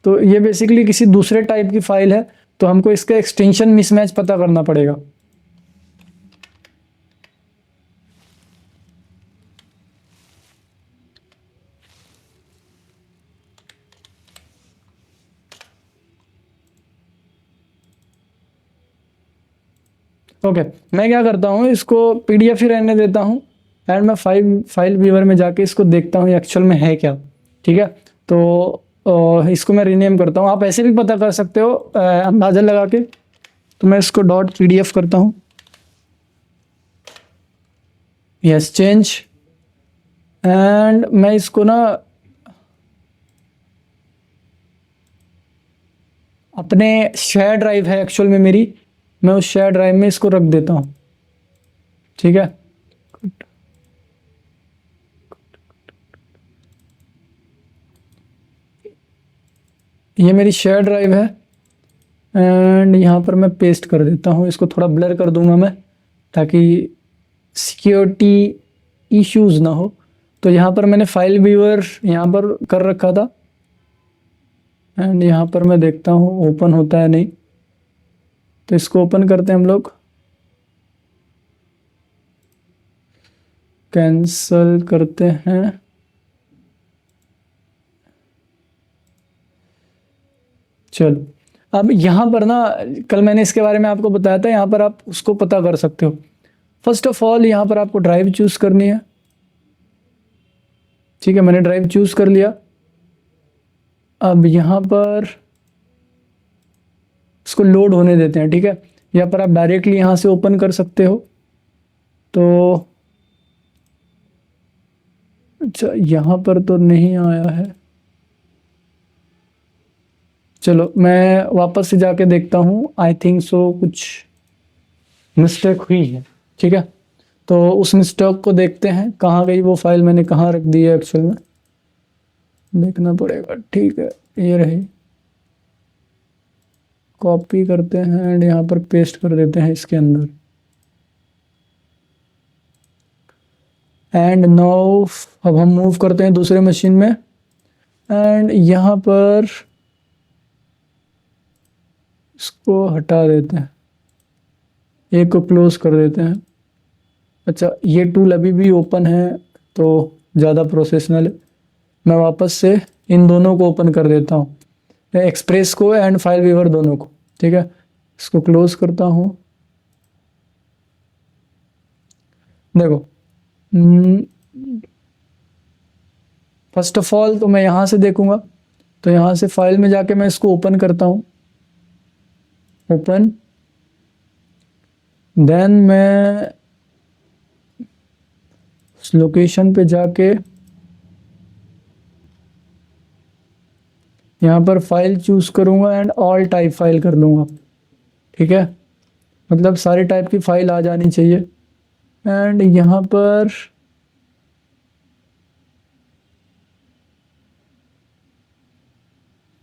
तो ये बेसिकली किसी दूसरे टाइप की फाइल है, तो हमको इसका एक्सटेंशन मिसमैच पता करना पड़ेगा। ओके, मैं क्या करता हूँ, इसको पीडीएफ ही रहने देता हूँ एंड मैं फाइल व्यूअर में जाके इसको देखता हूँ एक्चुअल में है क्या, ठीक है। तो इसको मैं रीनेम करता हूँ, आप ऐसे भी पता कर सकते हो अंदाज़ा लगा के। तो मैं इसको डॉट पीडीएफ करता हूँ, यस चेंज, एंड मैं इसको ना अपने शेयर ड्राइव है एक्चुअल में मेरी, मैं उस शेयर ड्राइव में इसको रख देता हूँ, ठीक है। ये मेरी शेयर ड्राइव है एंड यहाँ पर मैं पेस्ट कर देता हूँ। इसको थोड़ा ब्लर कर दूंगा मैं, ताकि सिक्योरिटी इश्यूज ना हो। तो यहाँ पर मैंने फाइल व्यूअर यहाँ पर कर रखा था एंड यहाँ पर मैं देखता हूँ ओपन होता है नहीं। तो इसको ओपन करते हैं हम लोग, कैंसल करते हैं। चलो, अब यहाँ पर ना कल मैंने इसके बारे में आपको बताया था, यहाँ पर आप उसको पता कर सकते हो। फर्स्ट ऑफ ऑल यहाँ पर आपको ड्राइव चूज करनी है, ठीक है। मैंने ड्राइव चूज कर लिया। अब यहाँ पर इसको लोड होने देते हैं, ठीक है। यहाँ पर आप डायरेक्टली यहाँ से ओपन कर सकते हो। तो अच्छा, यहाँ पर तो नहीं आया है। चलो मैं वापस से जाके देखता हूँ, आई थिंक सो कुछ मिस्टेक हुई है, ठीक है। तो उस मिस्टेक को देखते हैं, कहाँ गई वो फाइल, मैंने कहाँ रख दी है एक्चुअल में, देखना पड़ेगा, ठीक है। ये रही, कॉपी करते हैं एंड यहाँ पर पेस्ट कर देते हैं इसके अंदर। एंड नाउ अब हम मूव करते हैं दूसरे मशीन में एंड यहाँ पर इसको हटा देते हैं, एक को क्लोज कर देते हैं। अच्छा, ये टूल अभी भी ओपन है तो ज़्यादा प्रोफेशनल है। मैं वापस से इन दोनों को ओपन कर देता हूँ, एक्सप्रेस को एंड फाइल व्यूअर दोनों को, ठीक है। इसको क्लोज करता हूँ। देखो फर्स्ट ऑफ ऑल तो मैं यहाँ से देखूंगा, तो यहाँ से फाइल में जाके मैं इसको ओपन करता हूँ, ओपन। देन मैं उस लोकेशन पे जाके यहाँ पर फाइल चूज करूँगा एंड ऑल टाइप फाइल कर लूँगा। ठीक है, मतलब सारे टाइप की फाइल आ जानी चाहिए। एंड यहाँ पर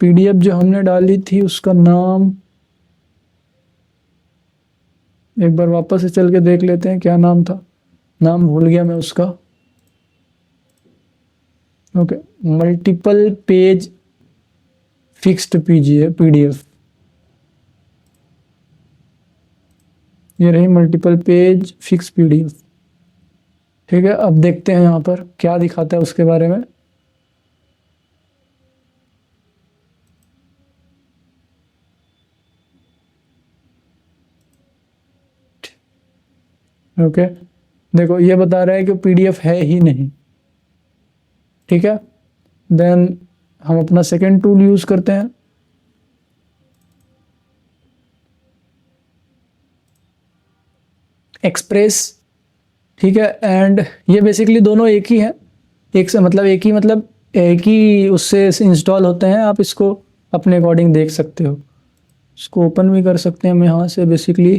पीडीएफ जो हमने डाली थी उसका नाम एक बार वापस से चल के देख लेते हैं, क्या नाम था, नाम भूल गया मैं उसका। Okay, multiple page fixed PDF, ये रही मल्टीपल पेज फिक्स पीडीएफ। ठीक है, अब देखते हैं यहाँ पर क्या दिखाता है उसके बारे में। ओके, देखो ये बता रहा है कि पीडीएफ है ही नहीं। ठीक है, देन हम अपना सेकेंड टूल यूज करते हैं, एक्सप्रेस। ठीक है, एंड ये बेसिकली दोनों एक ही है, एक से मतलब एक ही उससे इंस्टॉल होते हैं। आप इसको अपने अकॉर्डिंग देख सकते हो, इसको ओपन भी कर सकते हैं हम यहाँ से बेसिकली।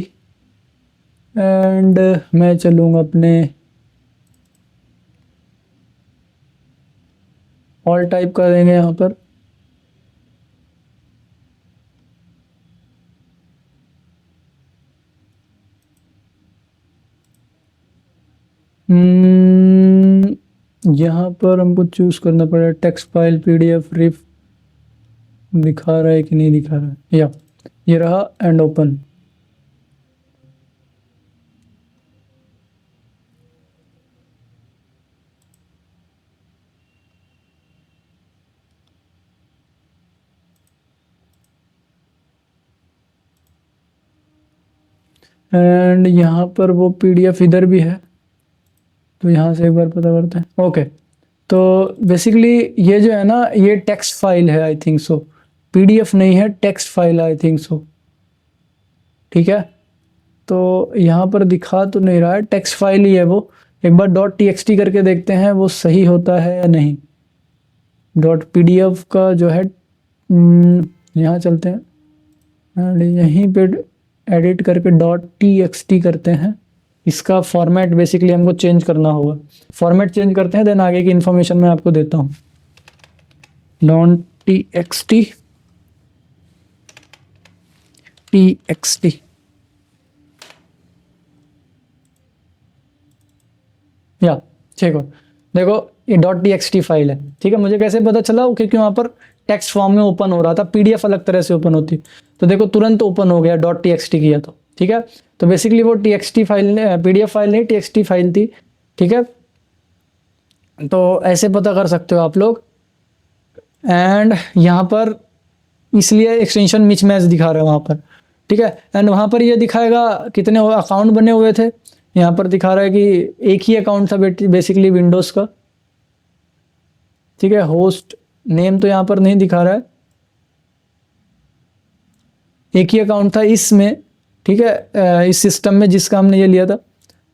एंड मैं चलूँगा अपने ऑल टाइप कर देंगे यहाँ पर। यहाँ पर हमको चूज करना पड़ेगा टेक्स्ट फाइल पीडीएफ रिफ, दिखा रहा है कि नहीं दिखा रहा है, या ये रहा एंड ओपन। एंड यहाँ पर वो पीडीएफ इधर भी है, तो यहाँ से एक बार पता करते हैं। ओके, तो बेसिकली ये जो है ना, ये टेक्स्ट फाइल है आई थिंक सो, पीडीएफ नहीं है, टेक्स्ट फाइल आई थिंक सो। ठीक है, तो यहाँ पर दिखा तो नहीं रहा है, टेक्स्ट फाइल ही है वो। एक बार डॉट टीएक्सटी करके देखते हैं वो सही होता है या नहीं। डॉट पीडीएफ का जो है यहाँ चलते हैं एंड यहीं पे एडिट करके डॉट टीएक्सटी करते हैं। इसका फॉर्मेट बेसिकली हमको चेंज करना होगा, फॉर्मेट चेंज करते हैं, देन आगे की इन्फॉर्मेशन मैं आपको देता हूँ। डॉट टीएक्सटी या ठीक हो, देखो ये डॉट टीएक्सटी फाइल है। ठीक है, मुझे कैसे पता चला, क्योंकि वहाँ पर टेक्स्ट फॉर्म में ओपन हो रहा था, पीडीएफ अलग तरह से ओपन होती, तो देखो तुरंत ओपन हो गया डॉट टीएक्सटी किया तो। ठीक है, तो बेसिकली वो टीएक्सटी फाइल, पीडीएफ फाइल नहीं, टीएक्सटी फाइल थी। ठीक है, तो ऐसे पता कर सकते हो आप लोग। एंड यहाँ पर इसलिए एक्सटेंशन मिच मैच दिखा रहा है वहाँ पर। ठीक है, एंड वहाँ पर ये दिखाएगा कितने अकाउंट बने हुए थे। यहाँ पर दिखा रहा है कि एक ही अकाउंट था बेसिकली विंडोज़ का। ठीक है, होस्ट नेम तो यहाँ पर नहीं दिखा रहा है, एक ही अकाउंट था इसमें। ठीक है, इस सिस्टम में जिसका हमने ये लिया था।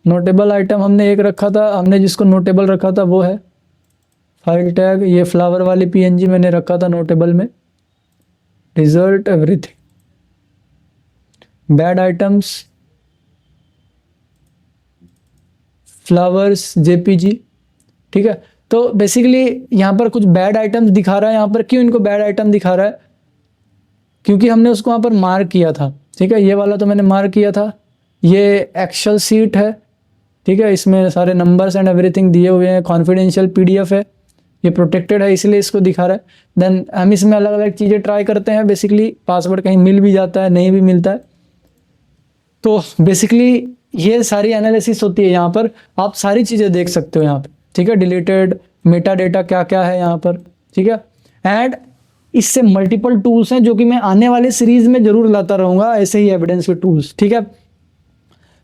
नोटेबल आइटम हमने एक रखा था, हमने जिसको नोटेबल रखा था वो है फाइल टैग, ये फ्लावर वाली पीएनजी मैंने रखा था नोटेबल में। Result everything, bad items flowers JPG. ठीक है, तो बेसिकली यहाँ पर कुछ बैड आइटम्स दिखा रहा है। यहाँ पर क्यों इनको बैड आइटम दिखा रहा है, क्योंकि हमने उसको वहाँ पर मार्क किया था। ठीक है, ये वाला तो मैंने मार्क किया था, ये एक्सेल सीट है। ठीक है, इसमें सारे नंबर्स एंड एवरीथिंग दिए हुए हैं, कॉन्फिडेंशियल पीडीएफ है, ये प्रोटेक्टेड है इसलिए इसको दिखा रहा है। देन हम इसमें अलग अलग चीज़ें ट्राई करते हैं, बेसिकली पासवर्ड कहीं मिल भी जाता है, नहीं भी मिलता है। तो बेसिकली ये सारी एनालिसिस होती है यहाँ पर, आप सारी चीज़ें देख सकते हो यहाँ पे। ठीक है, डिलीटेड मेटा डेटा क्या क्या है यहाँ पर। ठीक है, एंड इससे मल्टीपल टूल्स हैं जो कि मैं आने वाले सीरीज में जरूर लाता रहूँगा, ऐसे ही एविडेंस के टूल्स। ठीक है,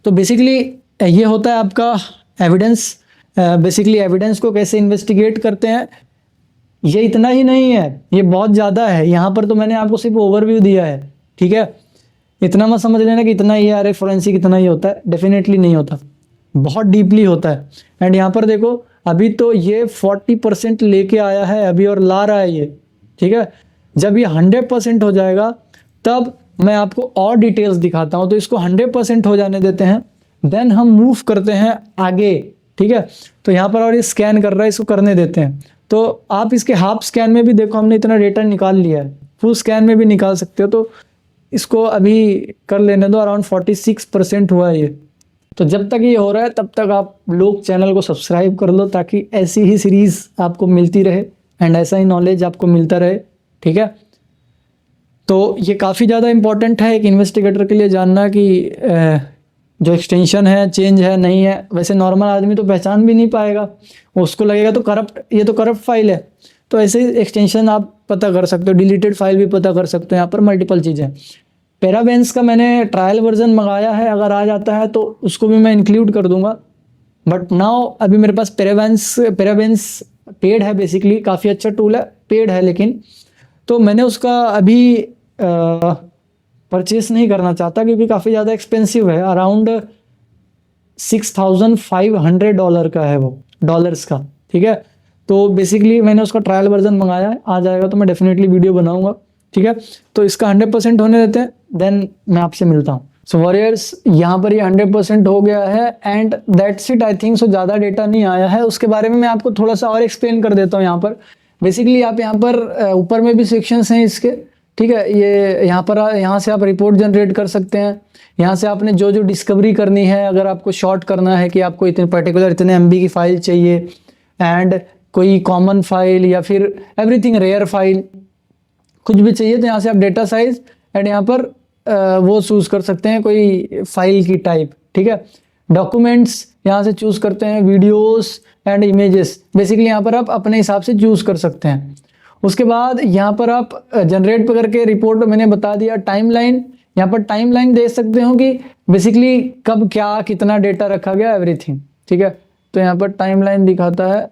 तो बेसिकली ये होता है आपका एविडेंस। बेसिकली एविडेंस को कैसे इन्वेस्टिगेट करते हैं, ये इतना ही नहीं है, ये बहुत ज़्यादा है। यहाँ पर तो मैंने आपको सिर्फ ओवरव्यू दिया है। ठीक है, इतना मत समझ लेना कि इतना ही है, अरे फोरेंसिक इतना ही होता है, डेफिनेटली नहीं होता। बहुत डीपली होता है। एंड यहाँ पर देखो अभी तो ये 40% लेके आया है अभी और ला रहा है ये, ठीक है। जब ये 100% हो जाएगा तब मैं आपको और डिटेल्स दिखाता हूँ। तो इसको 100% हो जाने देते हैं, देन हम मूव करते हैं आगे, ठीक है। तो यहाँ पर और ये स्कैन कर रहा है, इसको करने देते हैं। तो आप इसके हाफ स्कैन में भी देखो हमने इतना डेटा निकाल लिया है, फुल स्कैन में भी निकाल सकते हो। तो इसको अभी कर लेने दो, अराउंड 46% हुआ है ये। तो जब तक ये हो रहा है तब तक आप लोग चैनल को सब्सक्राइब कर लो, ताकि ऐसी ही सीरीज़ आपको मिलती रहे एंड ऐसा ही नॉलेज आपको मिलता रहे, ठीक है। तो ये काफ़ी ज़्यादा इम्पॉर्टेंट है एक इन्वेस्टिगेटर के लिए जानना कि जो एक्सटेंशन है चेंज है नहीं है। वैसे नॉर्मल आदमी तो पहचान भी नहीं पाएगा, उसको लगेगा तो करप्ट, ये तो करप्ट फाइल है। तो ऐसे ही एक्सटेंशन आप पता कर सकते हो, डिलीटेड फाइल भी पता कर सकते हो। यहाँ पर मल्टीपल चीज़ें। पैराबेंस का मैंने ट्रायल वर्जन मंगाया है, अगर आ जाता है तो उसको भी मैं इंक्लूड कर दूंगा। बट नाउ अभी मेरे पास पैराबेंस पेड है, बेसिकली काफ़ी अच्छा टूल है, पेड है लेकिन। तो मैंने उसका अभी परचेस नहीं करना चाहता क्योंकि काफ़ी ज़्यादा एक्सपेंसिव है, अराउंड $6,500 का है वो, डॉलर्स का, ठीक है। तो बेसिकली मैंने उसका ट्रायल वर्जन मंगाया है, आ जाएगा तो मैं डेफिनेटली वीडियो बनाऊंगा, ठीक है। तो इसका 100% होने देते हैं, देन मैं आपसे मिलता हूँ। सो वॉरियर्स यहाँ पर ये 100% हो गया है and that's it, I think. So ज़्यादा डेटा नहीं आया है, उसके बारे में मैं आपको थोड़ा सा और एक्सप्लेन कर देता हूँ। यहाँ पर बेसिकली आप यहाँ पर ऊपर में भी सेक्शंस हैं इसके, ठीक है। ये यहाँ से आप रिपोर्ट जनरेट कर सकते हैं। यहाँ से आपने जो जो डिस्कवरी करनी है, अगर आपको शॉर्ट करना है कि आपको इतने पर्टिकुलर इतने MB की फाइल चाहिए एंड कोई कॉमन फाइल या फिर एवरीथिंग रेयर फाइल कुछ भी चाहिए, तो यहाँ से आप डेटा साइज एंड यहाँ पर वो चूज़ कर सकते हैं कोई फाइल की टाइप, ठीक है। डॉक्यूमेंट्स यहाँ से चूज़ करते हैं, वीडियोस एंड इमेजेस, बेसिकली यहाँ पर आप अपने हिसाब से चूज़ कर सकते हैं। उसके बाद यहाँ पर आप जनरेट पर करके रिपोर्ट मैंने बता दिया। टाइमलाइन, यहाँ पर टाइमलाइन देख सकते हो कि बेसिकली कब क्या कितना डेटा रखा गया, एवरीथिंग, ठीक है। तो यहाँ पर टाइमलाइन दिखाता है,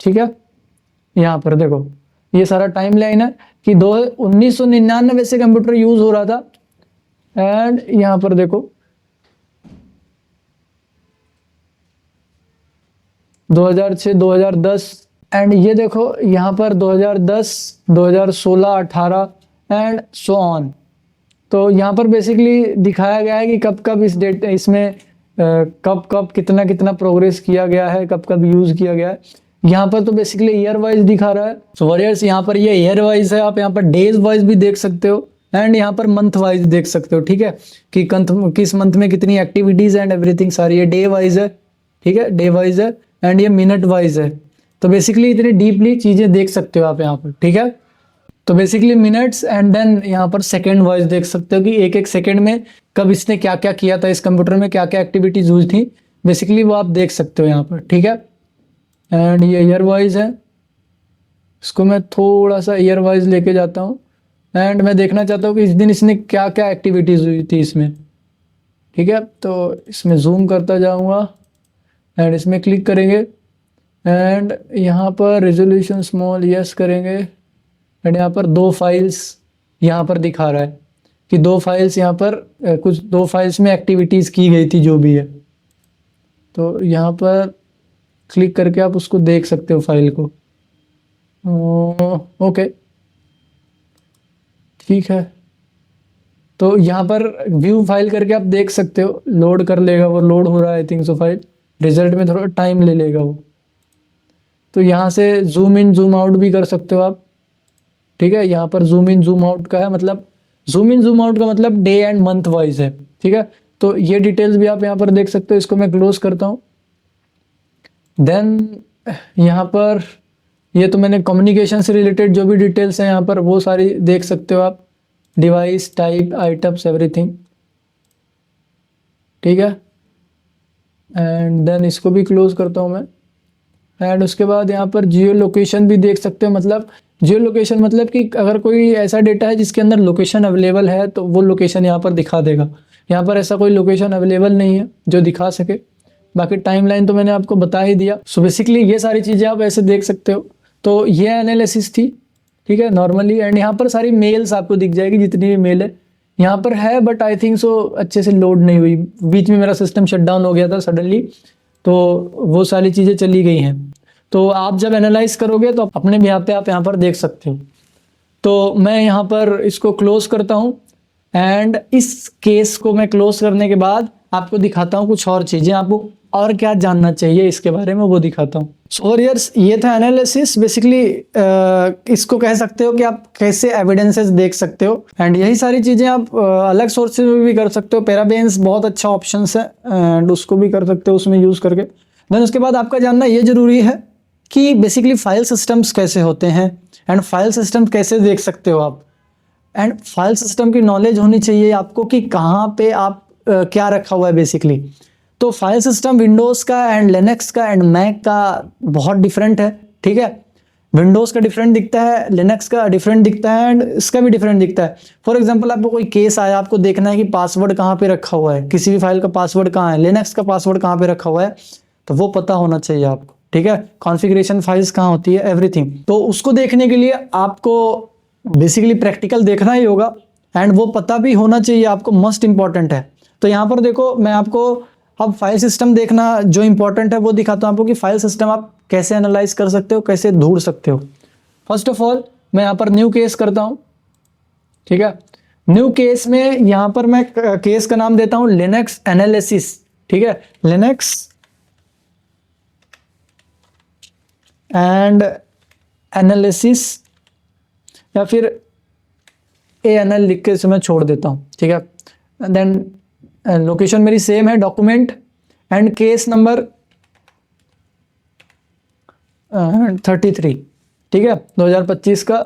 ठीक है। यहाँ पर देखो ये सारा टाइमलाइन है कि 1999 से कंप्यूटर यूज हो रहा था एंड यहाँ पर देखो 2006, 2010 एंड ये देखो यहाँ पर 2010, 2016, 18 एंड सो ऑन। तो यहाँ पर बेसिकली दिखाया गया है कि कब कब इस डेट इसमें कब कब कितना कितना प्रोग्रेस किया गया है, कब कब यूज़ किया गया है। यहाँ पर तो बेसिकली ईयर वाइज दिखा रहा है। सो वॉरियर्स यहाँ पर ये ईयर वाइज है, आप यहाँ पर डेज वाइज भी देख सकते हो एंड यहाँ पर मंथ वाइज देख सकते हो, ठीक है, कि किस मंथ में कितनी एक्टिविटीज़ एंड एवरीथिंग सारी। ये डे वाइज है, ठीक है, डे वाइज है एंड ये मिनट वाइज है। तो बेसिकली इतनी डीपली चीज़ें देख सकते हो आप यहाँ पर, ठीक है। तो बेसिकली मिनट्स एंड देन यहाँ पर सेकेंड वाइज देख सकते हो कि एक एक सेकेंड में कब इसने क्या क्या किया था, इस कंप्यूटर में क्या क्या एक्टिविटीज़ हुई थी, बेसिकली वो आप देख सकते हो यहाँ पर, ठीक है। एंड ये ईयर वाइज है, इसको मैं थोड़ा सा ईयर वाइज लेके जाता हूँ एंड मैं देखना चाहता हूँ कि इस दिन इसने क्या क्या एक्टिविटीज़ हुई थी इसमें, ठीक है। तो इसमें जूम करता जाऊँगा एंड इसमें क्लिक करेंगे एंड यहाँ पर रेजोल्यूशन स्मॉल यस करेंगे एंड यहाँ पर 2 फाइल्स यहाँ पर दिखा रहा है कि 2 फाइल्स यहाँ पर कुछ 2 फाइल्स में एक्टिविटीज़ की गई थी जो भी है। तो यहाँ पर क्लिक करके आप उसको देख सकते हो फाइल को। ओके, ठीक है। तो यहाँ पर व्यू फाइल करके आप देख सकते हो, लोड कर लेगा, वो लोड हो रहा है आई थिंक सो फाइल, रिजल्ट में थोड़ा टाइम ले लेगा वो। तो यहाँ से जूम इन जूम आउट भी कर सकते हो आप, ठीक है। यहाँ पर जूम इन जूम आउट का है, मतलब जूम इन जूम आउट का मतलब डे एंड मंथ वाइज है, ठीक है। तो ये डिटेल्स भी आप यहाँ पर देख सकते हो। इसको मैं क्लोज करता हूँ। देन यहाँ पर ये तो मैंने कम्युनिकेशन से रिलेटेड जो भी डिटेल्स हैं यहाँ पर वो सारी देख सकते हो आप, डिवाइस टाइप आइटम्स एवरीथिंग, ठीक है। एंड देन इसको भी क्लोज करता हूँ मैं एंड उसके बाद यहाँ पर जियो लोकेशन भी देख सकते हो। मतलब जियो लोकेशन मतलब कि अगर कोई ऐसा डेटा है जिसके अंदर लोकेशन अवेलेबल है तो वो लोकेशन यहाँ पर दिखा देगा। यहाँ पर ऐसा कोई लोकेशन अवेलेबल नहीं है जो दिखा सके। बाकी टाइमलाइन तो मैंने आपको बता ही दिया। सो बेसिकली ये सारी चीज़ें आप ऐसे देख सकते हो। तो ये एनालिसिस थी, ठीक है, नॉर्मली। एंड यहाँ पर सारी मेल्स आपको दिख जाएगी, जितनी भी मेल है यहाँ पर है बट आई थिंक सो अच्छे से लोड नहीं हुई, बीच में मेरा सिस्टम शट डाउन हो गया था सडनली, तो वो सारी चीज़ें चली गई हैं। तो आप जब एनालाइज करोगे तो अपने भी आप यहाँ पर देख सकते हो। तो मैं यहाँ पर इसको क्लोज करता हूँ एंड इस केस को मैं क्लोज करने के बाद आपको दिखाता हूँ कुछ और चीज़ें, आपको और क्या जानना चाहिए इसके बारे में वो दिखाता हूँ। सो यर्स ये था एनालिसिस। बेसिकली इसको कह सकते हो कि आप कैसे एविडेंसेस देख सकते हो, एंड यही सारी चीज़ें आप अलग सोर्सेज में भी कर सकते हो। पैराबेन्स बहुत अच्छा ऑप्शन है एंड उसको भी कर सकते हो उसमें यूज़ करके। देन उसके बाद आपका जानना ये ज़रूरी है कि बेसिकली फाइल सिस्टम्स कैसे होते हैं एंड फाइल सिस्टम कैसे देख सकते हो आप, एंड फाइल सिस्टम की नॉलेज होनी चाहिए आपको कि कहाँ पे आप क्या रखा हुआ है बेसिकली। तो फाइल सिस्टम विंडोज़ का एंड लिनक्स का एंड मैक का बहुत डिफरेंट है, ठीक है। विंडोज़ का डिफरेंट दिखता है, लिनक्स का डिफरेंट दिखता है एंड इसका भी डिफरेंट दिखता है। फॉर एग्जांपल आपको कोई केस आया, आपको देखना है कि पासवर्ड कहाँ पे रखा हुआ है, किसी भी फाइल का पासवर्ड कहाँ है, लिनक्स का पासवर्ड कहाँ पे रखा हुआ है, तो वो पता होना चाहिए आपको, ठीक है। कॉन्फ़िगरेशन फाइल्स कहाँ होती है, एवरीथिंग। तो उसको देखने के लिए आपको बेसिकली प्रैक्टिकल देखना ही होगा एंड वो पता भी होना चाहिए आपको, मस्ट इंपॉर्टेंट है। तो यहाँ पर देखो मैं आपको अब फाइल सिस्टम देखना जो इंपॉर्टेंट है वो दिखाता हूँ आपको कि फाइल सिस्टम आप कैसे एनालाइज कर सकते हो, कैसे ढूंढ सकते हो। फर्स्ट ऑफ ऑल मैं यहाँ पर न्यू केस करता हूँ, ठीक है। न्यू केस में यहाँ पर मैं केस का नाम देता हूँ लिनक्स एनालिसिस, ठीक है। लिनक्स एंड एनालिसिस या फिर ANL लिख के इसे मैं छोड़ देता हूँ, ठीक है। देन लोकेशन मेरी सेम है, डॉक्यूमेंट एंड केस नंबर 33, ठीक है। 2025 का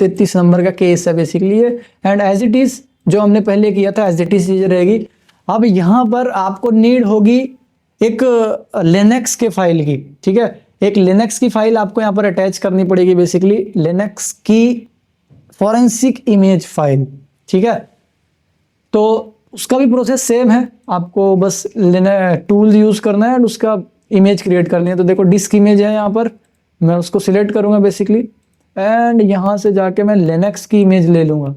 33 नंबर का केस है बेसिकली ये, एंड एज इट इज़ जो हमने पहले किया था एज इट इज़ चीज़ रहेगी। अब यहाँ पर आपको नीड होगी एक लिनक्स के फाइल की, ठीक है। एक लिनक्स की फाइल आपको यहाँ पर अटैच करनी पड़ेगी, बेसिकली लिनक्स की फॉरेंसिक इमेज फाइल, ठीक है। तो उसका भी प्रोसेस सेम है, आपको बस टूल यूज़ करना है और उसका इमेज क्रिएट करनी है। तो देखो डिस्क इमेज है यहाँ पर, मैं उसको सिलेक्ट करूँगा बेसिकली एंड यहाँ से जाके मैं लिनक्स की इमेज ले लूँगा,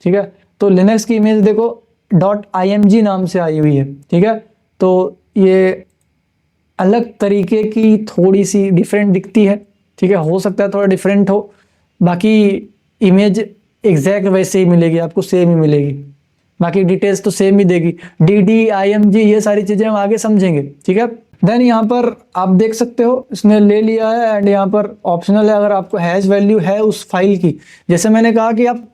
ठीक है। तो लिनक्स की इमेज देखो .img नाम से आई हुई है, ठीक है। तो ये अलग तरीके की थोड़ी सी डिफरेंट दिखती है, ठीक है। हो सकता है थोड़ा डिफरेंट हो, बाकी इमेज एग्जैक्ट वैसे ही मिलेगी आपको, सेम ही मिलेगी, बाकी डिटेल्स तो सेम ही देगी। DDIMG ये सारी चीज़ें हम आगे समझेंगे, ठीक है। देन यहाँ पर आप देख सकते हो इसने ले लिया है एंड यहाँ पर ऑप्शनल है, अगर आपको हैश वैल्यू है उस फाइल की, जैसे मैंने कहा कि आप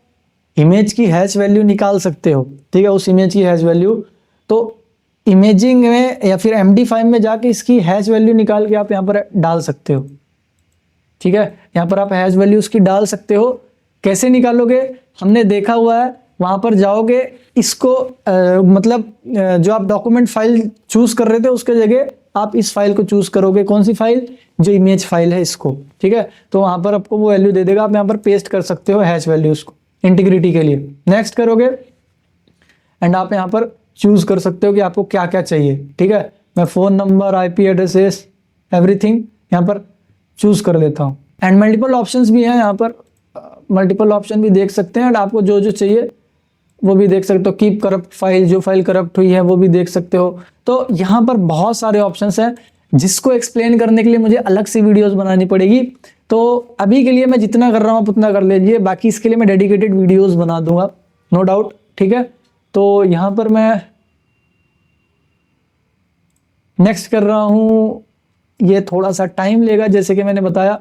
इमेज की हैश वैल्यू निकाल सकते हो, ठीक है, उस इमेज की हैश वैल्यू। तो इमेजिंग में या फिर MD5 में जाके इसकी हैश वैल्यू निकाल के आप यहाँ पर डाल सकते हो, ठीक है। यहाँ पर आप हैश वैल्यू उसकी डाल सकते हो। कैसे निकालोगे, हमने देखा हुआ है, वहाँ पर जाओगे, इसको जो आप डॉक्यूमेंट फाइल चूज कर रहे थे उसके जगह आप इस फाइल को चूज करोगे। कौन सी फाइल, जो इमेज फाइल है इसको, ठीक है। तो वहाँ पर आपको वो वैल्यू दे देगा, आप यहाँ पर पेस्ट कर सकते हो हैश वैल्यू उसको इंटीग्रिटी के लिए। नेक्स्ट करोगे एंड आप यहाँ पर चूज कर सकते हो कि आपको क्या क्या चाहिए, ठीक है। मैं phone number, IP addresses, everything यहाँ पर चूज कर लेता हूँ। एंड मल्टीपल ऑप्शंस भी हैं यहाँ पर, मल्टीपल ऑप्शन भी देख सकते हैं एंड आपको जो जो चाहिए वो भी देख सकते हो। कीप करप्ट फाइल, जो फाइल करप्ट हुई है वो भी देख सकते हो। तो यहाँ पर बहुत सारे ऑप्शंस हैं जिसको एक्सप्लेन करने के लिए मुझे अलग से वीडियोस बनानी पड़ेगी। तो अभी के लिए मैं जितना कर रहा हूँ आप उतना कर लीजिए, बाकी इसके लिए मैं डेडिकेटेड वीडियोस बना दूंगा, नो डाउट, ठीक है। तो यहाँ पर मैं नेक्स्ट कर रहा हूँ, ये थोड़ा सा टाइम लेगा, जैसे कि मैंने बताया।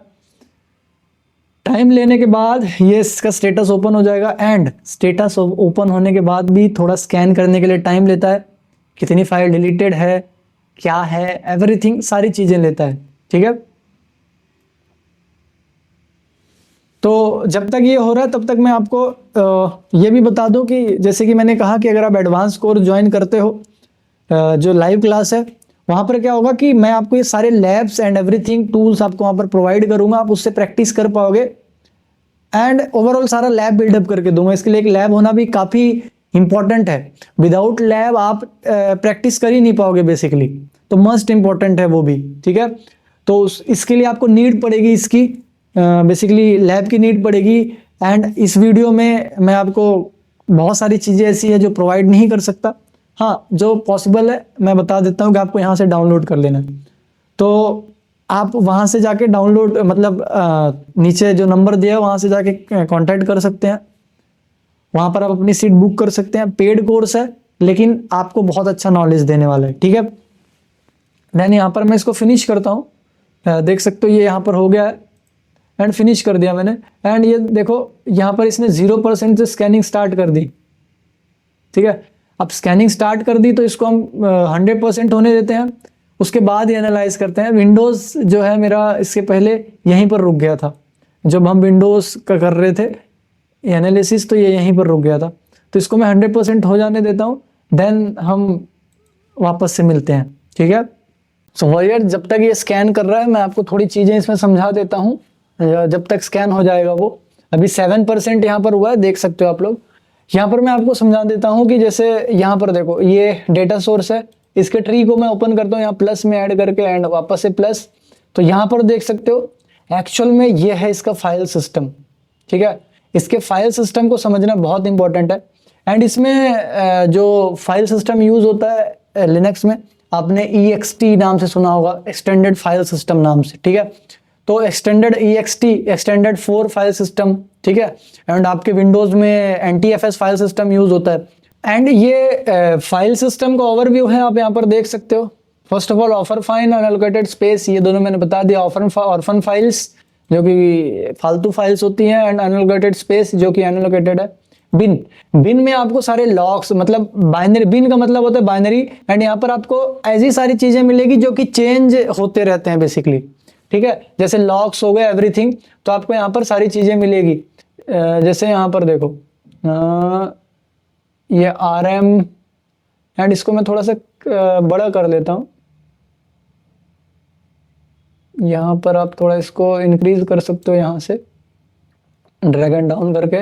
टाइम लेने के बाद ये इसका स्टेटस ओपन हो जाएगा एंड स्टेटस ओपन होने के बाद भी थोड़ा स्कैन करने के लिए टाइम लेता है, कितनी फाइल डिलीटेड है, क्या है, एवरीथिंग सारी चीज़ें लेता है, ठीक है। तो जब तक ये हो रहा है तब तक मैं आपको ये भी बता दूं कि जैसे कि मैंने कहा कि अगर आप एडवांस कोर्स ज्वाइन करते हो, जो लाइव क्लास है, वहाँ पर क्या होगा कि मैं आपको ये सारे लैब्स एंड एवरीथिंग टूल्स आपको वहाँ पर प्रोवाइड करूँगा, आप उससे प्रैक्टिस कर पाओगे एंड ओवरऑल सारा लैब बिल्डअप करके दूंगा। इसके लिए एक लैब होना भी काफ़ी इंपॉर्टेंट है, विदाउट लैब आप प्रैक्टिस कर ही नहीं पाओगे बेसिकली, तो मस्ट इंपॉर्टेंट है वो भी, ठीक है। तो इसके लिए आपको नीड पड़ेगी इसकी, बेसिकली लैब की नीड पड़ेगी। एंड इस वीडियो में मैं आपको बहुत सारी चीज़ें ऐसी है जो प्रोवाइड नहीं कर सकता। हाँ, जो पॉसिबल है मैं बता देता हूँ कि आपको यहाँ से डाउनलोड कर लेना है। तो आप वहाँ से जाके डाउनलोड मतलब नीचे जो नंबर दिया है वहाँ से जाके कांटेक्ट कर सकते हैं। वहाँ पर आप अपनी सीट बुक कर सकते हैं। पेड कोर्स है लेकिन आपको बहुत अच्छा नॉलेज देने वाला है, ठीक है। देन यहाँ पर मैं इसको फिनिश करता हूँ। देख सकते हो ये यहाँ पर हो गया है एंड फिनिश कर दिया मैंने। एंड ये देखो यहाँ पर इसने 0% से स्कैनिंग स्टार्ट कर दी, ठीक है। अब स्कैनिंग स्टार्ट कर दी तो इसको हम 100% होने देते हैं, उसके बाद ही एनालाइज करते हैं। विंडोज़ जो है मेरा इसके पहले यहीं पर रुक गया था, जब हम विंडोज़ का कर रहे थे एनालिसिस तो ये यहीं पर रुक गया था। तो इसको मैं 100% हो जाने देता हूँ, देन हम वापस से मिलते हैं, ठीक है। सो वॉरियर जब तक ये स्कैन कर रहा है मैं आपको थोड़ी चीज़ें इसमें समझा देता हूँ जब तक स्कैन हो जाएगा। वो अभी 7% यहाँ पर हुआ है, देख सकते हो आप लोग। यहाँ पर मैं आपको समझा देता हूँ कि जैसे यहाँ पर देखो ये डेटा सोर्स है, इसके ट्री को मैं ओपन करता हूँ यहाँ प्लस में ऐड करके एंड वापस से प्लस। तो यहाँ पर देख सकते हो एक्चुअल में ये है इसका फाइल सिस्टम, ठीक है। इसके फाइल सिस्टम को समझना बहुत इंपॉर्टेंट है। एंड इसमें जो फाइल सिस्टम यूज़ होता है लिनक्स में, आपने EXT नाम से सुना होगा, एक्सटेंडेड फाइल सिस्टम नाम से, ठीक है। तो extended EXT extended 4 file system, ठीक है। एंड आपके विंडोज़ में NTFS फाइल सिस्टम यूज़ होता है। एंड ये फाइल सिस्टम का ओवरव्यू है, आप यहाँ पर देख सकते हो। First of all offer fine और एलोकेटेड स्पेस, ये दोनों मैंने बता दिया। ऑर्फन फाइल्स जो कि फालतू फाइल्स होती हैं एंड अनएलोकेटेड स्पेस जो कि अनएलोकेटेड है। बिन में आपको सारे लॉग्स मतलब बाइनरी, बिन का मतलब होता है बाइनरी। एंड यहाँ पर आपको ऐसी सारी चीज़ें मिलेगी जो कि चेंज होते रहते हैं बेसिकली, ठीक है। जैसे लॉग्स हो गए एवरीथिंग, तो आपको यहाँ पर सारी चीज़ें मिलेगी। जैसे यहाँ पर देखो ये RM एंड इसको मैं थोड़ा सा बड़ा कर लेता हूँ। यहाँ पर आप थोड़ा इसको इंक्रीज कर सकते हो यहाँ से ड्रैग एंड डाउन करके।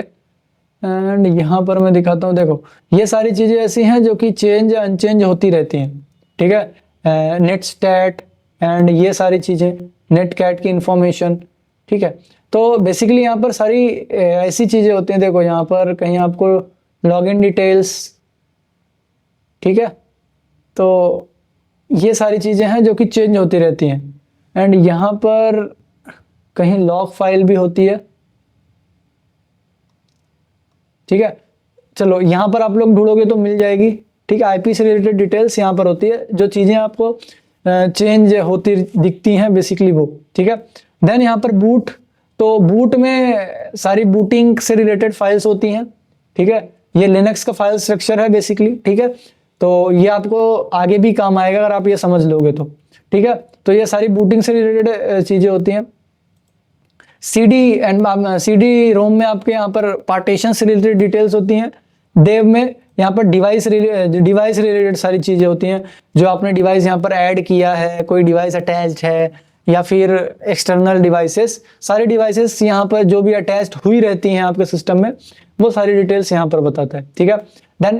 एंड यहाँ पर मैं दिखाता हूँ, देखो ये सारी चीज़ें ऐसी हैं जो कि चेंज अनचेंज होती रहती हैं, ठीक है। नेट स्टैट एंड ये सारी चीज़ें, नेट कैट की इंफॉर्मेशन, ठीक है। तो बेसिकली यहाँ पर सारी ऐसी चीज़ें होती हैं। देखो यहाँ पर कहीं आपको लॉगिन डिटेल्स, ठीक है। तो ये सारी चीज़ें हैं जो कि चेंज होती रहती हैं। एंड यहाँ पर कहीं लॉग फाइल भी होती है, ठीक है। चलो यहाँ पर आप लोग ढूंढोगे तो मिल जाएगी, ठीक है। IP से रिलेटेड डिटेल्स यहाँ पर होती है, जो चीज़ें आपको चेंज होती दिखती हैं बेसिकली वो, ठीक है। देन यहाँ पर बूट, तो बूट में सारी बूटिंग से रिलेटेड फाइल्स होती हैं, ठीक है। ये लिनक्स का फाइल स्ट्रक्चर है बेसिकली, ठीक है। तो ये आपको आगे भी काम आएगा अगर आप ये समझ लोगे तो, ठीक है। तो ये सारी बूटिंग से रिलेटेड चीज़ें होती हैं। CD रोम में आपके यहाँ पर पार्टीशन से रिलेटेड डिटेल्स होती हैं। डेव में यहाँ पर डिवाइस रिलेटेड सारी चीज़ें होती हैं, जो आपने डिवाइस यहाँ पर ऐड किया है, कोई डिवाइस अटैच्ड है या फिर एक्सटर्नल डिवाइसेस, सारी डिवाइसेस यहाँ पर जो भी अटैच्ड हुई रहती हैं आपके सिस्टम में, वो सारी डिटेल्स यहाँ पर बताता है, ठीक है। देन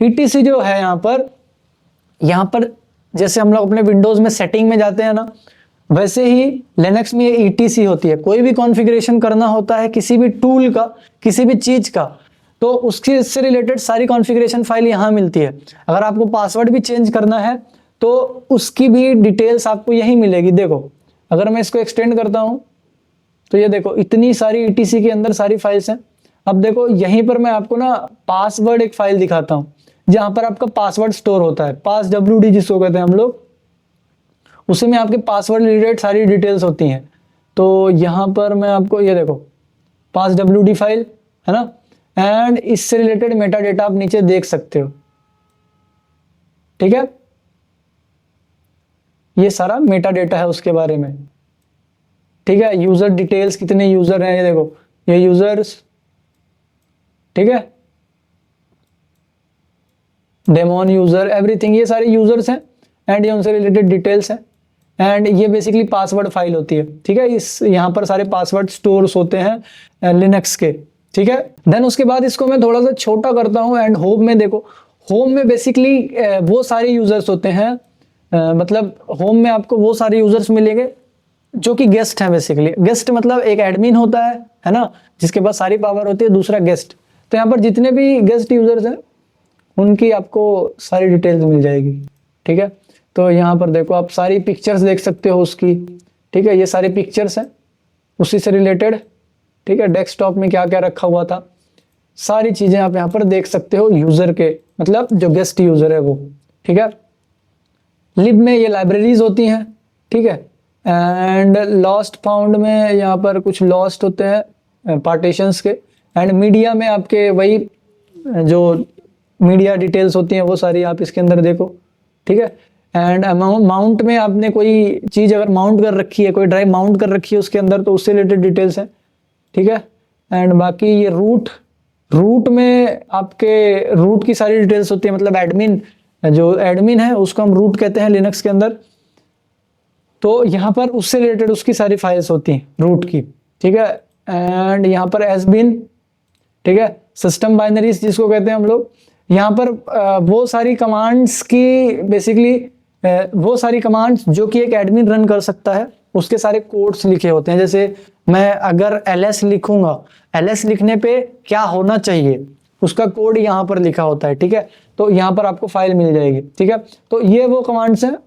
ETC जो है यहाँ पर जैसे हम लोग अपने विंडोज़ में सेटिंग में जाते हैं ना, वैसे ही लिनक्स में ये ETC होती है। कोई भी कॉन्फ़िगरेशन करना होता है किसी भी टूल का, किसी भी चीज़ का, तो उसकी इससे रिलेटेड सारी कॉन्फ़िगरेशन फाइल यहाँ मिलती है। अगर आपको पासवर्ड भी चेंज करना है तो उसकी भी डिटेल्स आपको यहीं मिलेगी। देखो अगर मैं इसको एक्सटेंड करता हूँ तो ये देखो इतनी सारी ETC के अंदर सारी फाइल्स हैं। अब देखो यहीं पर मैं आपको ना पासवर्ड एक फाइल दिखाता हूँ, जहाँ पर आपका पासवर्ड स्टोर होता है, passwd जिसको कहते हैं हम लोग, उसी में आपके पासवर्ड रिलेटेड सारी डिटेल्स होती हैं। तो यहाँ पर मैं आपको ये देखो passwd फाइल है ना, एंड इससे रिलेटेड मेटा डेटा आप नीचे देख सकते हो, ठीक है। ये सारा मेटा डेटा है उसके बारे में, ठीक है। यूजर डिटेल्स, कितने यूजर हैं, ये देखो ये यूजर्स, ठीक है। डेमोन यूजर, एवरीथिंग, ये सारे यूजर्स हैं एंड ये उनसे रिलेटेड डिटेल्स हैं। एंड ये बेसिकली पासवर्ड फाइल होती है, ठीक है। इस यहाँ पर सारे पासवर्ड स्टोर्स होते हैं लिनक्स के, ठीक है। देन उसके बाद इसको मैं थोड़ा सा छोटा करता हूँ एंड होम में देखो, होम में बेसिकली वो सारे यूजर्स होते हैं, मतलब होम में आपको वो सारे यूजर्स मिलेंगे जो कि गेस्ट हैं। बेसिकली गेस्ट मतलब एक एडमिन होता है ना, जिसके पास सारी पावर होती है, दूसरा गेस्ट। तो यहाँ पर जितने भी गेस्ट यूजर्स हैं उनकी आपको सारी डिटेल्स मिल जाएगी। ठीक है, तो यहाँ पर देखो आप सारी पिक्चर्स देख सकते हो उसकी। ठीक है, ये सारी पिक्चर्स हैं उसी से रिलेटेड। ठीक है, डेस्कटॉप में क्या क्या रखा हुआ था, सारी चीजें आप यहाँ पर देख सकते हो यूजर के, मतलब जो गेस्ट यूजर है वो। ठीक है, लिब में ये लाइब्रेरीज होती हैं। ठीक है, एंड लॉस्ट फाउंड में यहाँ पर कुछ लॉस्ट होते हैं पार्टीशंस के। एंड मीडिया में आपके वही जो मीडिया डिटेल्स होती हैं वो सारी आप इसके अंदर देखो। ठीक है, एंड माउंट में आपने कोई चीज़ अगर माउंट कर रखी है, कोई ड्राइव माउंट कर रखी है उसके अंदर, तो उससे रिलेटेड डिटेल्स हैं। ठीक है, एंड बाकी ये रूट में आपके रूट की सारी डिटेल्स होती है, मतलब एडमिन, जो एडमिन है उसको हम रूट कहते हैं लिनक्स के अंदर। तो यहाँ पर उससे रिलेटेड उसकी सारी फाइल्स होती हैं रूट की। ठीक है, एंड यहाँ पर एसबिन, ठीक है, सिस्टम बाइनरीज जिसको कहते हैं हम लोग। यहाँ पर वो सारी कमांड्स की बेसिकली वो सारी कमांड्स जो कि एक एडमिन रन कर सकता है, उसके सारे कोड्स लिखे होते हैं। जैसे मैं अगर ls लिखूंगा, ls लिखने पे क्या होना चाहिए उसका कोड यहाँ पर लिखा होता है। ठीक है, तो यहाँ पर आपको फाइल मिल जाएगी। ठीक है, तो ये वो कमांड्स हैं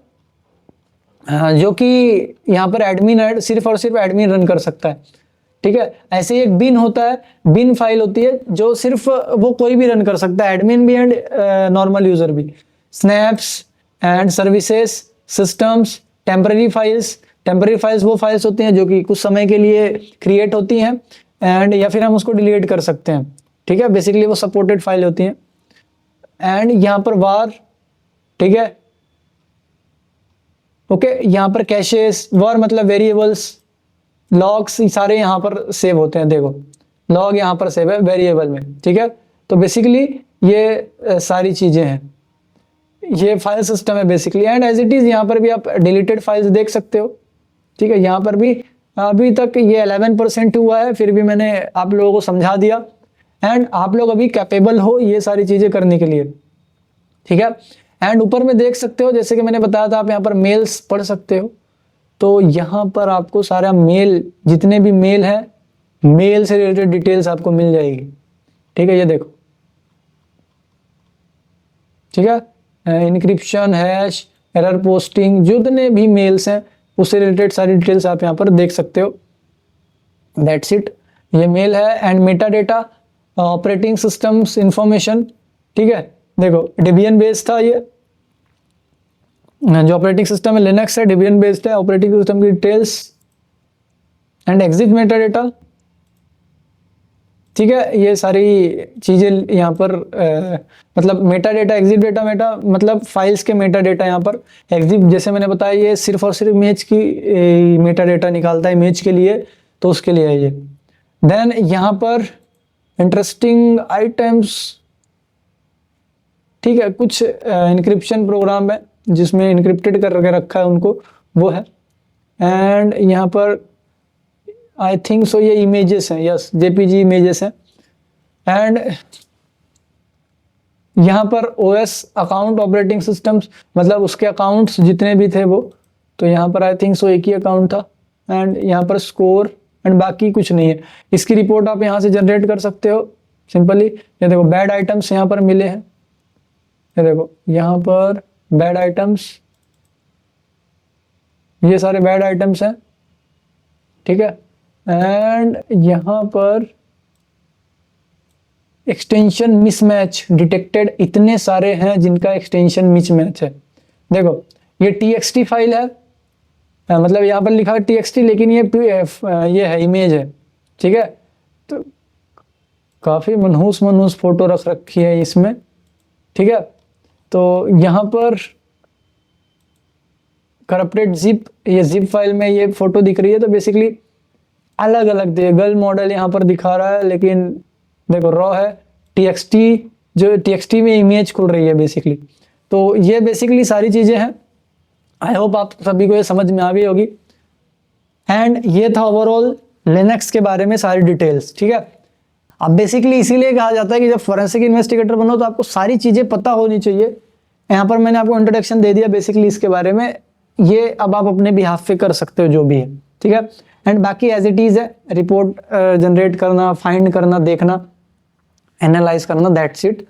जो कि यहाँ पर एडमिन सिर्फ और सिर्फ एडमिन रन कर सकता है। ठीक है, ऐसे ही एक बिन होता है, बिन फाइल होती है जो सिर्फ वो कोई भी रन कर सकता है, एडमिन भी एंड नॉर्मल यूजर भी। Snaps and services, systems, temporary files वो फाइल्स होती हैं जो कि कुछ समय के लिए क्रिएट होती हैं एंड या फिर हम उसको डिलीट कर सकते हैं। ठीक है, बेसिकली वो सपोर्टेड फाइल होती हैं। एंड यहाँ पर वार, ठीक है, ओके, यहाँ पर कैशेस, वार मतलब वेरिएबल्स, लॉग्स सारे यहाँ पर सेव होते हैं। देखो लॉग यहाँ पर सेव है वेरिएबल में। ठीक है, तो बेसिकली ये सारी चीजें हैं, ये फाइल सिस्टम है basically. And as it is यहाँ पर भी आप डिलीटेड फाइल्स देख सकते हो। ठीक है, यहाँ पर भी अभी तक ये 11% हुआ है, फिर भी मैंने आप लोगों को समझा दिया एंड आप लोग अभी कैपेबल हो ये सारी चीजें करने के लिए। ठीक है, एंड ऊपर में देख सकते हो जैसे कि मैंने बताया था, आप यहाँ पर मेल्स पढ़ सकते हो। तो यहाँ पर आपको सारा मेल, जितने भी मेल है, मेल से रिलेटेड डिटेल्स आपको मिल जाएगी। ठीक है, ये देखो। ठीक है, इनक्रिप्शन, हैश, एरर पोस्टिंग, जितने भी मेल्स हैं उससे रिलेटेड सारी डिटेल्स आप यहाँ पर देख सकते हो। दैट्स इट, ये मेल है। And Meta data, operating systems information. ठीक है, देखो डेबियन बेस्ड था ये, जो ऑपरेटिंग सिस्टम है लिनक्स है, डेबियन बेस्ड है। ऑपरेटिंग सिस्टम की details and exit Meta data. ठीक है, ये सारी चीजें यहाँ पर मतलब Meta data, exit data, Meta मतलब फाइल्स के मेटा डेटा। यहाँ पर एग्जिट जैसे मैंने बताया ये सिर्फ और सिर्फ इमेज की मेटा डेटा निकालता है इमेज के लिए, तो उसके लिए है ये। देन यहाँ पर इंटरेस्टिंग आइटम्स, ठीक है, कुछ इनक्रिप्शन प्रोग्राम है जिसमें इनक्रिप्टेड करके रखा है उनको, वो है। एंड यहाँ पर आई थिंक सो ये इमेजेस हैं, यस जेपीजी इमेजेस हैं। एंड यहाँ पर ओएस अकाउंट, ऑपरेटिंग सिस्टम्स मतलब उसके अकाउंट्स जितने भी थे वो, तो यहाँ पर आई थिंक सो एक ही अकाउंट था। एंड यहाँ पर स्कोर एंड बाकी कुछ नहीं है। इसकी रिपोर्ट आप यहाँ से जनरेट कर सकते हो सिंपली। ये देखो बैड आइटम्स यहाँ पर मिले हैं, ये देखो यहाँ पर बैड आइटम्स, ये सारे बैड आइटम्स हैं। ठीक है, एंड यहाँ पर एक्सटेंशन मिसमैच डिटेक्टेड, इतने सारे हैं जिनका एक्सटेंशन मिसमैच है। देखो ये txt फाइल है, मतलब यहाँ पर लिखा है txt लेकिन ये है इमेज है। ठीक है, तो काफी मनहूस फोटो रख रखी है इसमें। ठीक है, तो यहाँ पर करप्टेड जिप, ये जिप फाइल में ये फोटो दिख रही है, तो बेसिकली अलग अलग गर्ल मॉडल यहाँ पर दिखा रहा है, लेकिन देखो रॉ है txt, जो txt में इमेज खुल रही है बेसिकली। तो ये बेसिकली सारी चीजें हैं। आई होप आप सभी को ये समझ में आ गई होगी। एंड ये था ओवरऑल लिनक्स के बारे में सारी डिटेल्स। ठीक है, अब बेसिकली इसीलिए कहा जाता है कि जब फोरेंसिक इन्वेस्टिगेटर बनो तो आपको सारी चीजें पता होनी चाहिए। यहाँ पर मैंने आपको इंट्रोडक्शन दे दिया बेसिकली इसके बारे में, ये अब आप अपने बिहाफ पे कर सकते हो जो भी है। ठीक है, एंड बाकी एज इट इज है, रिपोर्ट जनरेट करना, फाइंड करना, देखना, एनालाइज करना, दैट्स इट।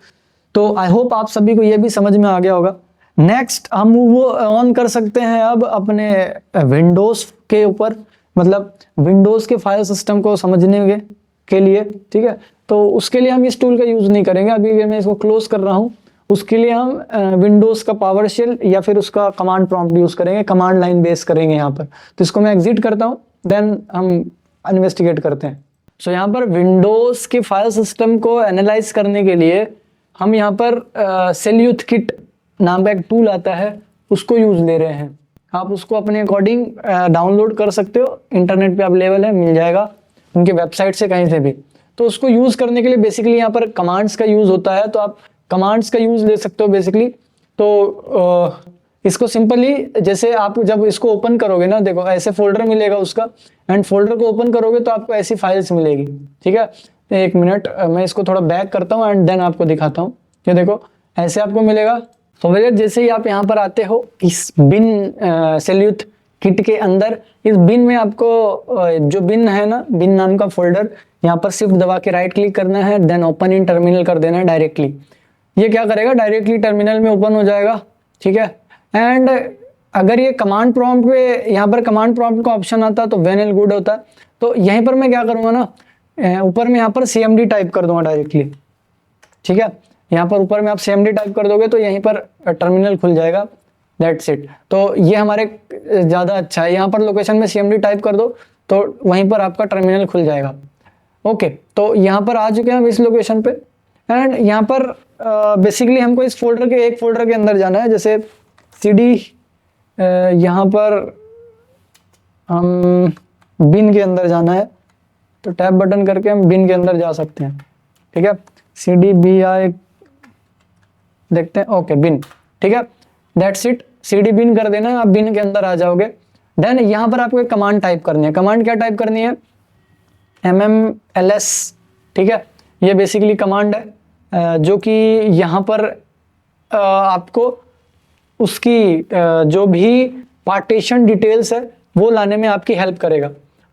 तो आई होप आप सभी को ये भी समझ में आ गया होगा। नेक्स्ट हम वो ऑन कर सकते हैं अब अपने विंडोज के ऊपर, मतलब विंडोज के फाइल सिस्टम को समझने के लिए, ठीक है। तो उसके लिए हम इस टूल का यूज नहीं करेंगे, अभी मैं इसको क्लोज कर रहा हूँ। उसके लिए हम विंडोज का पावर शेल या फिर उसका कमांड प्रॉम्प्ट यूज करेंगे, कमांड लाइन बेस करेंगे यहाँ पर। तो इसको मैं एग्जिट करता हूँ, देन हम इन्वेस्टिगेट करते हैं। सो यहाँ पर विंडोज के फाइल सिस्टम को एनालाइज करने के लिए हम यहाँ पर सेल्यूथ किट नाम का एक टूल आता है, उसको यूज ले रहे हैं। आप उसको अपने अकॉर्डिंग डाउनलोड कर सकते हो, इंटरनेट पे अवेलेबल है, मिल जाएगा उनके वेबसाइट से कहीं से भी। तो उसको यूज करने के लिए बेसिकली यहाँ पर कमांड्स का यूज होता है, तो आप कमांड्स का यूज ले सकते हो बेसिकली। तो इसको सिंपली जैसे आप जब इसको ओपन करोगे ना, देखो ऐसे फोल्डर मिलेगा उसका, एंड फोल्डर को ओपन करोगे तो आपको ऐसी फाइल्स मिलेगी, ठीक है। एक मिनट, मैं इसको थोड़ा बैक करता हूँ एंड देन आपको दिखाता हूँ। ये देखो ऐसे आपको मिलेगा। तो भैया जैसे ही आप यहाँ पर आते हो इस बिन सेल्यूथ किट के अंदर, इस बिन में आपको जो बिन है ना, बिन नाम का फोल्डर, यहाँ पर शिफ्ट दबा के राइट क्लिक करना है, देन ओपन इन टर्मिनल कर देना है डायरेक्टली। ये क्या करेगा, डायरेक्टली टर्मिनल में ओपन हो जाएगा, ठीक है। एंड अगर ये कमांड प्रॉम्प्ट पे यहाँ पर कमांड प्रॉम्प्ट का ऑप्शन आता तो वेल एंड गुड होता। तो यहीं पर मैं क्या करूँगा ना, ऊपर में यहाँ पर CMD टाइप कर दूंगा डायरेक्टली, ठीक है। यहाँ पर ऊपर में आप CMD टाइप कर दोगे तो यहीं पर टर्मिनल खुल जाएगा, दैट्स इट। तो ये हमारे ज़्यादा अच्छा है, यहाँ पर लोकेशन में CMD टाइप कर दो तो वहीं पर आपका टर्मिनल खुल जाएगा। ओके, तो यहाँ पर आ चुके हैं हम इस लोकेशन पे, एंड यहाँ पर बेसिकली हमको इस फोल्डर के एक फोल्डर के अंदर जाना है, जैसे CD, यहाँ पर हम बिन के अंदर जाना है, तो टैब बटन करके हम बिन के अंदर जा सकते हैं, ठीक है। CDBI देखते हैं, ओके बिन, ठीक है, दैट्स इट। CD बिन कर देना है, आप बिन के अंदर आ जाओगे। देन यहाँ पर आपको एक कमांड टाइप करनी है। कमांड क्या टाइप करनी है, MMLS, ठीक है। ये बेसिकली कमांड है जो कि यहाँ पर आपको उसकी जो भी पार्टीशन डिटेल्स है वो लाने में आपकी हेल्प करेगा।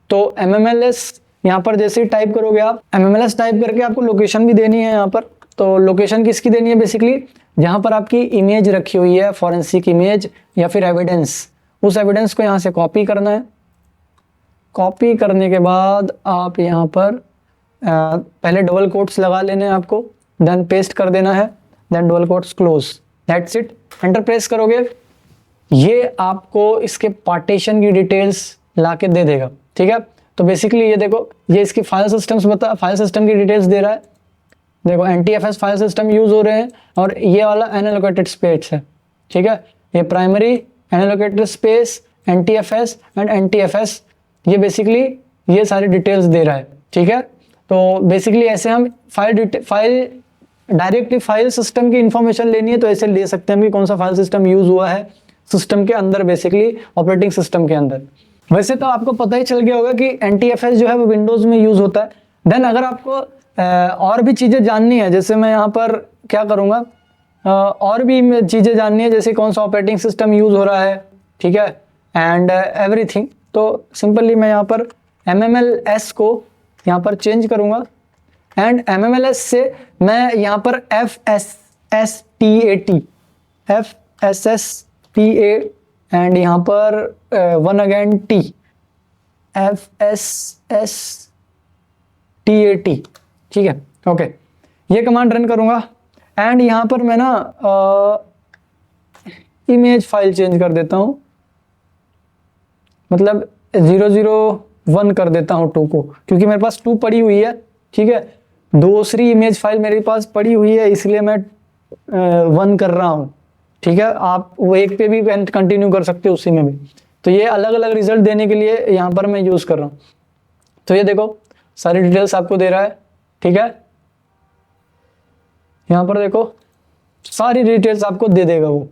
तो MMLS यहाँ पर जैसे ही टाइप करोगे आप, MMLS टाइप करके आपको लोकेशन भी देनी है यहाँ पर। तो लोकेशन किसकी देनी है, बेसिकली जहाँ पर आपकी इमेज रखी हुई है, फॉरेंसिक इमेज या फिर एविडेंस, उस एविडेंस को यहाँ से कॉपी करना है। कॉपी करने के बाद आप यहाँ पर पहले डबल कोट्स लगा लेने हैं आपको, देन पेस्ट कर देना है, then double quotes close, that's it. Enter press करोगे, ये आपको इसके पार्टीशन की डिटेल्स ला के दे देगा, ठीक है। तो बेसिकली ये देखो, ये इसकी फाइल सिस्टम की डिटेल्स दे रहा है। देखो NTFS फाइल सिस्टम यूज हो रहे हैं, और ये वाला अनएलोकेटेड स्पेस है, ठीक है। ये primary, unallocated space, NTFS and NTFS, ये बेसिकली ये सारी डिटेल्स दे रहा है, ठीक है। तो बेसिकली ऐसे हम फाइल डायरेक्टली फाइल सिस्टम की इंफॉर्मेशन लेनी है तो ऐसे ले सकते हैं कि कौन सा फाइल सिस्टम यूज हुआ है सिस्टम के अंदर, बेसिकली ऑपरेटिंग सिस्टम के अंदर। वैसे तो आपको पता ही चल गया होगा कि NTFS जो है वो विंडोज में यूज होता है। देन अगर आपको और भी चीज़ें जाननी है, जैसे मैं यहाँ पर क्या करूँगा, और भी चीज़ें जाननी है, जैसे कौन सा ऑपरेटिंग सिस्टम यूज हो रहा है, ठीक है, एंड एवरीथिंग। तो सिंपली मैं यहाँ पर MMLS को यहाँ पर चेंज करूँगा, एंड MMLS से मैं यहाँ पर FSSTA एंड यहाँ पर वन अगेन T, FSSTAT, ठीक है, ओके। ये कमांड रन करूँगा, एंड यहाँ पर मैं ना इमेज फाइल चेंज कर देता हूँ, मतलब 001 कर देता हूँ 2 को, क्योंकि मेरे पास 2 पड़ी हुई है, ठीक है। दूसरी इमेज फाइल मेरे पास पड़ी हुई है, इसलिए मैं 1 कर रहा हूँ, ठीक है। आप वो एक पे भी कंटिन्यू कर सकते हो, उसी में भी। तो ये अलग अलग रिजल्ट देने के लिए यहाँ पर मैं यूज़ कर रहा हूँ। तो ये देखो सारी डिटेल्स आपको दे रहा है, ठीक है। यहाँ पर देखो सारी डिटेल्स आपको दे देगा वो,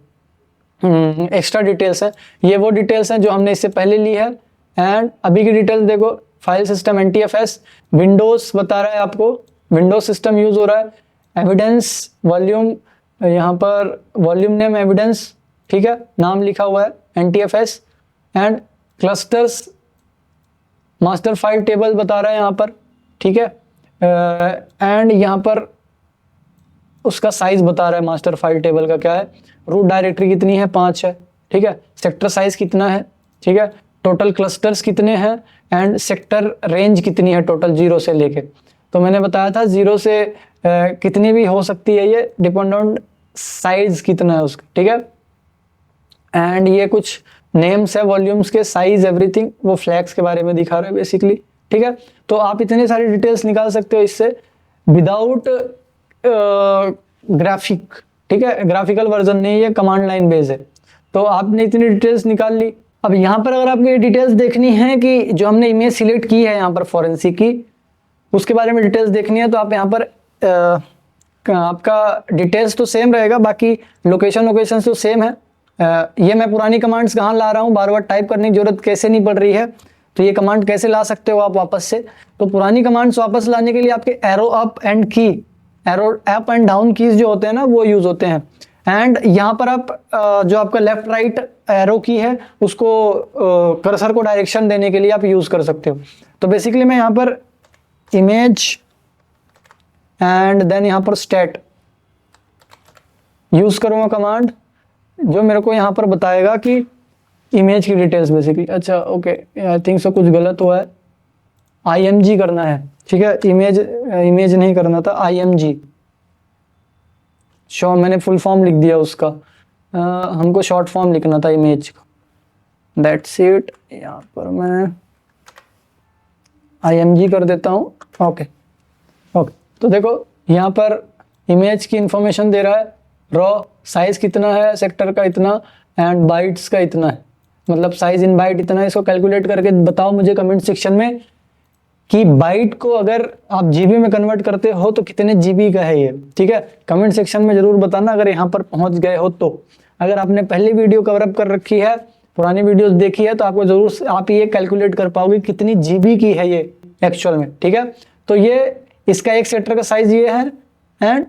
एक्स्ट्रा डिटेल्स है। ये वो डिटेल्स हैं जो हमने इससे पहले ली है, एंड अभी की डिटेल्स देखो, फाइल सिस्टम NTFS, विंडोज बता रहा है आपको, विंडोज सिस्टम यूज हो रहा है, एविडेंस वॉल्यूम, यहाँ पर वॉल्यूम नेम एविडेंस, ठीक है, नाम लिखा हुआ है NTFS, and clusters master file table बता रहा है यहाँ पर, ठीक है। एंड यहाँ पर उसका साइज बता रहा है मास्टर फाइल टेबल का क्या है, रूट डायरेक्टरी कितनी है 5 है, ठीक है, सेक्टर साइज कितना है, ठीक है, टोटल क्लस्टर्स कितने हैं एंड सेक्टर रेंज कितनी है टोटल 0 से लेके। तो मैंने बताया था 0 से कितनी भी हो सकती है, ये डिपेंड ऑन साइज कितना है उसका, ठीक है। एंड ये कुछ नेम्स है वॉल्यूम्स के, साइज एवरीथिंग, वो फ्लैग्स के बारे में दिखा रहा है बेसिकली, ठीक है। तो आप इतने सारी डिटेल्स निकाल सकते हो इससे विदाउट ग्राफिक, ठीक है, ग्राफिकल वर्जन नहीं, ये कमांड लाइन बेस है। तो आपने इतनी डिटेल्स निकाल ली। अब यहाँ पर अगर आपको ये डिटेल्स देखनी है कि जो हमने इमेज सिलेक्ट की है यहाँ पर फॉरेंसिक की, उसके बारे में डिटेल्स देखनी है, तो आप यहाँ पर आपका डिटेल्स तो सेम रहेगा, बाकी लोकेशन तो सेम है। ये मैं पुरानी कमांड्स कहाँ ला रहा हूँ, बार बार टाइप करने की जरूरत कैसे नहीं पड़ रही है, तो ये कमांड कैसे ला सकते हो आप वापस से। तो पुरानी कमांड्स वापस लाने के लिए आपके arrow up and down keys जो होते हैं ना, वो यूज होते हैं। एंड यहाँ पर आप जो आपका लेफ्ट राइट एरो की है उसको कर्सर को डायरेक्शन देने के लिए आप यूज कर सकते हो। तो बेसिकली मैं यहाँ पर इमेज एंड देन यहाँ पर स्टैट यूज करूँगा कमांड, जो मेरे को यहाँ पर बताएगा कि इमेज की डिटेल्स बेसिकली। अच्छा ओके, आई थिंक सो कुछ गलत हुआ है, IMG करना है, ठीक है, इमेज नहीं करना था, IMG शो, मैंने फुल फॉर्म लिख दिया उसका, हमको शॉर्ट फॉर्म लिखना था इमेज का, दैट्स इट। यहाँ पर मैं IMG कर देता हूँ, ओके। तो देखो यहाँ पर इमेज की इंफॉर्मेशन दे रहा है, रॉ साइज कितना है सेक्टर का इतना एंड बाइट्स का इतना है, मतलब साइज इन बाइट इतना है। इसको कैलकुलेट करके बताओ मुझे कमेंट सेक्शन में कि बाइट को अगर आप जीबी में कन्वर्ट करते हो तो कितने जीबी का है ये, ठीक है। कमेंट सेक्शन में जरूर बताना अगर यहाँ पर पहुंच गए हो तो। अगर आपने पहली वीडियो कवर अप कर रखी है, पुरानी वीडियोस देखी है, तो आपको जरूर आप ये कैलकुलेट कर पाओगे कितनी जीबी की है ये एक्चुअल में, ठीक है। तो ये इसका एक सेक्टर का साइज ये है एंड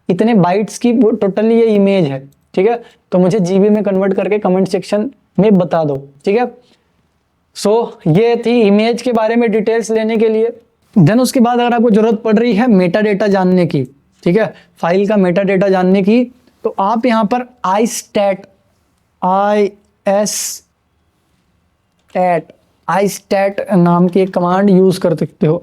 इतने बाइट्स की टोटली ये इमेज है, ठीक है। तो मुझे जीबी में कन्वर्ट करके कमेंट सेक्शन में बता दो, ठीक है। सो ये थी इमेज के बारे में डिटेल्स लेने के लिए। देन उसके बाद अगर आपको जरूरत पड़ रही है मेटा डेटा जानने की, ठीक है, फाइल का मेटा डेटा जानने की, तो आप यहाँ पर istat नाम की एक कमांड यूज कर सकते हो,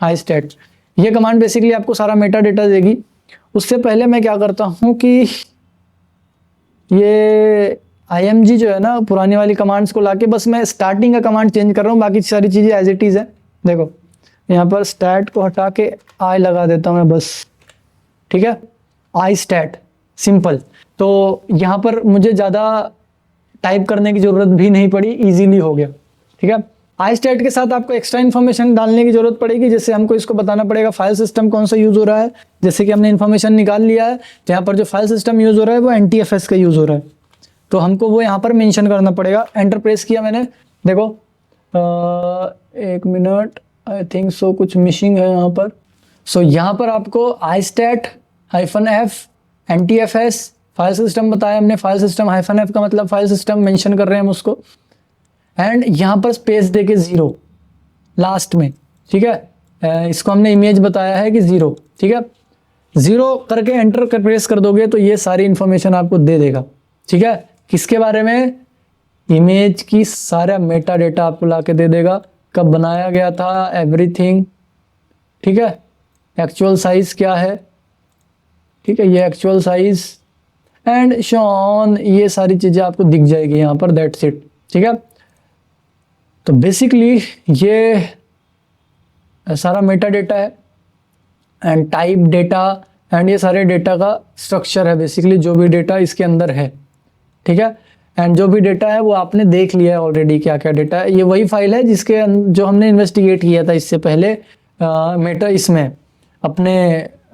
istat। ये कमांड बेसिकली आपको सारा मेटा डेटा देगी। उससे पहले मैं क्या करता हूँ कि ये IMG जो है ना, पुरानी वाली कमांड्स को लाके बस मैं स्टार्टिंग का कमांड चेंज कर रहा हूँ, बाकी सारी चीज़ें एज इट इज़ है। देखो यहाँ पर स्टैट को हटा के आई लगा देता हूँ मैं बस, ठीक है, istat सिंपल। तो यहाँ पर मुझे ज़्यादा टाइप करने की ज़रूरत भी नहीं पड़ी, इजीली हो गया, ठीक है। istat के साथ आपको एक्स्ट्रा इन्फॉर्मेशन डालने की जरूरत पड़ेगी, जैसे हमको इसको बताना पड़ेगा फाइल सिस्टम कौन सा यूज़ हो रहा है। जैसे कि हमने इन्फॉर्मेशन निकाल लिया है, तो यहाँ पर जो फाइल सिस्टम यूज़ हो रहा है वो NTFS का यूज़ हो रहा है, तो हमको वो यहाँ पर मेंशन करना पड़ेगा। एंटर प्रेस किया मैंने, देखो एक मिनट, आई थिंक सो कुछ मिसिंग है यहाँ पर। सो यहाँ पर आपको istat-f NTFS फाइल सिस्टम बताया हमने, फाइल सिस्टम -f का मतलब फाइल सिस्टम मेंशन कर रहे हैं हम उसको, एंड यहाँ पर स्पेस दे के 0 लास्ट में, ठीक है। इसको हमने इमेज बताया है कि 0, ठीक है, 0 करके एंटर कर प्रेस कर दोगे तो ये सारी इंफॉर्मेशन आपको दे देगा, ठीक है। किसके बारे में, इमेज की सारा मेटा डेटा आपको ला के दे देगा, कब बनाया गया था, एवरीथिंग, ठीक है, एक्चुअल साइज क्या है, ठीक है, ये एक्चुअल साइज एंड शॉन, ये सारी चीज़ें आपको दिख जाएगी यहाँ पर, दैट्स इट, ठीक है। तो बेसिकली ये सारा मेटा डेटा है एंड टाइप डेटा एंड ये सारे डेटा का स्ट्रक्चर है बेसिकली, जो भी डेटा इसके अंदर है, ठीक है। एंड जो भी डेटा है वो आपने देख लिया है ऑलरेडी, क्या क्या डेटा है। ये वही फाइल है जिसके जो हमने इन्वेस्टिगेट किया था इससे पहले मेटा इसमें अपने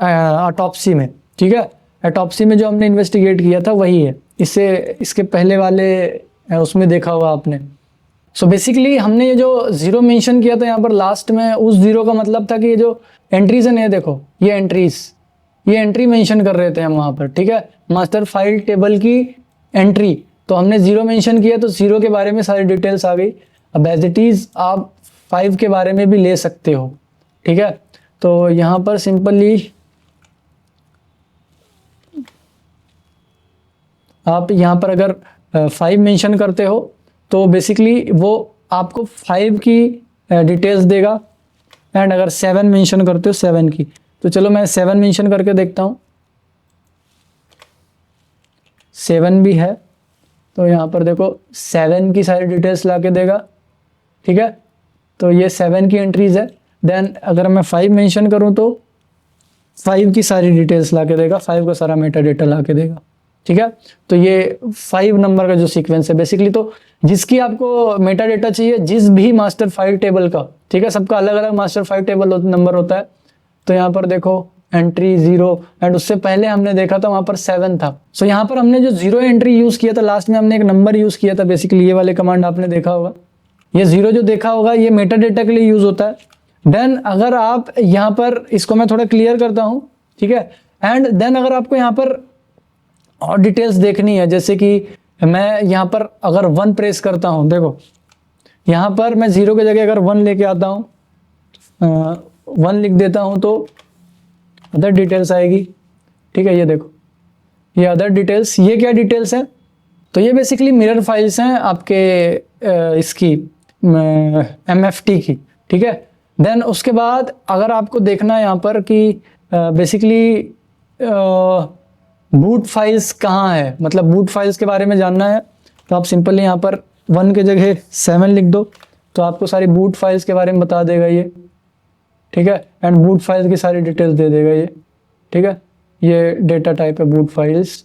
ऑटोप्सी में, ठीक है। ऑटोप्सी में जो हमने इन्वेस्टिगेट किया था वही है, इसके पहले वाले उसमें देखा होगा आपने। सो बेसिकली हमने ये जो 0 मेंशन किया था यहाँ पर लास्ट में, उस 0 का मतलब था कि ये जो एंट्रीज है, देखो ये एंट्री मेंशन कर रहे थे हम वहाँ पर, ठीक है, मास्टर फाइल टेबल की एंट्री। तो हमने 0 मेंशन किया तो 0 के बारे में सारी डिटेल्स आ गई। अब एज इट इज़ आप 5 के बारे में भी ले सकते हो, ठीक है। तो यहाँ पर सिंपली आप यहाँ पर अगर 5 मेंशन करते हो तो बेसिकली वो आपको 5 की डिटेल्स देगा, एंड अगर 7 मेंशन करते हो 7 की। तो चलो मैं 7 मेंशन करके देखता हूँ, 7 भी है, तो यहाँ पर देखो 7 की सारी डिटेल्स ला के देगा, ठीक है। तो ये 7 की एंट्रीज है। देन अगर मैं 5 मेंशन करूँ तो 5 की सारी डिटेल्स ला के देगा, 5 का सारा मेटा डेटा ला के देगा, ठीक है। तो ये 5 नंबर का जो सीक्वेंस है बेसिकली, तो जिसकी आपको मेटा डेटा चाहिए जिस भी मास्टर फाइल टेबल का, ठीक है, सबका अलग अलग मास्टर फाइल टेबल नंबर होता है। तो यहाँ पर देखो एंट्री 0, एंड उससे पहले हमने देखा था वहां पर 7 था। सो यहाँ पर हमने जो 0 एंट्री यूज किया था, लास्ट में हमने एक नंबर यूज किया था, बेसिकली ये वाले कमांड आपने देखा होगा, ये 0 जो देखा होगा ये मेटा डेटा के लिए यूज होता है। देन अगर आप यहाँ पर, इसको मैं थोड़ा क्लियर करता हूँ, ठीक है, एंड देन अगर आपको यहाँ पर और डिटेल्स देखनी है, जैसे कि मैं यहाँ पर अगर 1 प्रेस करता हूँ, देखो यहाँ पर मैं 0 की जगह अगर 1 लेके आता हूँ, 1 लिख देता हूँ, तो अदर डिटेल्स आएगी, ठीक है। ये देखो ये अदर डिटेल्स, ये क्या डिटेल्स है, तो ये बेसिकली मिरर फाइल्स हैं आपके इसकी MFT की, ठीक है। देन उसके बाद अगर आपको देखना है यहाँ पर कि बेसिकली बूट फाइल्स कहाँ है, मतलब बूट फाइल्स के बारे में जानना है, तो आप सिंपली यहाँ पर 1 के जगह 7 लिख दो, तो आपको सारी बूट फाइल्स के बारे में बता देगा ये, ठीक है। एंड बूट फाइल्स की सारी डिटेल्स दे देगा ये, ठीक है। ये डेटा टाइप है बूट फाइल्स,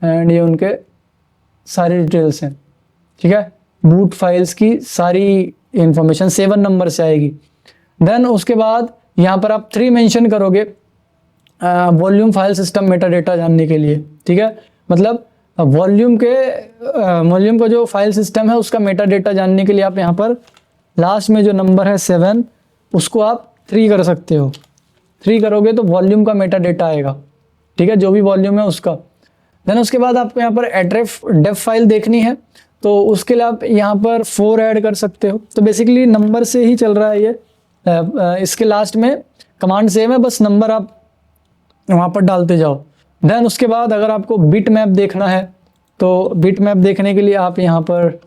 एंड ये उनके सारी डिटेल्स हैं, ठीक है। बूट फाइल्स की सारी इंफॉर्मेशन 7 नंबर से आएगी। देन उसके बाद यहाँ पर आप 3 मेंशन करोगे volume file system Meta data जानने के लिए, ठीक है। मतलब वॉल्यूम का जो फाइल सिस्टम है उसका मेटा डेटा जानने के लिए आप यहाँ पर लास्ट में जो नंबर है 7, उसको आप 3 कर सकते हो। 3 करोगे तो वॉल्यूम का मेटा डेटा आएगा, ठीक है, जो भी वॉल्यूम है उसका। देन उसके बाद आपको यहाँ पर डेफ फाइल देखनी है, तो उसके लिए आप यहाँ पर 4 ऐड कर सकते हो। तो बेसिकली नंबर से ही चल रहा है ये, इसके लास्ट में कमांड सेम है, बस नंबर आप वहाँ पर डालते जाओ। देन उसके बाद अगर आपको बिट मैप देखना है, तो बिट मैप देखने के लिए आप यहाँ पर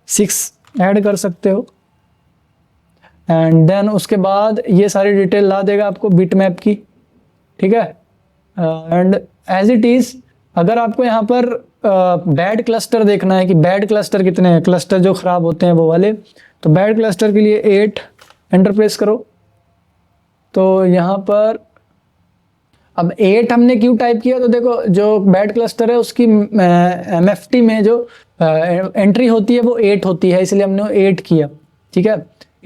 6 ऐड कर सकते हो, एंड देन उसके बाद ये सारी डिटेल ला देगा आपको बिट मैप की, ठीक है। एंड एज इट इज़ अगर आपको यहाँ पर बैड क्लस्टर देखना है कि बैड क्लस्टर कितने हैं, क्लस्टर जो ख़राब होते हैं वो वाले, तो बैड क्लस्टर के लिए 8 एंटर प्रेस करो। तो यहाँ पर अब 8 हमने क्यों टाइप किया, तो देखो जो बैड क्लस्टर है उसकी MFT में जो एंट्री होती है वो 8 होती है, इसलिए हमने 8 किया, ठीक है।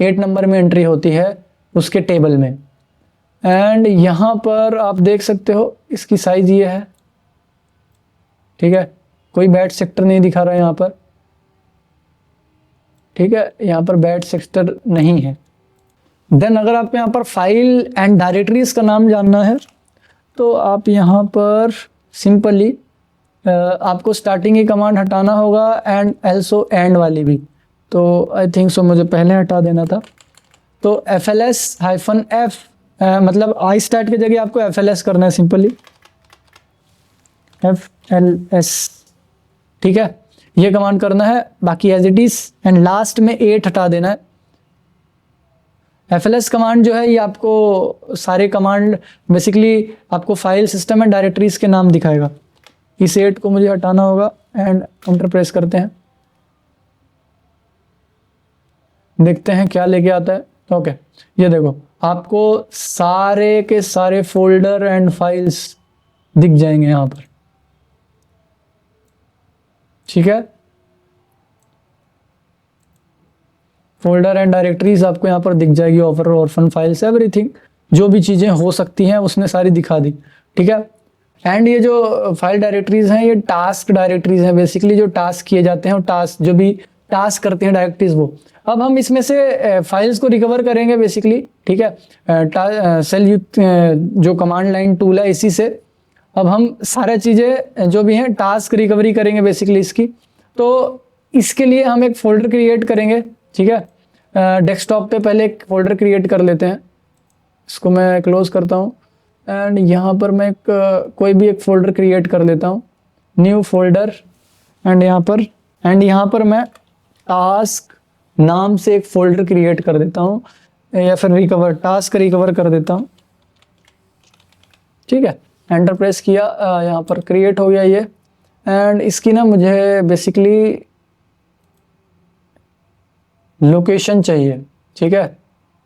8 नंबर में एंट्री होती है उसके टेबल में। एंड यहाँ पर आप देख सकते हो इसकी साइज ये है, ठीक है, कोई बैड सेक्टर नहीं दिखा रहा है यहाँ पर, ठीक है, यहाँ पर बैड सेक्टर नहीं है। देन अगर आपको यहाँ पर फाइल एंड डायरेक्टरीज का नाम जानना है, तो आप यहाँ पर सिंपली आपको स्टार्टिंग की कमांड हटाना होगा, एंड एल्सो एंड वाली भी, तो आई थिंक सो मुझे पहले हटा देना था। तो FLS-F मतलब आई स्टार्ट की जगह आपको FLS करना है, सिंपली FLS, ठीक है, ये कमांड करना है, बाकी as it is, and last में 8 हटा देना है। FLS कमांड जो है ये आपको सारे कमांड बेसिकली आपको फाइल सिस्टम एंड डायरेक्टरीज के नाम दिखाएगा। इस 8 को मुझे हटाना होगा, एंड एंटर प्रेस करते हैं, देखते हैं क्या लेके आता है। ओके, ये देखो आपको सारे के सारे फोल्डर एंड फाइल्स दिख जाएंगे यहाँ पर, ठीक है। फोल्डर एंड डायरेक्टरीज आपको यहाँ पर दिख जाएगी, ऑर्फन फाइल्स, एवरीथिंग जो भी चीज़ें हो सकती हैं उसने सारी दिखा दी, ठीक है। एंड ये जो फाइल डायरेक्टरीज हैं ये टास्क डायरेक्टरीज हैं, बेसिकली जो टास्क किए जाते हैं, टास्क जो भी टास्क करते हैं डायरेक्टरीज वो। अब हम इसमें से फाइल्स को रिकवर करेंगे बेसिकली, ठीक है। सेल जो कमांड लाइन टूल है इसी से अब हम सारे चीज़ें जो भी हैं टास्क रिकवरी करेंगे बेसिकली इसकी। तो इसके लिए हम एक फोल्डर क्रिएट करेंगे, ठीक है। डेस्कटॉप पे पहले एक फोल्डर क्रिएट कर लेते हैं। इसको मैं क्लोज करता हूँ एंड यहाँ पर मैं कोई भी एक फोल्डर क्रिएट कर लेता हूँ, न्यू फोल्डर, एंड यहाँ पर मैं टास्क नाम से एक फोल्डर क्रिएट कर देता हूँ, या फिर टास्क रिकवर कर देता हूँ। ठीक है, एंटर प्रेस किया, यहाँ पर क्रिएट हो गया ये। एंड इसकी ना मुझे बेसिकली लोकेशन चाहिए। ठीक है,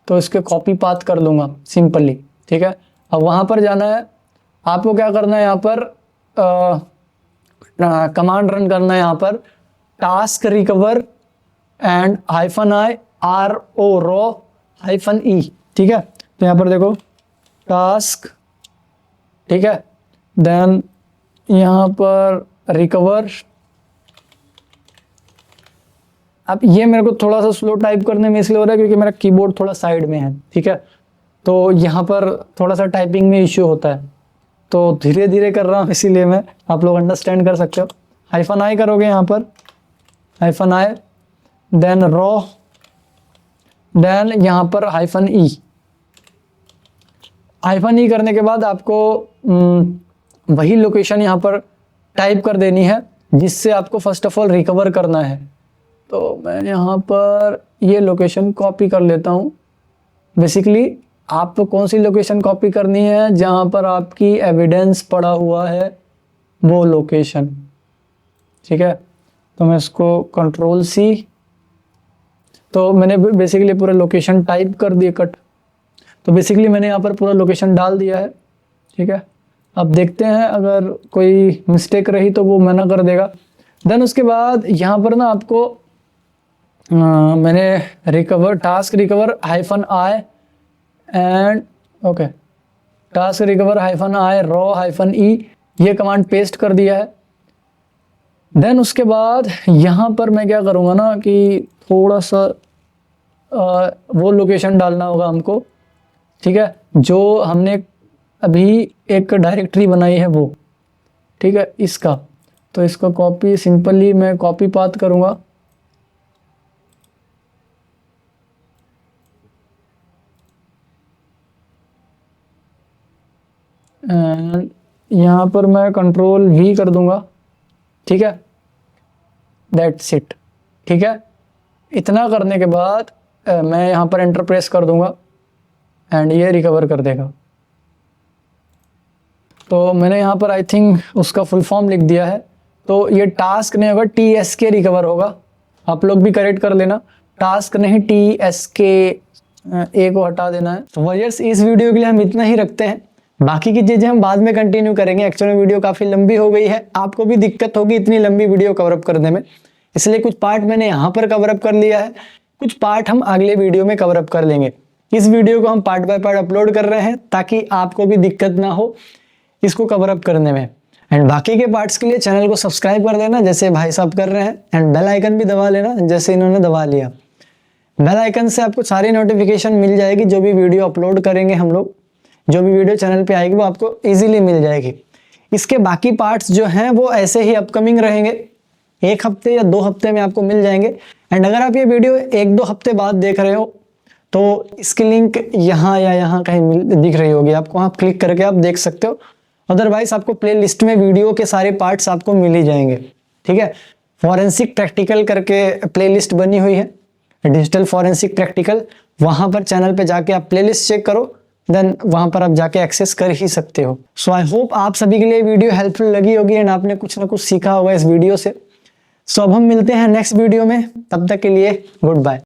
तो इसके कॉपी पाथ कर लूँगा सिंपली। ठीक है, अब वहाँ पर जाना है, आपको क्या करना है, यहाँ पर कमांड रन करना है, यहाँ पर task recover and -i -ro ठीक है, तो यहाँ पर देखो टास्क, ठीक है, देन यहाँ पर रिकवर। अब ये मेरे को थोड़ा सा स्लो टाइप करने में इसलिए हो रहा है क्योंकि मेरा कीबोर्ड थोड़ा साइड में है। ठीक है, तो यहाँ पर थोड़ा सा टाइपिंग में इश्यू होता है, तो धीरे धीरे कर रहा हूँ, इसीलिए मैं, आप लोग अंडरस्टैंड कर सकते हो। -i करोगे यहाँ पर, -i, देन रो, देन यहाँ पर -e करने के बाद आपको वही लोकेशन यहाँ पर टाइप कर देनी है जिससे आपको फर्स्ट ऑफ ऑल रिकवर करना है। तो मैं यहाँ पर ये लोकेशन कॉपी कर लेता हूँ। बेसिकली आपको कौन सी लोकेशन कॉपी करनी है, जहाँ पर आपकी एविडेंस पड़ा हुआ है वो लोकेशन। ठीक है, तो मैं इसको Ctrl+C, तो मैंने बेसिकली पूरा लोकेशन टाइप कर दिया कट, तो बेसिकली मैंने यहाँ पर पूरा लोकेशन डाल दिया है। ठीक है, अब देखते हैं अगर कोई मिस्टेक रही तो वो मना कर देगा। देन उसके बाद यहाँ पर ना आपको मैंने task recover -i and okay, task recover -i raw -e ये कमांड पेस्ट कर दिया है। देन उसके बाद यहाँ पर मैं क्या करूँगा ना कि थोड़ा सा वो लोकेशन डालना होगा हमको। ठीक है, जो हमने अभी एक डायरेक्टरी बनाई है वो। ठीक है, इसका, तो इसका कॉपी सिंपली मैं कॉपी पाथ करूँगा, एंड यहाँ पर मैं Ctrl+V कर दूंगा। ठीक है, दैट्स इट। ठीक है, इतना करने के बाद मैं यहाँ पर एंटर प्रेस कर दूंगा एंड ये रिकवर कर देगा। तो मैंने यहाँ पर आई थिंक उसका फुल फॉर्म लिख दिया है, तो ये टास्क नहीं होगा, TSK रिकवर होगा। आप लोग भी करेक्ट कर लेना, टास्क नहीं TSK, ए को हटा देना है। तो वायर्स, इस वीडियो के लिए हम इतना ही रखते हैं, बाकी की चीज़ें हम बाद में कंटिन्यू करेंगे। एक्चुअली वीडियो काफ़ी लंबी हो गई है, आपको भी दिक्कत होगी इतनी लंबी वीडियो कवरअप करने में, इसलिए कुछ पार्ट मैंने यहाँ पर कवरअप कर लिया है, कुछ पार्ट हम अगले वीडियो में कवरअप कर लेंगे। इस वीडियो को हम पार्ट बाय पार्ट अपलोड कर रहे हैं ताकि आपको भी दिक्कत ना हो इसको कवरअप करने में। एंड बाकी के पार्ट्स के लिए चैनल को सब्सक्राइब कर देना जैसे भाई साहब कर रहे हैं, एंड बेल आइकन भी दबा लेना जैसे इन्होंने दबा लिया। बेल आइकन से आपको सारी नोटिफिकेशन मिल जाएगी, जो भी वीडियो अपलोड करेंगे हम लोग, जो भी वीडियो चैनल पे आएगी वो आपको इजीली मिल जाएगी। इसके बाकी पार्ट्स जो हैं वो ऐसे ही अपकमिंग रहेंगे, 1 हफ्ते या 2 हफ्ते में आपको मिल जाएंगे। एंड अगर आप ये वीडियो 1-2 हफ्ते बाद देख रहे हो तो इसकी लिंक यहाँ या यहाँ कहीं दिख रही होगी आपको, वहाँ क्लिक करके आप देख सकते हो। अदरवाइज आपको प्ले लिस्ट में वीडियो के सारे पार्ट्स आपको मिल ही जाएंगे। ठीक है, फॉरेंसिक प्रैक्टिकल करके प्ले लिस्ट बनी हुई है, डिजिटल फॉरेंसिक प्रैक्टिकल, वहाँ पर चैनल पे जाके आप प्ले लिस्ट चेक करो, देन वहाँ पर आप जाके एक्सेस कर ही सकते हो। सो आई होप आप सभी के लिए वीडियो हेल्पफुल लगी होगी एंड आपने कुछ ना कुछ सीखा होगा इस वीडियो से। सो अब हम मिलते हैं नेक्स्ट वीडियो में, तब तक के लिए गुड बाय।